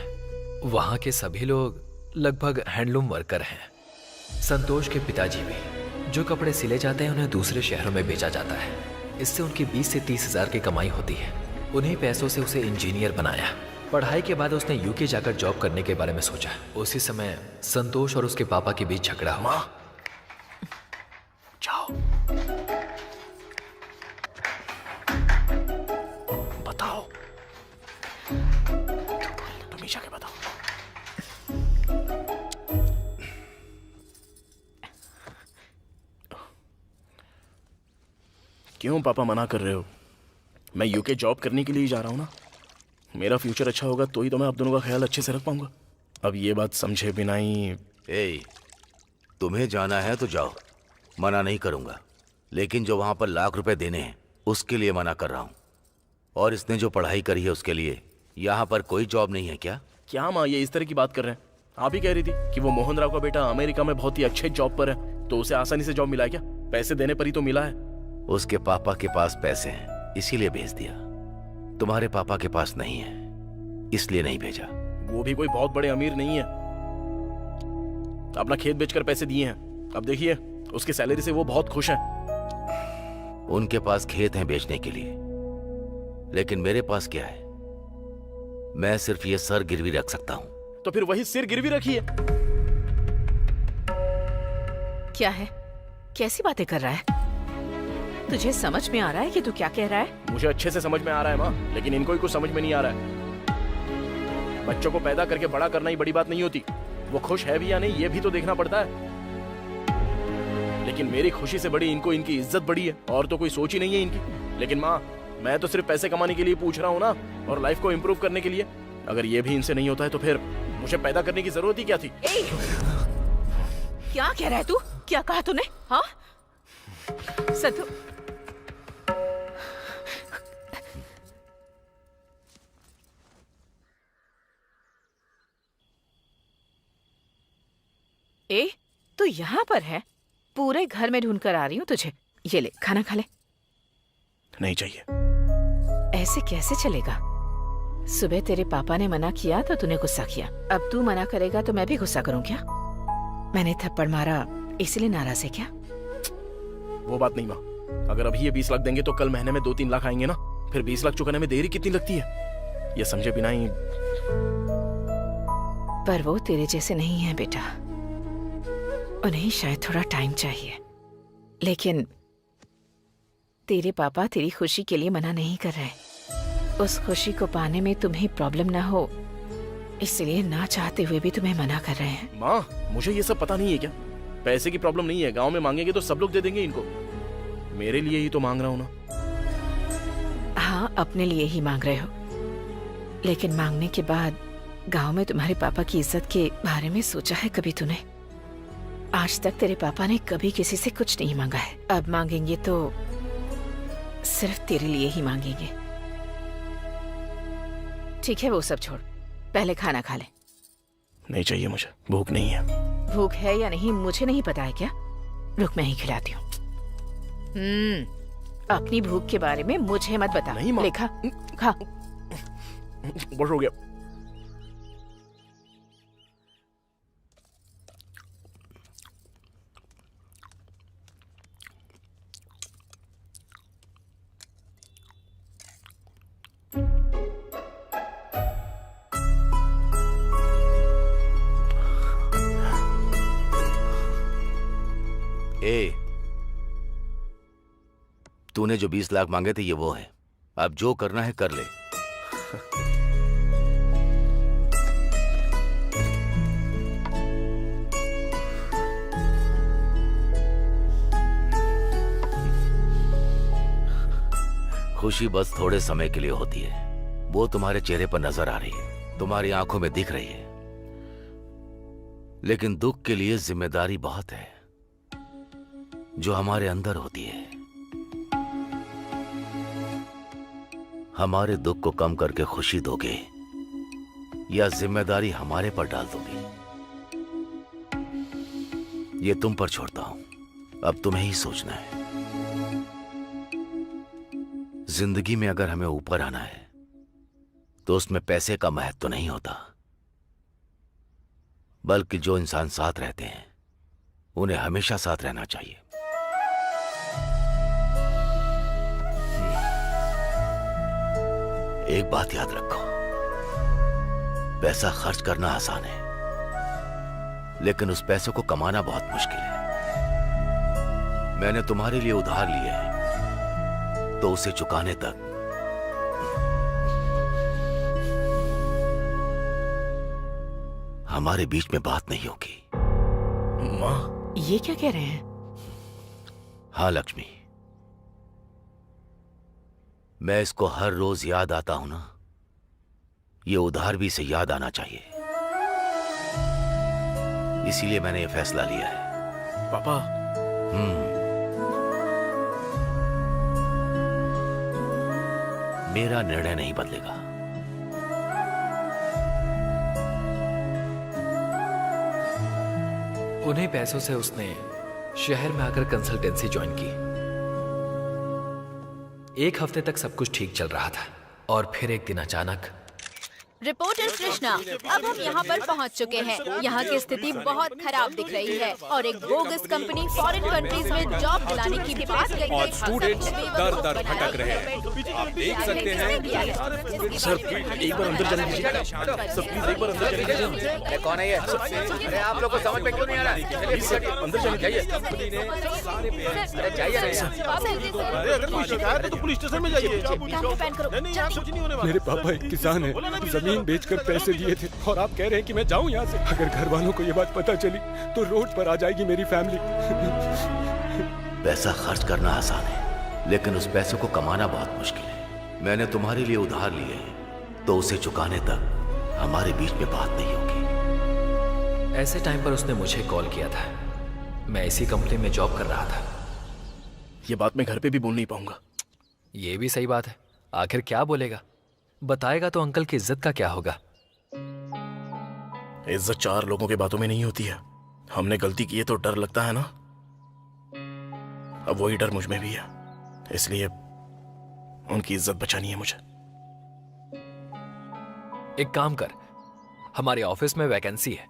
Speaker 4: वहां के सभी लोग लगभग हैंडलूम वर्कर हैं। संतोष के पिताजी भी। जो कपड़े सिले जाते हैं उन्हें दूसरे शहरों में बेचा जाता है। इससे उनकी 20 से 30 हजार की कमाई होती है। उन्हीं पैसों से उसे इंजीनियर बनाया। पढ़ाई के बाद उसने यूके जाकर जॉब करने के बारे में सोचा। उसी समय संतोष और उसके पापा के बीच झगड़ा हुआ।
Speaker 1: जाओ, बताओ, तुम ही जाके बताओ। क्यों पापा मना कर रहे हो? मैं यूके जॉब करने के लिए ही जा रहा हूं ना। मेरा फ्यूचर अच्छा होगा तो ही तो मैं आप दोनों का ख्याल अच्छे से रख पाऊंगा। अब ये बात समझे बिना ही।
Speaker 8: ए, तुम्हें जाना है तो जाओ, मना नहीं करूंगा, लेकिन जो वहां पर लाख रुपए देने हैं उसके लिए मना कर रहा हूं। और इसने जो पढ़ाई करी है उसके लिए यहाँ पर कोई जॉब नहीं है क्या?
Speaker 1: क्या माँ ये इस तरह की बात कर रहे हैं? आप ही कह रही थी कि वो मोहन राव का बेटा अमेरिका में बहुत ही अच्छे जॉब पर है, तो उसे आसानी से जॉब मिला है क्या? पैसे देने पर ही तो मिला है।
Speaker 8: उसके पापा के पास पैसे हैं इसीलिए भेज दिया। तुम्हारे पापा के पास नहीं है इसलिए नहीं भेजा।
Speaker 1: वो भी कोई बहुत बड़े अमीर नहीं है। अपना खेत बेचकर पैसे दिए हैं। अब देखिए उसकी सैलरी से वो बहुत खुश है।
Speaker 8: उनके पास खेत हैं बेचने के लिए, लेकिन मेरे पास क्या है? मैं सिर्फ ये सर गिरवी रख सकता हूं।
Speaker 1: तो फिर वही सिर गिरवी रखिए।
Speaker 9: क्या है? कैसी बातें कर रहा है? तुझे समझ में आ रहा है कि तू क्या कह रहा है?
Speaker 1: मुझे अच्छे से समझ में आ रहा है माँ, लेकिन इनको ही कुछ समझ में नहीं आ रहा है। बच्चों को पैदा करके बड़ा करना ही बड़ी बात नहीं होती। वो खुश है भी या नहीं ये भी तो देखना पड़ता है। लेकिन मेरी खुशी से बड़ी इनको इनकी इज्जत बड़ी है, और तो कोई सोच ही नहीं है इनकी। लेकिन माँ, मैं तो सिर्फ पैसे कमाने के लिए पूछ रहा हूँ ना, और लाइफ को इम्प्रूव करने के लिए। अगर ये भी इनसे नहीं होता है तो फिर मुझे पैदा करने की जरूरत ही क्या थी?
Speaker 9: क्या कह रहा है तू? क्या कहा तूने? हाँ सतु, ए, तू यहाँ पर है? पूरे घर में ढूंढ कर आ रही हूँ तुझे। ये ले, खाना खा ले।
Speaker 1: नहीं चाहिए।
Speaker 9: ऐसे कैसे चलेगा? सुबह तेरे पापा ने मना किया तो तूने गुस्सा किया, अब तू मना करेगा तो मैं भी गुस्सा करूँ क्या? मैंने थप्पड़ मारा इसलिए नाराज है क्या?
Speaker 1: वो बात नहीं माँ। अगर अभी ये 20 लाख देंगे तो कल महीने में 2-3 लाख आएंगे ना। फिर 20 लाख चुकाने में देरी कितनी लगती है ये समझे बिना ही।
Speaker 9: पर वो तेरे जैसे नहीं है बेटा, उन्हें शायद थोड़ा टाइम चाहिए। लेकिन तेरे पापा तेरी खुशी के लिए मना नहीं कर रहे। उस खुशी को पाने में तुम्हें प्रॉब्लम ना हो इसलिए ना चाहते हुए भी तुम्हें मना कर रहे हैं।
Speaker 1: माँ, मुझे ये सब पता नहीं है क्या? पैसे की प्रॉब्लम नहीं है। गांव में मांगेंगे तो सब लोग दे देंगे इनको। मेरे लिए ही तो मांग रहा हूँ ना।
Speaker 9: हाँ, अपने लिए ही मांग रहे हो, लेकिन मांगने के बाद गांव में तुम्हारे पापा की इज्जत के बारे में सोचा है कभी तूने? आज तक तेरे पापा ने कभी किसी से कुछ नहीं मांगा है। अब मांगेंगे तो सिर्फ तेरे लिए ही मांगेंगे। ठीक है, वो सब छोड़, पहले खाना खा ले।
Speaker 1: नहीं चाहिए मुझे, भूख नहीं है।
Speaker 9: भूख है या नहीं मुझे नहीं पता है क्या? रुक, मैं ही खिलाती हूँ। अपनी भूख के बारे में मुझे मत बता।
Speaker 1: नहीं माँ।
Speaker 9: ले खा, खा।
Speaker 1: बस हो गया।
Speaker 8: ए, तूने जो 20 लाख मांगे थे ये वो है। अब जो करना है कर ले। खुशी बस थोड़े समय के लिए होती है। वो तुम्हारे चेहरे पर नजर आ रही है, तुम्हारी आंखों में दिख रही है, लेकिन दुख के लिए जिम्मेदारी बहुत है जो हमारे अंदर होती है। हमारे दुख को कम करके खुशी दोगे या जिम्मेदारी हमारे पर डाल दोगे, ये तुम पर छोड़ता हूं। अब तुम्हें ही सोचना है। जिंदगी में अगर हमें ऊपर आना है तो उसमें पैसे का महत्व तो नहीं होता, बल्कि जो इंसान साथ रहते हैं उन्हें हमेशा साथ रहना चाहिए। एक बात याद रखो, पैसा खर्च करना आसान है, लेकिन उस पैसे को कमाना बहुत मुश्किल है। मैंने तुम्हारे लिए उधार लिया है, तो उसे चुकाने तक हमारे बीच में बात नहीं होगी।
Speaker 1: माँ,
Speaker 9: ये क्या कह रहे हैं?
Speaker 8: हाँ लक्ष्मी, मैं इसको हर रोज याद आता हूं ना, ये उधार भी इसे याद आना चाहिए। इसीलिए मैंने ये फैसला लिया है।
Speaker 1: पापा।
Speaker 8: मेरा निर्णय नहीं बदलेगा।
Speaker 4: उन्हीं पैसों से उसने शहर में आकर कंसल्टेंसी ज्वाइन की। एक हफ्ते तक सब कुछ ठीक चल रहा था और फिर एक दिन अचानक।
Speaker 5: रिपोर्टर कृष्णा, अब हम यहाँ पर पहुँच चुके हैं। यहाँ की स्थिति बहुत खराब दिख रही है और एक बोगस कंपनी फॉरेन कंट्रीज में जॉब दिलाने की भी बात कही
Speaker 10: और स्टूडेंट्स दर दर भटक रहे हैं। आप देख सकते हैं।
Speaker 1: सर एक बार अंदर जाने दीजिए। सर प्लीज एक बार अंदर जाने दीजिए।
Speaker 6: कौन है ये? अरे आप लोग को समझ में क्यों नहीं आ रहा?
Speaker 1: प्लीज सर अंदर जाने दीजिए।
Speaker 6: अरे जाइए ना यार।
Speaker 3: अरे अगर कोई शिकायत है तो पुलिस स्टेशन में जाइए। नहीं यहाँ कुछ नहीं होने वाला।
Speaker 12: मेरे पापा एक किसान हैं, जमीन बेचकर पैसे दिए थे और आप कह रहे हैं कि मैं जाऊं यहाँ से। अगर घर वालों को ये बात पता चली तो रोड पर आ जाएगी मेरी फैमिली।
Speaker 8: पैसा खर्च करना आसान है, लेकिन उस पैसे को कमाना बहुत मुश्किल है। मैंने तुम्हारे लिए उधार लिए हैं, तो उसे चुकाने तक हमारे बीच में बात नहीं होगी।
Speaker 4: ऐसे टाइम पर उसने मुझे कॉल किया था। मैं इसी कंपनी में जॉब कर रहा था।
Speaker 1: ये बात मैं घर पे भी बोल नहीं पाऊंगा।
Speaker 4: ये भी सही बात है। आखिर क्या बोलेगा? बताएगा तो अंकल की इज्जत का क्या होगा?
Speaker 1: इज्जत चार लोगों के बातों में नहीं होती है। हमने गलती की है तो डर लगता है ना, अब वही डर मुझ में भी है, इसलिए उनकी इज्जत बचानी है मुझे।
Speaker 4: एक काम कर, हमारे ऑफिस में वैकेंसी है,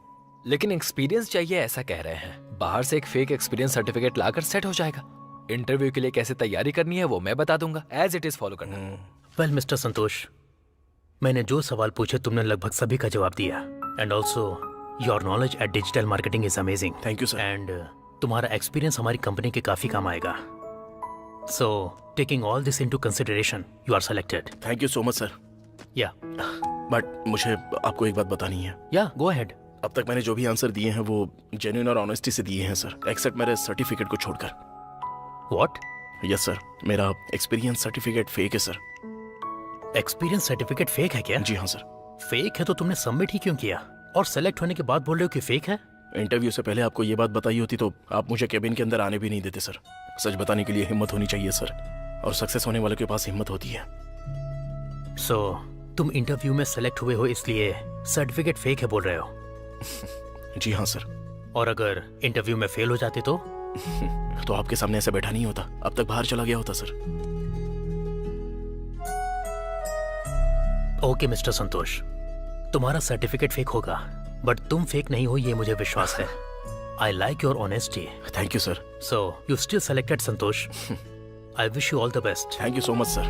Speaker 4: लेकिन एक्सपीरियंस चाहिए ऐसा कह रहे हैं। बाहर से एक फेक एक्सपीरियंस सर्टिफिकेट लाकर सेट हो जाएगा। इंटरव्यू के लिए कैसे तैयारी करनी है वो मैं बता दूंगा। एज इट इज फॉलो करना।
Speaker 7: वेल मिस्टर संतोष, मैंने जो सवाल पूछे तुमने लगभग सभी का जवाब दिया। And also your knowledge at digital marketing is amazing.
Speaker 1: Thank you sir.
Speaker 7: And तुम्हारा एक्सपीरियंस हमारी कंपनी के काफी काम आएगा। So taking all this into consideration you are selected.
Speaker 1: Thank you so much sir.
Speaker 7: Yeah
Speaker 1: but मुझे आपको एक बात बतानी है।
Speaker 7: या गो अहेड।
Speaker 1: अब तक मैंने जो भी आंसर दिए हैं वो जेन्युइन और ऑनेस्टी से दिए हैं सर, एक्सेप्ट मेरे सर्टिफिकेट को छोड़कर।
Speaker 7: व्हाट?
Speaker 1: यस सर, मेरा एक्सपीरियंस सर्टिफिकेट फेक है सर।
Speaker 7: एक्सपीरियंस सर्टिफिकेट फेक है क्या?
Speaker 1: जी हाँ सर।
Speaker 7: फेक है तो तुमने सबमिट ही क्यों किया? और सेलेक्ट होने के बाद बोल रहे हो कि फेक है?
Speaker 1: इंटरव्यू से पहले आपको ये बात बताई होती तो आप मुझे केबिन के अंदर आने भी नहीं देते सर। सच बताने के लिए हिम्मत होनी चाहिए सर, और सक्सेस होने वालों के पास हिम्मत होती है।
Speaker 7: सो तुम इंटरव्यू में सेलेक्ट हुए हो इसलिए सर्टिफिकेट फेक है बोल रहे हो?
Speaker 1: जी हाँ सर।
Speaker 7: और अगर इंटरव्यू में फेल हो जाते तो?
Speaker 1: तो आपके सामने ऐसे बैठा नहीं होता, अब तक बाहर चला गया होता सर।
Speaker 7: ओके मिस्टर संतोष, तुम्हारा सर्टिफिकेट फेक होगा, बट तुम फेक नहीं हो ये मुझे विश्वास है। I like your honesty.
Speaker 1: Thank you sir.
Speaker 7: So you still selected Santosh. I wish you all the best.
Speaker 1: Thank you so much sir.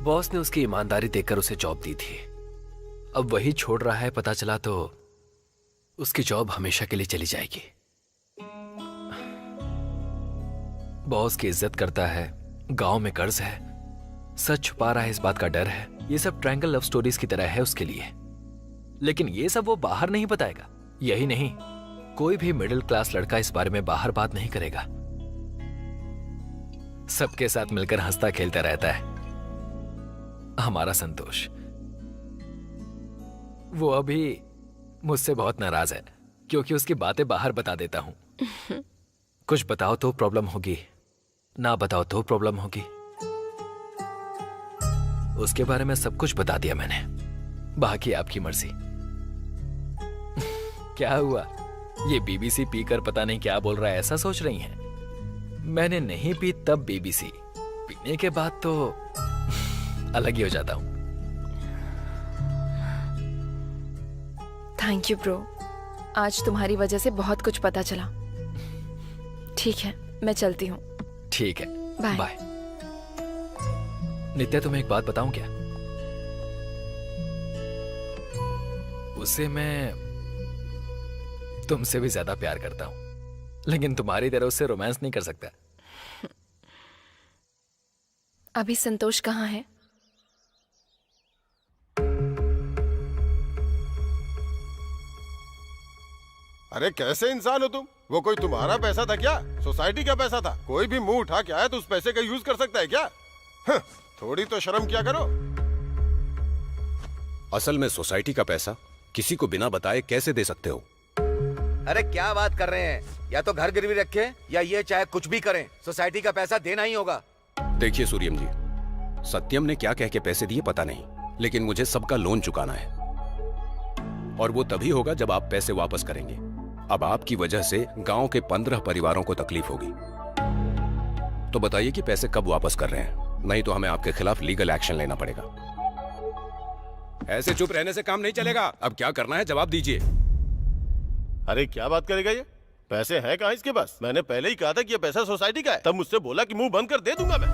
Speaker 4: Boss ने उसकी ईमानदारी देखकर उसे जॉब दी थी। अब वही छोड़ रहा है, पता चला तो उसकी जॉब हमेशा के लिए चली जाएगी। बॉस की इज्जत करता है, गांव में कर्ज है, सच छुपा रहा है इस बात का डर है। ये सब ट्रायंगल लव स्टोरीज की तरह है उसके लिए, लेकिन ये सब वो बाहर नहीं बताएगा। यही नहीं, कोई भी मिडिल क्लास लड़का इस बारे में बाहर बात नहीं करेगा। सबके साथ मिलकर हंसता खेलता रहता है हमारा संतोष। वो अभी मुझसे बहुत नाराज है क्योंकि उसकी बातें बाहर बता देता हूं। कुछ बताओ तो प्रॉब्लम होगी, ना बताओ तो प्रॉब्लम होगी। उसके बारे में सब कुछ बता दिया मैंने, बाकी आपकी मर्जी। क्या हुआ? ये बीबीसी पीकर पता नहीं क्या बोल रहा है ऐसा सोच रही हैं? मैंने नहीं पी तब बीबीसी, पीने के बाद तो अलग ही हो जाता हूँ।
Speaker 2: थैंक यू ब्रो, आज तुम्हारी वजह से बहुत कुछ पता चला। ठीक है, मैं चलती हूँ।
Speaker 4: ठीक है,
Speaker 2: बाय।
Speaker 4: बाय। नित्या, तुम्हें एक बात बताऊं क्या? उसे मैं तुमसे भी ज्यादा प्यार करता हूं, लेकिन तुम्हारी तरह उससे रोमांस नहीं कर सकता।
Speaker 2: अभी संतोष कहाँ है?
Speaker 11: अरे कैसे इंसान हो तुम? वो कोई तुम्हारा पैसा था क्या? सोसाइटी का पैसा था। कोई भी मुंह उठा के आया तो उस पैसे का यूज कर सकता है क्या? थोड़ी तो शर्म किया करो।
Speaker 10: असल में सोसाइटी का पैसा किसी को बिना बताए कैसे दे सकते हो?
Speaker 6: अरे क्या बात कर रहे हैं? या तो घर गिरवी रखे या ये चाहे कुछ भी करें, सोसाइटी का पैसा देना ही होगा।
Speaker 10: देखिए सूर्यम जी, सत्यम ने क्या कह के पैसे दिए पता नहीं, लेकिन मुझे सबका लोन चुकाना है और वो तभी होगा जब आप पैसे वापस करेंगे। अब आपकी वजह से गांव के 15 परिवारों को तकलीफ होगी। तो बताइए कि पैसे कब वापस कर रहे हैं, नहीं तो हमें आपके खिलाफ लीगल एक्शन लेना पड़ेगा। ऐसे चुप रहने से काम नहीं चलेगा। अब क्या करना है जवाब दीजिए।
Speaker 3: अरे क्या बात करेगा ये? पैसे हैं कहाँ इसके पास? मैंने पहले ही कहा था कि ये पैसा सोसाइटी का है, तब मुझसे बोला कि मुंह बंद कर दे दूंगा मैं।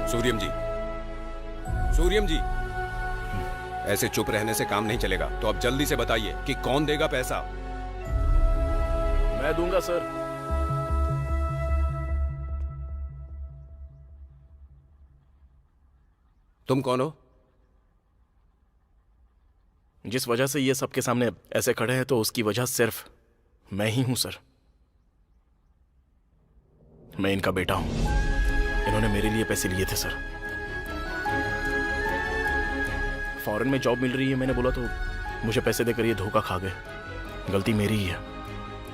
Speaker 10: सूर्यम जी, सूर्यम जी, ऐसे चुप रहने से काम नहीं चलेगा। तो अब जल्दी से बताइए कि कौन देगा पैसा?
Speaker 1: मैं दूंगा सर।
Speaker 10: तुम कौन हो?
Speaker 1: जिस वजह से ये सबके सामने ऐसे खड़े हैं तो उसकी वजह सिर्फ मैं ही हूं सर। मैं इनका बेटा हूं। इन्होंने मेरे लिए पैसे लिए थे सर। फॉरेन में जॉब मिल रही है मैंने बोला तो मुझे पैसे देकर ये धोखा खा गए। गलती मेरी ही है,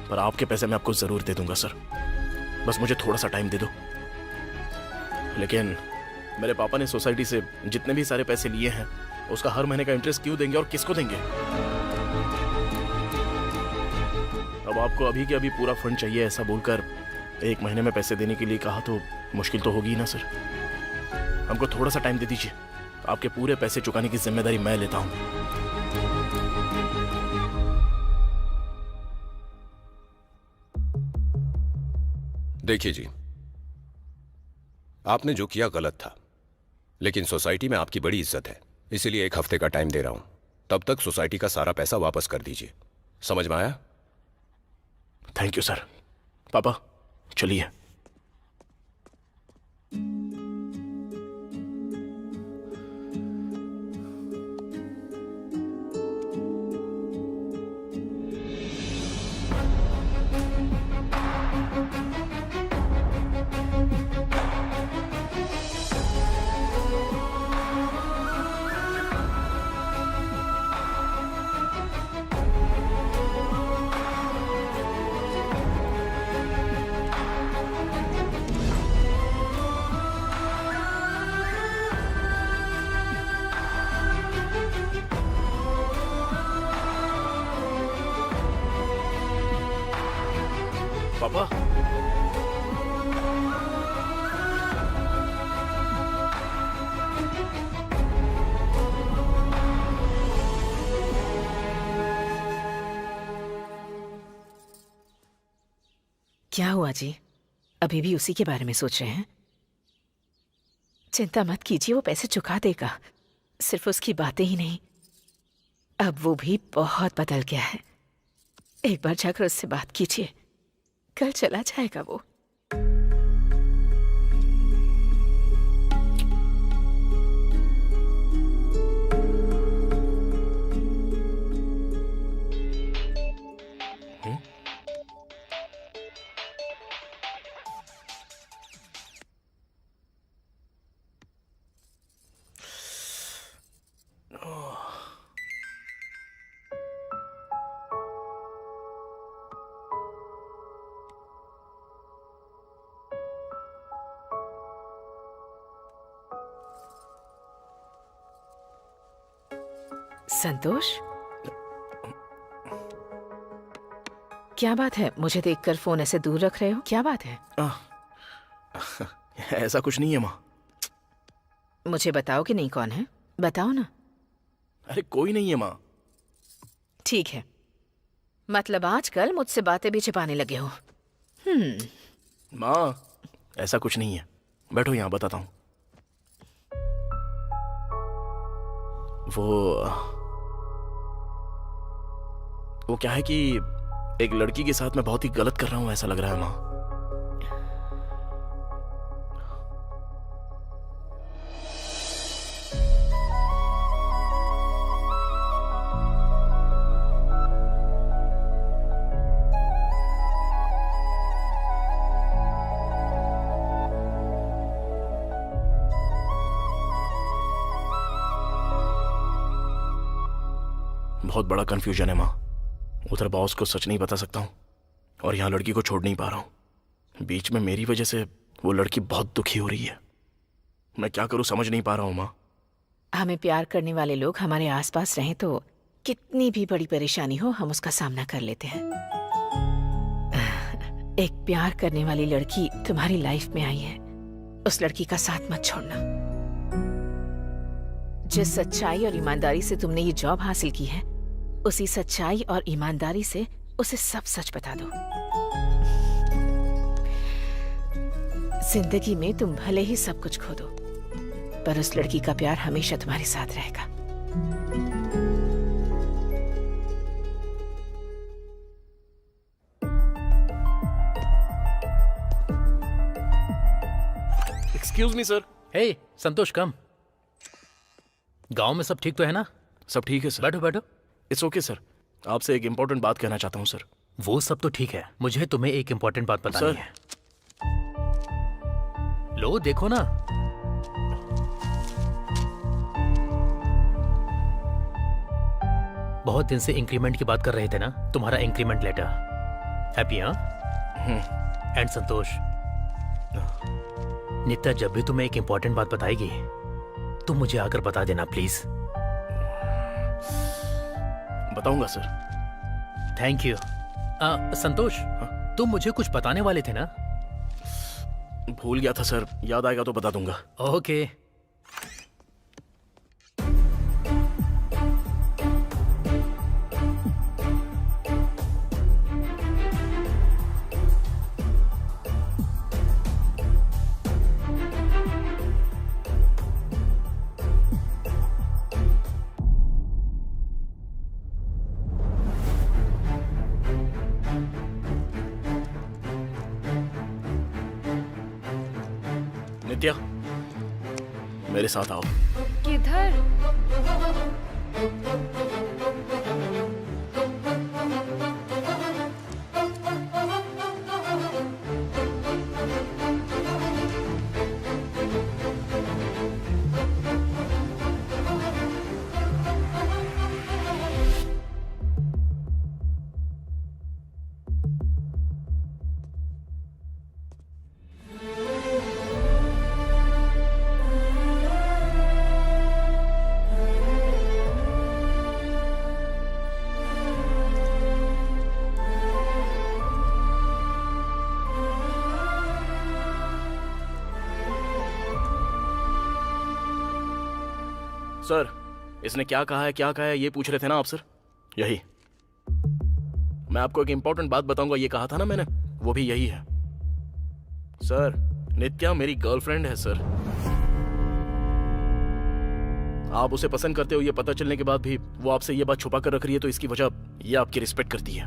Speaker 1: पर आपके पैसे मैं आपको जरूर दे दूंगा सर। बस मुझे थोड़ा सा टाइम दे दो। लेकिन मेरे पापा ने सोसाइटी से जितने भी सारे पैसे लिए हैं उसका हर महीने का इंटरेस्ट क्यों देंगे और किसको देंगे? अब आपको अभी के अभी पूरा फंड चाहिए ऐसा बोलकर 1 महीने में पैसे देने के लिए कहा तो मुश्किल तो होगी ही ना सर। हमको थोड़ा सा टाइम दे दीजिए। आपके पूरे पैसे चुकाने की जिम्मेदारी मैं लेता हूं।
Speaker 10: देखिए जी, आपने जो किया गलत था, लेकिन सोसाइटी में आपकी बड़ी इज्जत है, इसीलिए 1 हफ्ते का टाइम दे रहा हूं। तब तक सोसाइटी का सारा पैसा वापस कर दीजिए। समझ में आया?
Speaker 1: Thank you sir. पापा चलिए। पापा
Speaker 9: क्या हुआ जी? अभी भी उसी के बारे में सोच रहे हैं? चिंता मत कीजिए, वो पैसे चुका देगा। सिर्फ उसकी बातें ही नहीं, अब वो भी बहुत बदल गया है। एक बार जाकर उससे बात कीजिए, कल चला जाएगा वो। संतोष, क्या बात है? मुझे देखकर फोन ऐसे दूर रख रहे हो, क्या बात है?
Speaker 1: ऐसा कुछ नहीं है माँ।
Speaker 9: मुझे बताओ कि नहीं कौन है, बताओ ना।
Speaker 1: अरे कोई नहीं है माँ।
Speaker 9: ठीक है, मतलब आजकल मुझसे बातें भी छिपाने लगे हो।
Speaker 1: माँ ऐसा कुछ नहीं है, बैठो यहाँ बताता हूँ। वो क्या है कि एक लड़की के साथ मैं बहुत ही गलत कर रहा हूँ, ऐसा लग रहा है माँ। बहुत बड़ा कंफ्यूजन है माँ। उधर बॉस को सच नहीं बता सकता हूँ और यहाँ लड़की को छोड़ नहीं पा रहा हूँ। बीच में मेरी वजह से वो लड़की बहुत दुखी हो रही है। मैं क्या करूँ समझ नहीं पा रहा हूँ माँ।
Speaker 9: हमें प्यार करने वाले लोग हमारे आसपास रहें तो कितनी भी बड़ी परेशानी हो हम उसका सामना कर लेते हैं। एक प्यार करने वाली लड़की तुम्हारी लाइफ में आई है, उस लड़की का साथ मत छोड़ना। जिस सच्चाई और ईमानदारी से तुमने ये जॉब हासिल की है, उसी सच्चाई और ईमानदारी से उसे सब सच बता दो। जिंदगी में तुम भले ही सब कुछ खो दो, पर उस लड़की का प्यार हमेशा तुम्हारे साथ रहेगा।
Speaker 1: Excuse me sir.
Speaker 7: Hey Santosh, come. गांव में सब ठीक तो है ना?
Speaker 1: सब ठीक है सर।
Speaker 7: बैठो बैठो।
Speaker 1: It's okay sir. आपसे एक इम्पोर्टेंट बात कहना चाहता हूँ सर।
Speaker 7: वो सब तो ठीक है, मुझे तुम्हें एक इम्पोर्टेंट बात बतानी है। लो देखो ना। बहुत दिन से इंक्रीमेंट की बात कर रहे थे ना, तुम्हारा इंक्रीमेंट लेटर। हैप्पी? हाँ। एंड संतोष, नित्या जब भी तुम्हें एक इम्पोर्टेंट बात बताएगी तुम मुझे आकर बता देना प्लीज।
Speaker 1: बताऊंगा सर।
Speaker 7: Thank you. संतोष, तुम मुझे कुछ बताने वाले थे ना?
Speaker 1: भूल गया था सर, याद आएगा तो बता दूंगा।
Speaker 7: ओके।
Speaker 1: नित्या मेरे साथ आओ।
Speaker 2: किधर?
Speaker 1: सर इसने क्या कहा है ये पूछ रहे थे ना आप सर? यही मैं आपको एक इंपॉर्टेंट बात बताऊंगा, ये कहा था ना मैंने, वो भी यही है सर। नित्या मेरी गर्लफ्रेंड है सर। आप उसे पसंद करते हो ये पता चलने के बाद भी वो आपसे ये बात छुपा कर रख रही है, तो इसकी वजह ये आपकी रिस्पेक्ट करती है।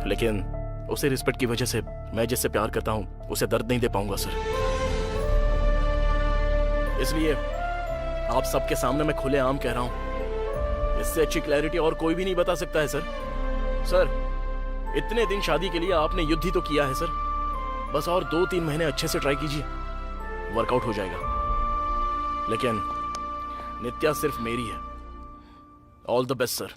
Speaker 1: लेकिन उसे रिस्पेक्ट की वजह से मैं जिससे प्यार करता हूं उसे दर्द नहीं दे पाऊंगा सर। इसलिए आप सबके सामने मैं खुलेआम कह रहा हूं, इससे अच्छी क्लैरिटी और कोई भी नहीं बता सकता है सर। सर इतने दिन शादी के लिए आपने युद्ध ही तो किया है सर, बस और 2-3 महीने अच्छे से ट्राई कीजिए, वर्कआउट हो जाएगा। लेकिन नित्या सिर्फ मेरी है। All the best sir.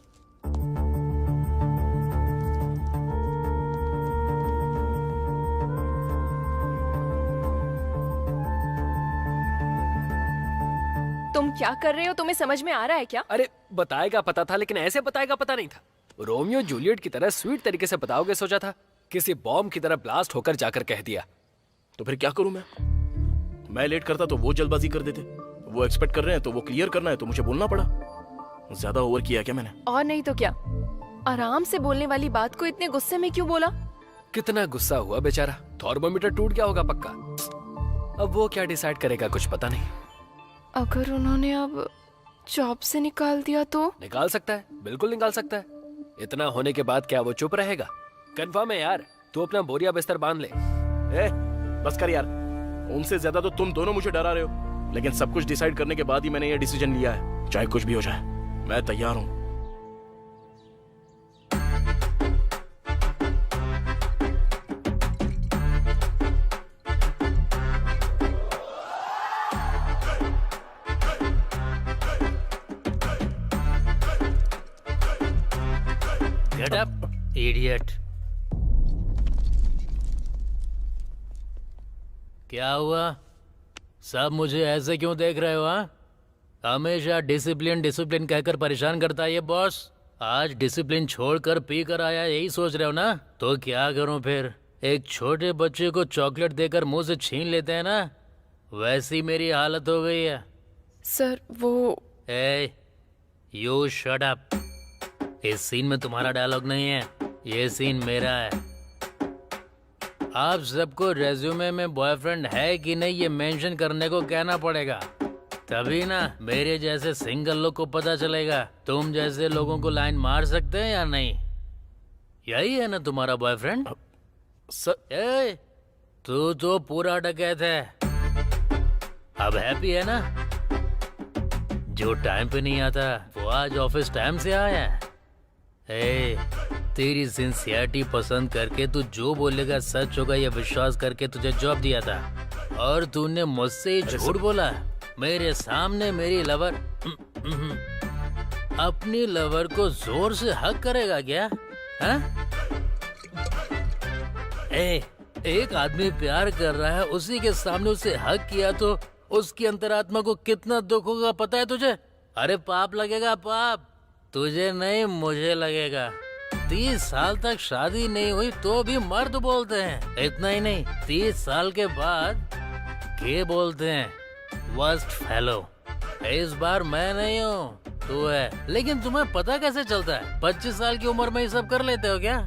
Speaker 2: तुम क्या कर रहे हो? तुम्हें समझ में आ रहा है क्या?
Speaker 4: अरे बताएगा पता था, लेकिन ऐसे बताएगा पता नहीं था। रोमियो जूलियट की तरह स्वीट तरीके से बताओगे सोचा था, किसी बॉम्ब की तरह ब्लास्ट होकर जाकर कह दिया।
Speaker 1: तो फिर क्या करूं मैं लेट करता तो वो जल्दबाजी कर देते, वो एक्सपेक्ट कर रहे हैं तो वो क्लियर करना है तो मुझे बोलना पड़ा। ज्यादा ओवर किया क्या मैंने?
Speaker 2: और नहीं तो क्या, आराम से बोलने वाली बात को इतने गुस्से में क्यों बोला?
Speaker 4: कितना गुस्सा हुआ बेचारा, थर्मोमीटर टूट गया होगा पक्का। अब वो क्या डिसाइड करेगा कुछ पता नहीं।
Speaker 2: अगर उन्होंने अब जॉब से निकाल दिया तो?
Speaker 4: निकाल सकता है, बिल्कुल निकाल सकता है। इतना होने के बाद क्या वो चुप रहेगा? कंफर्म है यार, तू अपना बोरिया बिस्तर बांध ले।
Speaker 1: बस कर यार, उनसे ज्यादा तो तुम दोनों मुझे डरा रहे हो। लेकिन सब कुछ डिसाइड करने के बाद ही मैंने ये डिसीजन लिया है, चाहे कुछ भी हो जाए मैं तैयार हूं।
Speaker 7: Get up, idiot. क्या हुआ? सब मुझे ऐसे क्यों देख रहे हो? हाँ, हमेशा डिसिप्लिन डिसिप्लिन कहकर परेशान करता है ये बॉस। आज डिसिप्लिन छोड़कर पी कर आया, यही सोच रहे हो ना? तो क्या करूं फिर? एक छोटे बच्चे को चॉकलेट देकर मुंह से छीन लेते हैं ना, वैसी मेरी हालत हो गई है।
Speaker 2: सर वो
Speaker 7: ए, यू शट अप। इस सीन में तुम्हारा डायलॉग नहीं है, ये सीन मेरा है। आप सबको रेज्यूमे में बॉयफ्रेंड है कि नहीं ये मेंशन करने को कहना पड़ेगा, तभी ना मेरे जैसे सिंगल लोग को पता चलेगा तुम जैसे लोगों को लाइन मार सकते हैं या नहीं। यही है ना तुम्हारा बॉयफ्रेंड?
Speaker 1: सर
Speaker 7: तू तो पूरा डकैत है। अब हैप्पी है ना? जो टाइम पे नहीं आता वो आज ऑफिस टाइम से आया है। तेरी सिंसियरिटी पसंद करके तू जो बोलेगा सच होगा ये विश्वास करके तुझे जॉब दिया था, और तूने मुझसे ही झूठ बोला मेरे सामने। मेरी लवर अपनी लवर को जोर से हक करेगा क्या? हाँ? एक आदमी प्यार कर रहा है, उसी के सामने उसे हक किया तो उसकी अंतरात्मा को कितना दुख होगा पता है तुझे? अरे पाप लगेगा, पाप तुझे नहीं मुझे लगेगा। 30 साल तक शादी नहीं हुई तो भी मर्द बोलते हैं। इतना ही नहीं, 30 साल के बाद गे बोलते हैं, वर्स्ट फेलो। इस बार मैं नहीं हूँ, तू है। लेकिन तुम्हें पता कैसे चलता है? 25 साल की उम्र में ये सब कर लेते हो क्या?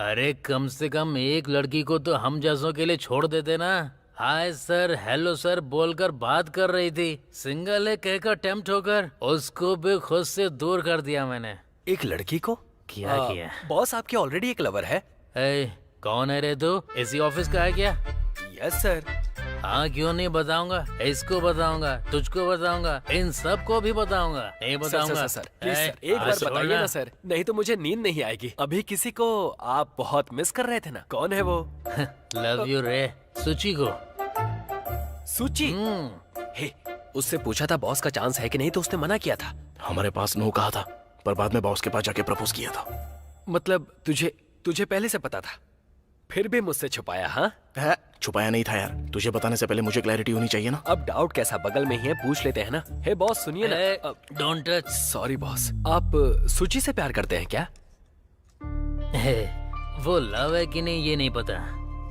Speaker 7: अरे कम से कम एक लड़की को तो हम जैसों के लिए छोड़ देते ना। हाय सर, हेलो सर बोलकर बात कर रही थी, सिंगल है कहकर टेम्प्ट होकर उसको भी खुद से दूर कर दिया मैंने।
Speaker 4: एक लड़की को
Speaker 7: क्या किया?
Speaker 4: बॉस आपके ऑलरेडी एक लवर है।
Speaker 7: कौन है रे तू? इसी ऑफिस का है क्या?
Speaker 4: Yes sir.
Speaker 7: हाँ क्यों नहीं बताऊंगा, इसको बताऊंगा, तुझको बताऊंगा, इन सब को भी बताऊंगा। नहीं बताऊंगा
Speaker 4: सर, प्लीज सर, एक बार बताइए ना सर, नहीं तो मुझे नींद नहीं आएगी। अभी किसी को आप बहुत मिस कर रहे थे ना, कौन है वो?
Speaker 7: लव यू रे, सुची को।
Speaker 4: सुची? हे, उससे पूछा था बॉस का चांस है कि नहीं तो उसने मना किया था।
Speaker 1: हमारे पास नो कहा था, पर बाद में बॉस के पास जाके प्रपोज किया था।
Speaker 4: मतलब तुझे पहले से पता था, फिर भी मुझसे छुपाया? हाँ,
Speaker 1: छुपाया नहीं था यार, तुझे बताने से पहले मुझे क्लैरिटी होनी चाहिए ना।
Speaker 4: अब डाउट कैसा, बगल में ही है, पूछ लेते हैं ना। हे बॉस सुनिए ना।
Speaker 7: Don't touch.
Speaker 4: सॉरी बॉस, आप सुची से प्यार करते हैं क्या?
Speaker 7: वो लव है कि नहीं ये नहीं पता,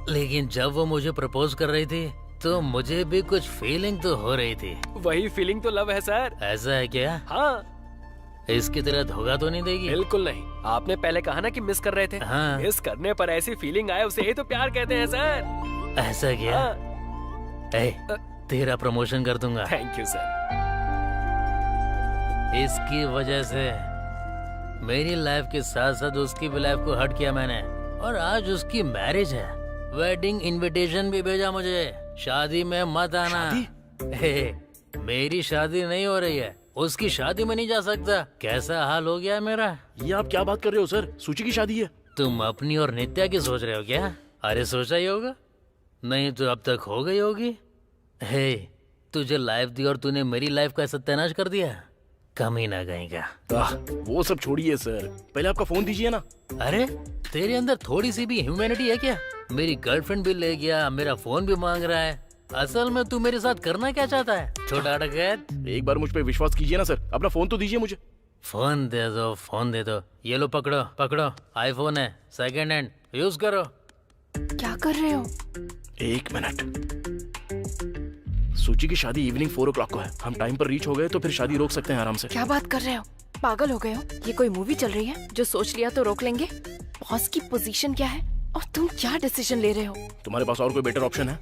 Speaker 7: लेकिन जब वो मुझे प्रपोज कर रही थी तो मुझे भी कुछ फीलिंग तो हो रही थी।
Speaker 4: वही फीलिंग तो लव है सर।
Speaker 7: ऐसा है क्या?
Speaker 4: हाँ।
Speaker 7: इसकी तरह धोखा तो नहीं देगी?
Speaker 4: बिल्कुल नहीं। आपने पहले कहा ना कि मिस कर रहे थे।
Speaker 7: हाँ।
Speaker 4: मिस करने पर ऐसी फीलिंग आए उसे ही तो प्यार कहते हैं सर।
Speaker 7: ऐसा क्या?
Speaker 4: हाँ।
Speaker 7: तेरा प्रमोशन कर दूंगा।
Speaker 4: Thank you sir.
Speaker 7: इसकी वजह से मेरी लाइफ के साथ साथ उसकी भी लाइफ को हट किया मैंने, और आज उसकी मैरिज है। वेडिंग इनविटेशन भी भेजा मुझे, शादी में मत आना। मेरी शादी नहीं हो रही है, उसकी शादी में नहीं जा सकता। कैसा हाल हो गया है मेरा?
Speaker 1: ये आप क्या बात कर रहे हो सर? सूची की शादी है।
Speaker 7: तुम अपनी और नित्या की सोच रहे हो क्या? अरे सोचा ही होगा, नहीं तो अब तक हो गई होगी। तुझे लाइफ दी और तूने मेरी लाइफ का सत्यानाश कर दिया, कमी ना गएगा।
Speaker 1: वो सब छोड़िए सर, पहले आपका फोन दीजिए ना।
Speaker 7: अरे तेरे अंदर थोड़ी सी भी ह्यूमैनिटी है क्या? मेरी गर्लफ्रेंड भी ले गया, मेरा फोन भी मांग रहा है। असल में तू मेरे साथ करना क्या चाहता है, छोटा डकैत?
Speaker 1: एक बार मुझ पे विश्वास कीजिए ना सर, अपना फोन तो दीजिए मुझे।
Speaker 7: फोन दे दो। ये लो पकड़ो पकड़ो, आईफोन है, सेकंड हैंड, यूज करो।
Speaker 2: क्या कर रहे हो?
Speaker 1: एक मिनट। सूची की शादी इवनिंग 4 o'clock को है। हम टाइम पर रीच हो गए तो फिर शादी रोक सकते हैं आराम से।
Speaker 2: क्या बात कर रहे हो? पागल हो गए हो? ये कोई मूवी चल रही है जो सोच लिया तो रोक लेंगे? बॉस की पोजीशन क्या है और तुम क्या डिसीजन ले रहे हो?
Speaker 1: तुम्हारे पास और कोई बेटर ऑप्शन है?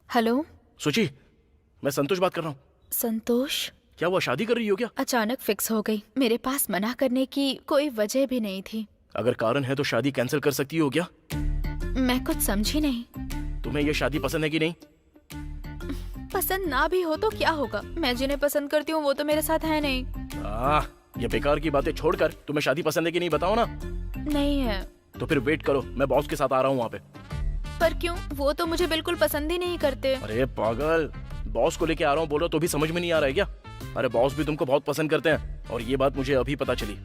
Speaker 5: हेलो
Speaker 1: सूची, मैं संतोष बात कर रहा हूँ।
Speaker 5: संतोष,
Speaker 1: क्या वो शादी कर रही हो क्या?
Speaker 5: अचानक फिक्स हो गई। मेरे पास मना करने की कोई वजह भी नहीं थी।
Speaker 1: अगर कारण है तो शादी कैंसिल कर सकती हो क्या?
Speaker 5: मैं कुछ समझी नहीं।
Speaker 1: तुम्हें ये शादी पसंद है कि नहीं?
Speaker 5: पसंद ना भी हो तो क्या होगा? मैं जिन्हें पसंद करती हूँ वो तो मेरे साथ है नहीं।
Speaker 1: ये बेकार की बातें छोड़कर तुम्हें शादी पसंद है कि नहीं बताओ ना।
Speaker 5: नहीं है।
Speaker 1: तो फिर वेट करो, मैं बॉस के साथ आ रहा हूँ वहाँ पे।
Speaker 5: पर क्यों? वो तो मुझे बिल्कुल पसंद ही नहीं करते।
Speaker 1: अरे पागल, बॉस को लेके आ रहा हूँ बोलो तो भी समझ में नहीं आ रहा है क्या? अरे बॉस भी तुमको बहुत पसंद करते हैं और ये बात मुझे अभी पता चली,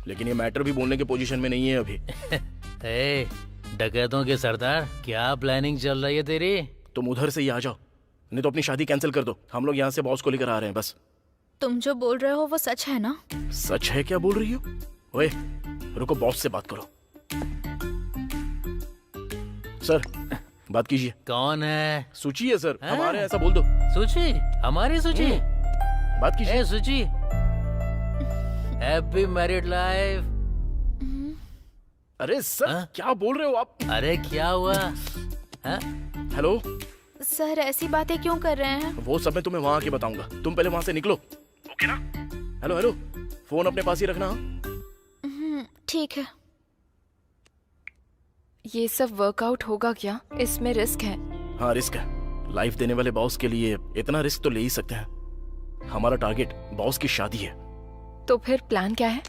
Speaker 1: लेकिन ये मैटर भी बोलने के पोजीशन में नहीं है अभी।
Speaker 7: ए, डकैतों के सरदार, क्या प्लानिंग चल रही है तेरी?
Speaker 1: तुम उधर से ही आ जाओ, नहीं तो अपनी शादी कैंसिल कर दो। हम लोग यहाँ से बॉस को लेकर आ रहे हैं बस।
Speaker 5: तुम जो बोल रहे हो वो सच है ना?
Speaker 1: सच है? क्या बोल रही हो? ओए रुको, बॉस से बात करो। सर बात कीजिए।
Speaker 7: कौन है?
Speaker 1: सूची है सर,
Speaker 7: हैं?
Speaker 1: हमारे ऐसा बोल दो।
Speaker 7: सूची? हमारी सूची?
Speaker 1: बात कीजिए।
Speaker 7: ए सूची, हैप्पी मैरिड लाइफ।
Speaker 1: अरे सर
Speaker 7: हाँ?
Speaker 1: क्या बोल रहे हो आप?
Speaker 7: अरे क्या हुआ? हाँ?
Speaker 1: हेलो
Speaker 5: सर ऐसी बातें क्यों कर रहे हैं?
Speaker 1: वो सब मैं तुम्हें वहां आके बताऊंगा, तुम पहले वहां से निकलो, ओके ना? हेलो हेलो, फोन अपने पास ही रखना।
Speaker 5: ठीक है।
Speaker 2: ये सब वर्कआउट होगा क्या? इसमें रिस्क है।
Speaker 1: हाँ रिस्क है। लाइफ देने वाले बॉस के लिए इतना रिस्क तो ले ही सकते हैं। हमारा टारगेट बॉस की शादी है।
Speaker 2: तो फिर प्लान क्या है?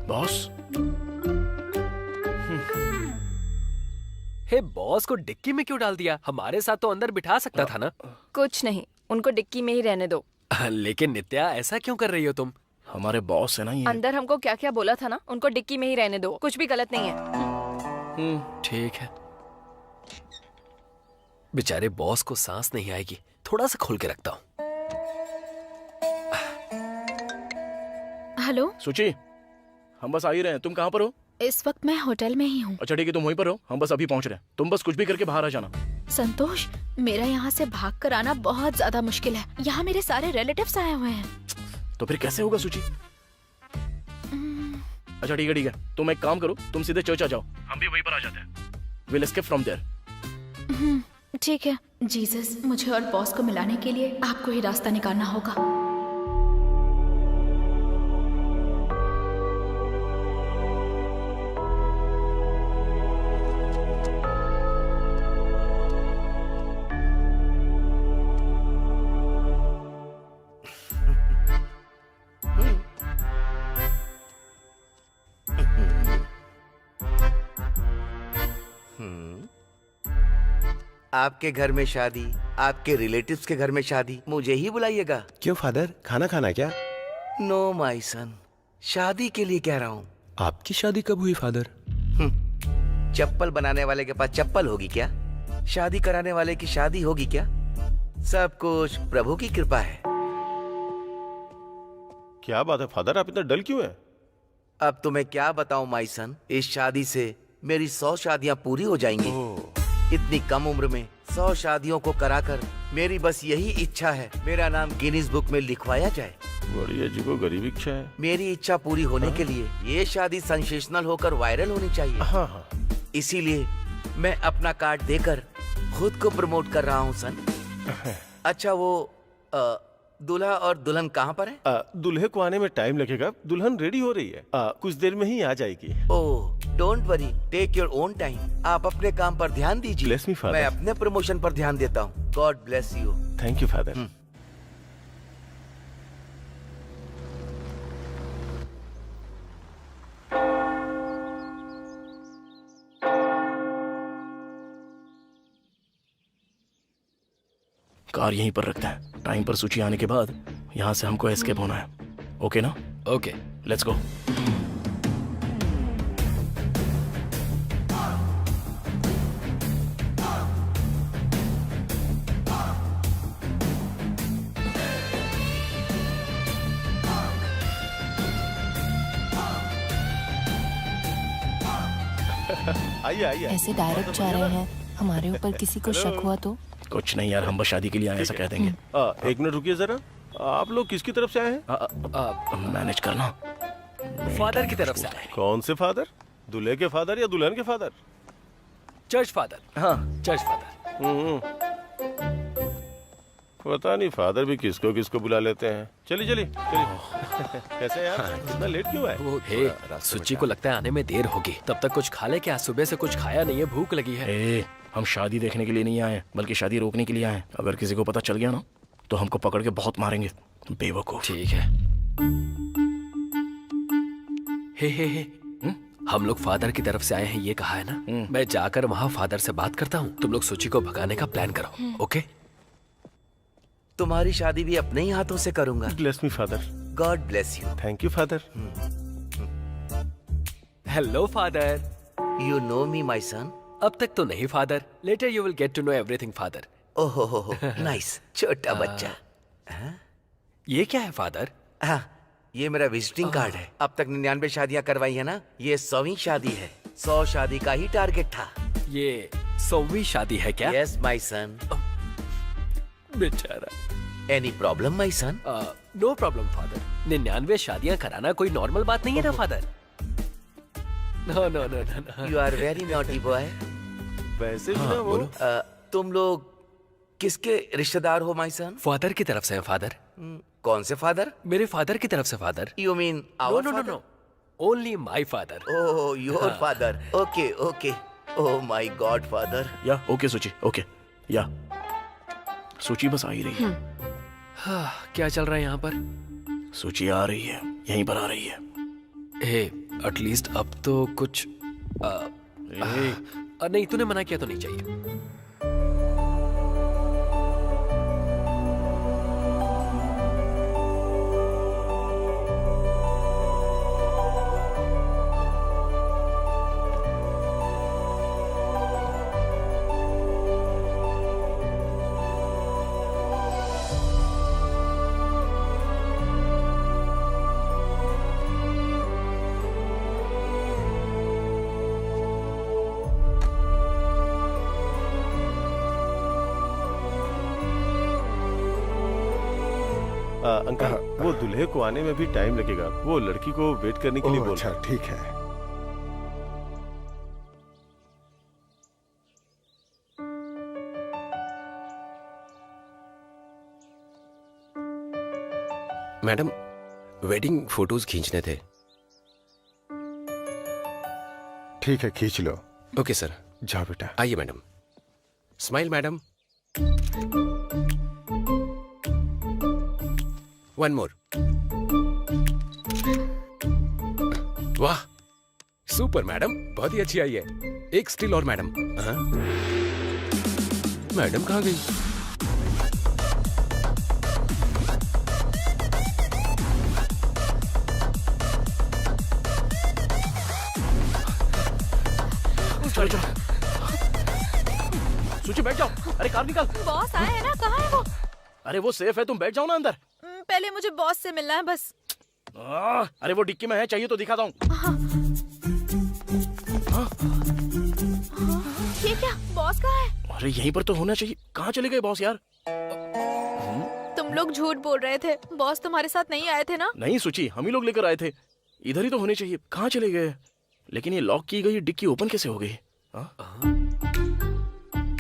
Speaker 1: बॉस?
Speaker 4: हे बॉस को डिक्की में क्यों डाल दिया? हमारे साथ तो अंदर बिठा सकता था ना।
Speaker 2: कुछ नहीं, उनको डिक्की में ही रहने दो।
Speaker 4: लेकिन नित्या ऐसा क्यों कर रही हो तुम?
Speaker 1: हमारे बॉस है ना ये।
Speaker 2: अंदर हमको क्या क्या बोला था ना, उनको डिक्की में ही रहने दो, कुछ भी गलत नहीं है।
Speaker 4: ठीक है। बेचारे बॉस को सांस नहीं आएगी, थोड़ा सा खोल के रखता हूँ।
Speaker 5: हेलो
Speaker 1: सूची, हम बस आ ही रहे हैं, तुम कहाँ पर हो?
Speaker 5: इस वक्त मैं होटल में ही हूँ।
Speaker 1: अच्छा ठीक है, तुम वहीं पर हो, हम बस अभी पहुंच रहे हैं। तुम बस कुछ भी करके बाहर आ जाना।
Speaker 5: संतोष, मेरा यहाँ से भाग कर आना बहुत ज्यादा मुश्किल है। यहाँ मेरे सारे रिलेटिव्स आए हुए हैं।
Speaker 1: तो फिर कैसे होगा सूची? अच्छा ठीक है, तुम एक काम करो, तुम सीधे चर्च आ जाओ, हम भी वहीं पर आ जाते हैं। Will escape from there.
Speaker 5: ठीक है। जीसस, मुझे और बॉस को मिलाने के लिए आपको ही रास्ता निकालना होगा।
Speaker 6: आपके घर में शादी, आपके रिलेटिव्स के घर में शादी, मुझे ही बुलाइएगा।
Speaker 10: क्यों फादर, खाना खाना है क्या?
Speaker 6: नो माय सन, शादी के लिए कह रहा हूँ।
Speaker 10: आपकी शादी कब हुई फादर?
Speaker 6: चप्पल बनाने वाले के पास चप्पल होगी क्या? शादी कराने वाले की शादी होगी क्या? सब कुछ प्रभु की कृपा है।
Speaker 3: क्या बात है फादर, आप इतना डल क्यों हैं?
Speaker 6: अब तुम्हें क्या बताऊं माय सन, इस शादी से मेरी 100 शादियां पूरी हो जाएंगी। इतनी कम उम्र में 100 शादियों को कराकर मेरी बस यही इच्छा है, मेरा नाम गिनीज बुक में लिखवाया जाए।
Speaker 3: बड़ी अजीबोगरीब इच्छा है।
Speaker 6: मेरी इच्छा पूरी होने के लिए ये शादी सेंसेशनल होकर वायरल होनी चाहिए।
Speaker 3: हाँ।
Speaker 6: इसीलिए मैं अपना कार्ड देकर खुद को प्रमोट कर रहा हूँ सन। अच्छा वो दूल्हा और दुल्हन कहाँ पर है?
Speaker 3: दूल्हे को आने में टाइम लगेगा, दुल्हन रेडी हो रही है, कुछ देर में ही आ जाएगी।
Speaker 6: Oh don't worry, take your own time. आप अपने काम पर ध्यान दीजिए।
Speaker 3: Bless me, Father.
Speaker 6: मैं अपने प्रमोशन पर ध्यान देता हूँ। God bless you.
Speaker 3: Thank you father.
Speaker 1: Car यहीं पर रखते हैं। टाइम पर सूची आने के बाद यहाँ से हमको एस्केप होना है। ओके ना?
Speaker 4: ओके।
Speaker 1: Let's go.
Speaker 3: आइए आइए।
Speaker 13: ऐसे डायरेक्ट जा रहे हैं, हमारे ऊपर किसी को शक हुआ तो?
Speaker 1: कुछ नहीं यार, हम बस शादी के लिए आए, ऐसा कह देंगे।
Speaker 3: एक मिनट रुकिए जरा। आप लोग किसकी तरफ से आए हैं?
Speaker 1: मैनेज करना।
Speaker 4: फादर की तरफ से आए।
Speaker 3: कौन से फादर? दूल्हे के फादर या दुल्हन के फादर?
Speaker 4: Church father.
Speaker 1: हाँ,
Speaker 4: चर्च फादर।
Speaker 3: पता नहीं फादर भी किसको किसको बुला लेते हैं। चलिए चलिए चलिए। कैसे यार, इतना लेट क्यों आए?
Speaker 4: हे, सुची को लगता है आने में देर होगी। तब तक कुछ खा ले क्या? सुबह से कुछ खाया नहीं है, भूख लगी है।
Speaker 1: हम शादी देखने के लिए नहीं आए, बल्कि शादी रोकने के लिए आए। अगर किसी को पता चल गया ना तो हमको पकड़ के बहुत मारेंगे, बेवकूफ।
Speaker 4: ठीक है। हे, हम लोग फादर की तरफ से आए हैं, ये कहा है ना? मैं जाकर वहाँ फादर से बात करता हूँ। तुम लोग सुची को भगाने का प्लान करो। ओके?
Speaker 6: तुम्हारी शादी भी अपने ही हाथों से करूंगा।
Speaker 3: Bless me father.
Speaker 6: God bless you.
Speaker 3: Thank you father.
Speaker 4: Hello father.
Speaker 6: You know me my son?
Speaker 4: अब तक तो नहीं father. Later you will get to know everything father.
Speaker 6: ओहो नाइस, छोटा बच्चा।
Speaker 4: ये क्या है फादर?
Speaker 6: हाँ, ये मेरा विजिटिंग कार्ड है। अब तक 99 शादियां करवाई है ना, ये 100वीं शादी है। 100 शादी का ही टारगेट था।
Speaker 4: ये 100वीं शादी है क्या?
Speaker 6: Yes my son.
Speaker 4: बेचारा।
Speaker 6: Any problem my son?
Speaker 4: No problem father. 99 शादियां कराना कोई नॉर्मल बात नहीं है ना father. No no no no.
Speaker 6: You are very naughty boy.
Speaker 3: वैसे भी ना वो
Speaker 6: तुम लोग किसके रिश्तेदार हो माई सन?
Speaker 4: फादर की तरफ से है फादर।
Speaker 6: कौन से फादर?
Speaker 4: मेरे फादर की तरफ से father.
Speaker 6: You mean
Speaker 4: no
Speaker 6: our
Speaker 4: no no
Speaker 6: father?
Speaker 4: No, only my father.
Speaker 6: Oh, your father. Okay okay. Oh my god father.
Speaker 1: Yeah okay Suchi, okay yeah Suchi बस आ ही रही है।
Speaker 4: क्या चल रहा है यहाँ पर?
Speaker 1: सूची आ रही है, यहीं पर आ रही है।
Speaker 4: हे, एटलीस्ट अब तो कुछ नहीं, तूने मना किया तो नहीं चाहिए।
Speaker 3: अंकल, वो दूल्हे को आने में भी टाइम लगेगा। वो लड़की को वेट करने के लिए बोल।
Speaker 11: अच्छा ठीक है।
Speaker 10: मैडम, वेडिंग फोटोज खींचने थे।
Speaker 11: ठीक है, खींच लो।
Speaker 10: Okay sir.
Speaker 11: जाओ बेटा।
Speaker 10: आइए madam. Smile madam. One more. वाह, सुपर मैडम, बहुत ही अच्छी आई है। एक स्टिल और मैडम। मैडम कहाँ गई?
Speaker 1: चलो चलो सूची, बैठ जाओ। अरे कार निकाल।
Speaker 5: बॉस आए हैं ना, कहाँ है वो?
Speaker 1: अरे वो सेफ है, तुम बैठ जाओ ना अंदर।
Speaker 5: पहले मुझे बॉस से मिलना है बस।
Speaker 1: अरे वो डिक्की में है, चाहिए तो दिखाता हूँ।
Speaker 5: ये क्या, बॉस कहाँ है?
Speaker 1: अरे यहीं पर तो होना चाहिए। कहाँ चले गए बॉस यार?
Speaker 5: तुम लोग झूठ बोल रहे थे। बॉस तुम्हारे साथ नहीं आए थे ना?
Speaker 1: नहीं सूची, हम ही लोग लेकर आए थे। इधर ही तो होने चाहिए। कहाँ चले गए? लेकिन ये लॉक की गई डिक्की ओपन कैसे हो गई?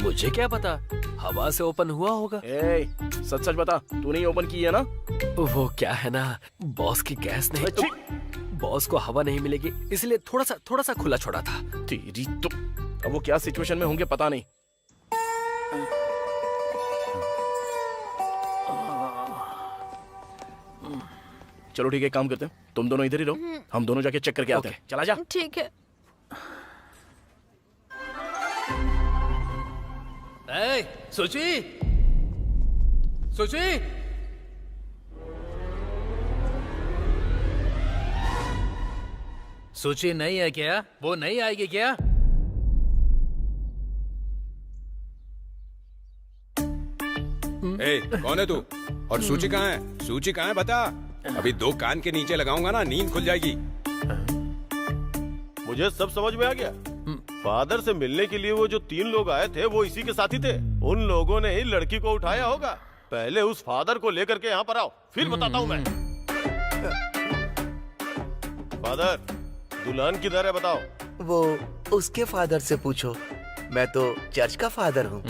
Speaker 4: मुझे क्या पता, हवा से ओपन हुआ होगा।
Speaker 1: सच सच बता, तूने ही ओपन की है ना?
Speaker 4: वो क्या है ना, बॉस की गैस नहीं तो बॉस को हवा नहीं मिलेगी, इसलिए थोड़ा सा खुला छोड़ा था।
Speaker 1: तेरी तो अब वो क्या सिचुएशन में होंगे पता नहीं। चलो ठीक है, काम करते हैं। तुम दोनों इधर ही रहो, हम दोनों जाके चेक करके आते हैं। चला जा।
Speaker 5: ठीक है।
Speaker 7: सुची, सुची, सुची नहीं है क्या? वो नहीं आएगी क्या?
Speaker 10: ए, कौन है तू? और सूची कहाँ है? सूची कहाँ है बता। अभी 2 कान के नीचे लगाऊंगा ना, नींद खुल जाएगी।
Speaker 3: मुझे सब समझ में आ गया। फादर से मिलने के लिए वो जो 3 लोग आए थे वो इसी के साथी थे। उन लोगों ने ही लड़की को उठाया होगा। पहले उस फादर को लेकर के यहाँ पर आओ, फिर बताता हूँ मैं। फादर, दुल्हन किधर है बताओ।
Speaker 6: वो उसके फादर से पूछो, मैं तो चर्च का फादर हूँ।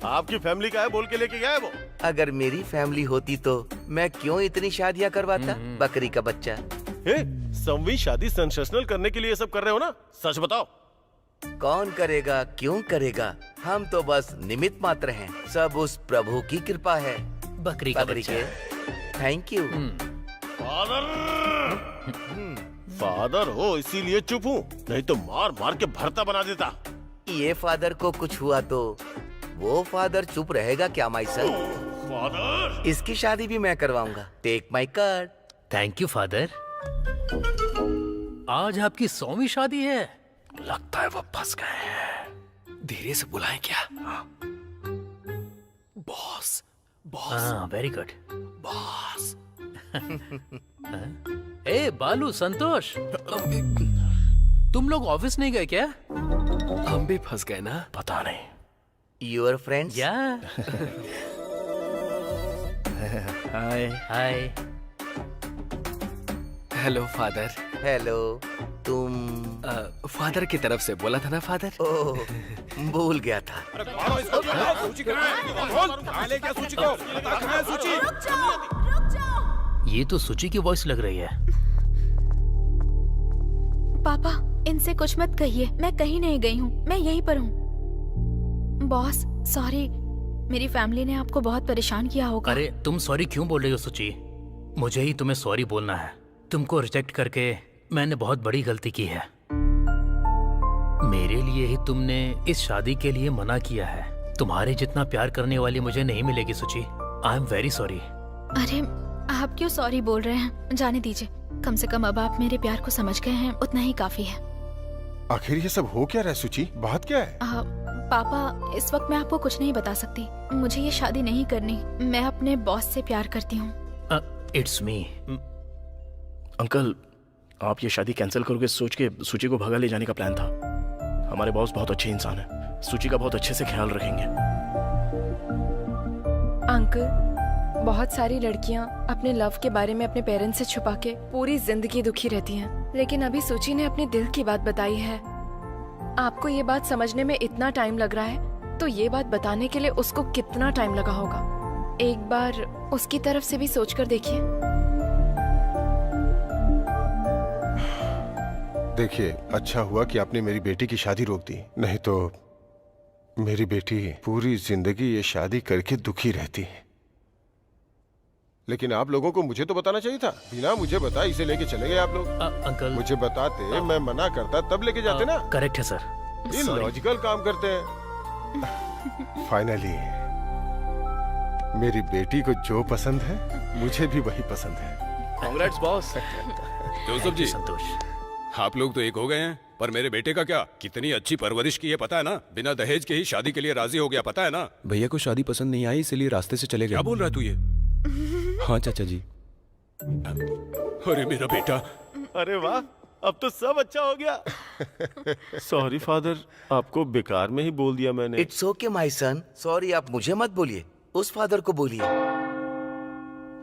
Speaker 3: आपकी फैमिली का है बोल के लेके गया है वो।
Speaker 6: अगर मेरी फैमिली होती तो मैं क्यों इतनी शादियाँ करवाता? बकरी का बच्चा।
Speaker 3: 7वीं शादी सेंसेशनल करने के लिए ये सब कर रहे हो ना? सच बताओ।
Speaker 6: कौन करेगा, क्यों करेगा? हम तो बस निमित्त मात्र हैं। सब उस प्रभु की कृपा है।
Speaker 7: बकरी का बच्चा।
Speaker 6: Thank you.
Speaker 3: फादर हो इसीलिए चुप हूँ, नहीं तो मार मार के भरता बना देता।
Speaker 6: ये फादर को कुछ हुआ तो वो फादर चुप रहेगा क्या माई सन?
Speaker 3: फादर,
Speaker 6: इसकी शादी भी मैं करवाऊंगा। Take my card.
Speaker 7: Thank you father. आज आपकी 100वीं शादी है।
Speaker 1: लगता है वो फंस गए हैं। धीरे से बुलाएं क्या? Boss, boss.
Speaker 7: हाँ, वेरी गुड
Speaker 1: बॉस।
Speaker 7: ए बालू, संतोष, तुम लोग ऑफिस नहीं गए क्या?
Speaker 1: हम भी फंस गए ना? पता नहीं।
Speaker 6: Your friends?
Speaker 7: या
Speaker 1: hi.
Speaker 7: Hi.
Speaker 1: Hello father.
Speaker 6: Hello. तुम
Speaker 1: फादर की तरफ से बोला था ना फादर?
Speaker 6: ओह, भूल गया था।
Speaker 10: सूची कहाँ है? कहाँ ले गया सूची को? बता कहाँ है सूची?
Speaker 7: ये तो सुची की वॉइस लग रही है।
Speaker 5: पापा, इनसे कुछ मत कहिए। मैं कहीं नहीं गई हूँ, मैं यहीं पर हूँ। बॉस, सॉरी, मेरी फैमिली ने आपको बहुत परेशान किया होगा।
Speaker 7: अरे तुम सॉरी क्यों बोल रही हो सुची? मुझे ही तुम्हें सॉरी बोलना है। तुमको रिजेक्ट करके मैंने बहुत बड़ी गलती की है। मेरे लिए ही तुमने इस शादी के लिए मना किया है। तुम्हारे जितना प्यार करने वाली मुझे नहीं मिलेगी सुची। I am very sorry.
Speaker 5: अरे आप क्यों सॉरी बोल रहे हैं? जाने दीजिए। कम से कम अब आप मेरे प्यार को समझ गए हैं, उतना ही काफी है।
Speaker 11: आखिर ये सब हो क्या रहा है सुची? बात क्या है?
Speaker 5: पापा, इस वक्त मैं आपको कुछ नहीं बता सकती। मुझे ये शादी नहीं करनी। मैं अपने बॉस से प्यार करती हूँ।
Speaker 7: It's me.
Speaker 1: अंकल, आप ये शादी कैंसिल करोगे सोच के सूची को भगा ले जाने का प्लान था। हमारे बॉस बहुत अच्छे इंसान हैं, सूची का बहुत अच्छे से ख्याल रखेंगे।
Speaker 2: अंकल, बहुत सारी लड़कियां अपने लव के बारे में अपने पेरेंट्स से छुपा के पूरी जिंदगी दुखी रहती हैं, लेकिन अभी सूची ने अपने दिल की बात बताई है। आपको ये बात समझने में इतना टाइम लग रहा है, तो ये बात बताने के लिए उसको कितना टाइम लगा होगा। एक बार उसकी तरफ से भी सोचकर देखिए।
Speaker 11: देखिए, अच्छा हुआ कि आपने मेरी बेटी की शादी रोक दी, नहीं तो मेरी बेटी पूरी जिंदगी ये शादी करके दुखी रहती। लेकिन आप लोगों को मुझे तो बताना चाहिए था। बिना मुझे बताए इसे लेके चले गए आप लोग।
Speaker 7: अंकल,
Speaker 11: मुझे बताते, मैं मना करता तब लेके जाते ना।
Speaker 7: करेक्ट है सर।
Speaker 11: ये लॉजिकल काम करते हैं। फाइनली मेरी बेटी को जो पसंद है मुझे भी वही पसंद है।
Speaker 1: Congrats boss.
Speaker 10: जोसेफ जी,
Speaker 7: संतोष,
Speaker 10: आप लोग तो एक हो गए हैं, पर मेरे बेटे का क्या? कितनी अच्छी परवरिश की है पता है ना? बिना दहेज के ही शादी के लिए राजी हो गया, पता है ना?
Speaker 12: भैया को शादी पसंद नहीं आई, इसलिए रास्ते से चले गए।
Speaker 10: क्या बोल रहा है तू ये?
Speaker 12: हाँ चाचा जी।
Speaker 10: अरे मेरा बेटा।
Speaker 3: अरे वाह, अब तो सब अच्छा हो गया। सॉरी फादर, आपको बेकार में ही बोल दिया मैंने।
Speaker 6: It's okay my son. Sorry आप मुझे मत बोलिए, उस फादर को बोलिए।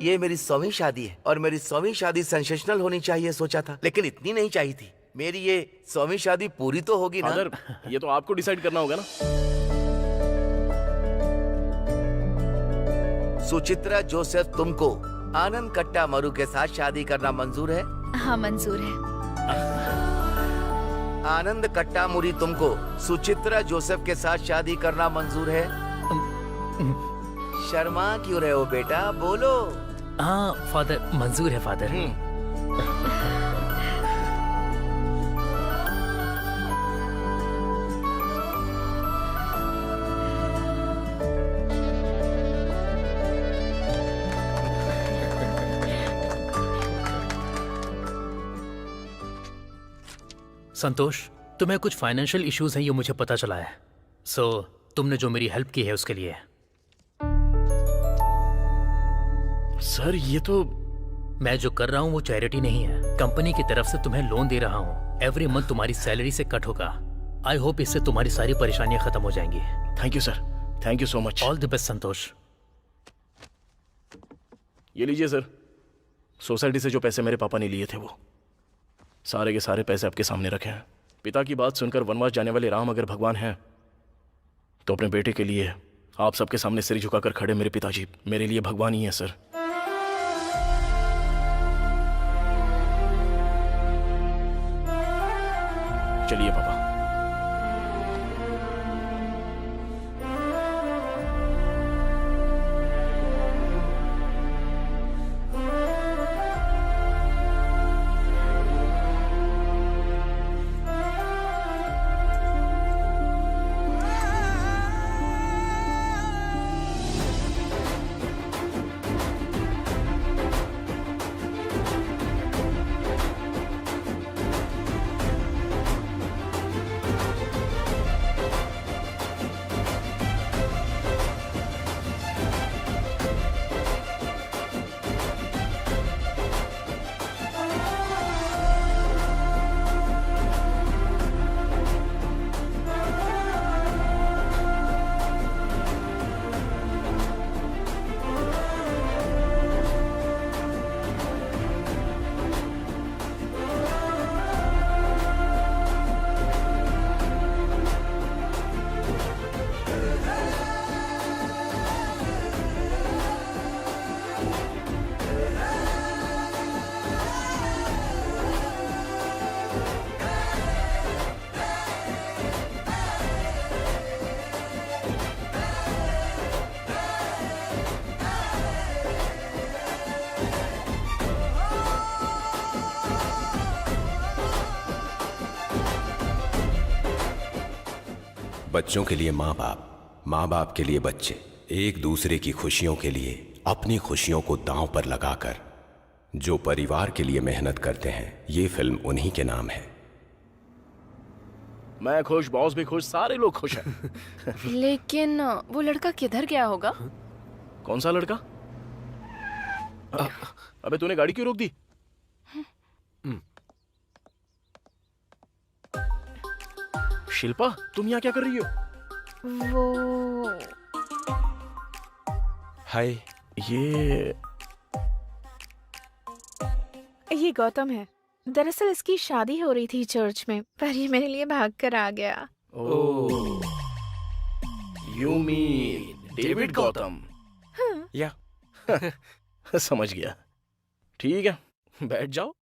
Speaker 6: ये मेरी 100वीं शादी है और मेरी 100वीं शादी सेंसेशनल होनी चाहिए सोचा था, लेकिन इतनी नहीं चाहिए थी। मेरी ये 100वीं शादी पूरी तो होगी ना।
Speaker 1: फादर, ये तो आपको डिसाइड करना होगा ना।
Speaker 6: सुचित्रा जोसेफ, तुमको आनंद कट्टा मरु के साथ शादी करना मंजूर है?
Speaker 5: हाँ, मंजूर है।
Speaker 6: आनंद कट्टा मुरी, तुमको सुचित्रा जोसेफ के साथ शादी करना मंजूर है? शर्मा क्यों रहे हो बेटा, बोलो।
Speaker 7: हाँ फादर, मंजूर है फादर। संतोष, तुम्हें कुछ फाइनेंशियल इश्यूज हैं, ये मुझे पता चला है। सो तुमने जो मेरी हेल्प की है उसके लिए।
Speaker 1: सर ये तो
Speaker 7: मैं जो कर रहा हूँ वो चैरिटी नहीं है, कंपनी की तरफ से तुम्हें लोन दे रहा हूँ। एवरी मंथ तुम्हारी सैलरी से कट होगा। आई होप इससे तुम्हारी सारी परेशानियां खत्म हो जाएंगी।
Speaker 1: Thank you sir, thank you so much.
Speaker 7: All the best Santosh.
Speaker 1: ये लीजिए सर, सोसाइटी से जो पैसे मेरे पापा ने लिए थे वो सारे के सारे पैसे आपके सामने रखे हैं। पिता की बात सुनकर वनवास जाने वाले राम अगर भगवान हैं तो अपने बेटे के लिए आप सबके सामने सिर झुकाकर खड़े मेरे पिताजी मेरे लिए भगवान ही है सर। चलिए पापा।
Speaker 10: बच्चों के लिए माँ बाप, माँ बाप के लिए बच्चे, एक दूसरे की खुशियों के लिए अपनी खुशियों को दांव पर लगाकर जो परिवार के लिए मेहनत करते हैं, ये फिल्म उन्हीं के नाम है।
Speaker 1: मैं खुश, बॉस भी खुश, सारे लोग खुश हैं।
Speaker 2: लेकिन वो लड़का किधर गया होगा?
Speaker 1: कौन सा लड़का? अबे तूने गाड़ी क्यों रोक दी? शिल्पा, तुम यहाँ क्या कर रही हो?
Speaker 2: वो
Speaker 12: हाय।
Speaker 9: ये गौतम है। दरअसल इसकी शादी हो रही थी चर्च में, पर ये मेरे लिए भाग कर आ गया।
Speaker 1: ओह, यू मीन डेविड गौतम?
Speaker 12: या
Speaker 1: समझ गया। ठीक है, बैठ जाओ।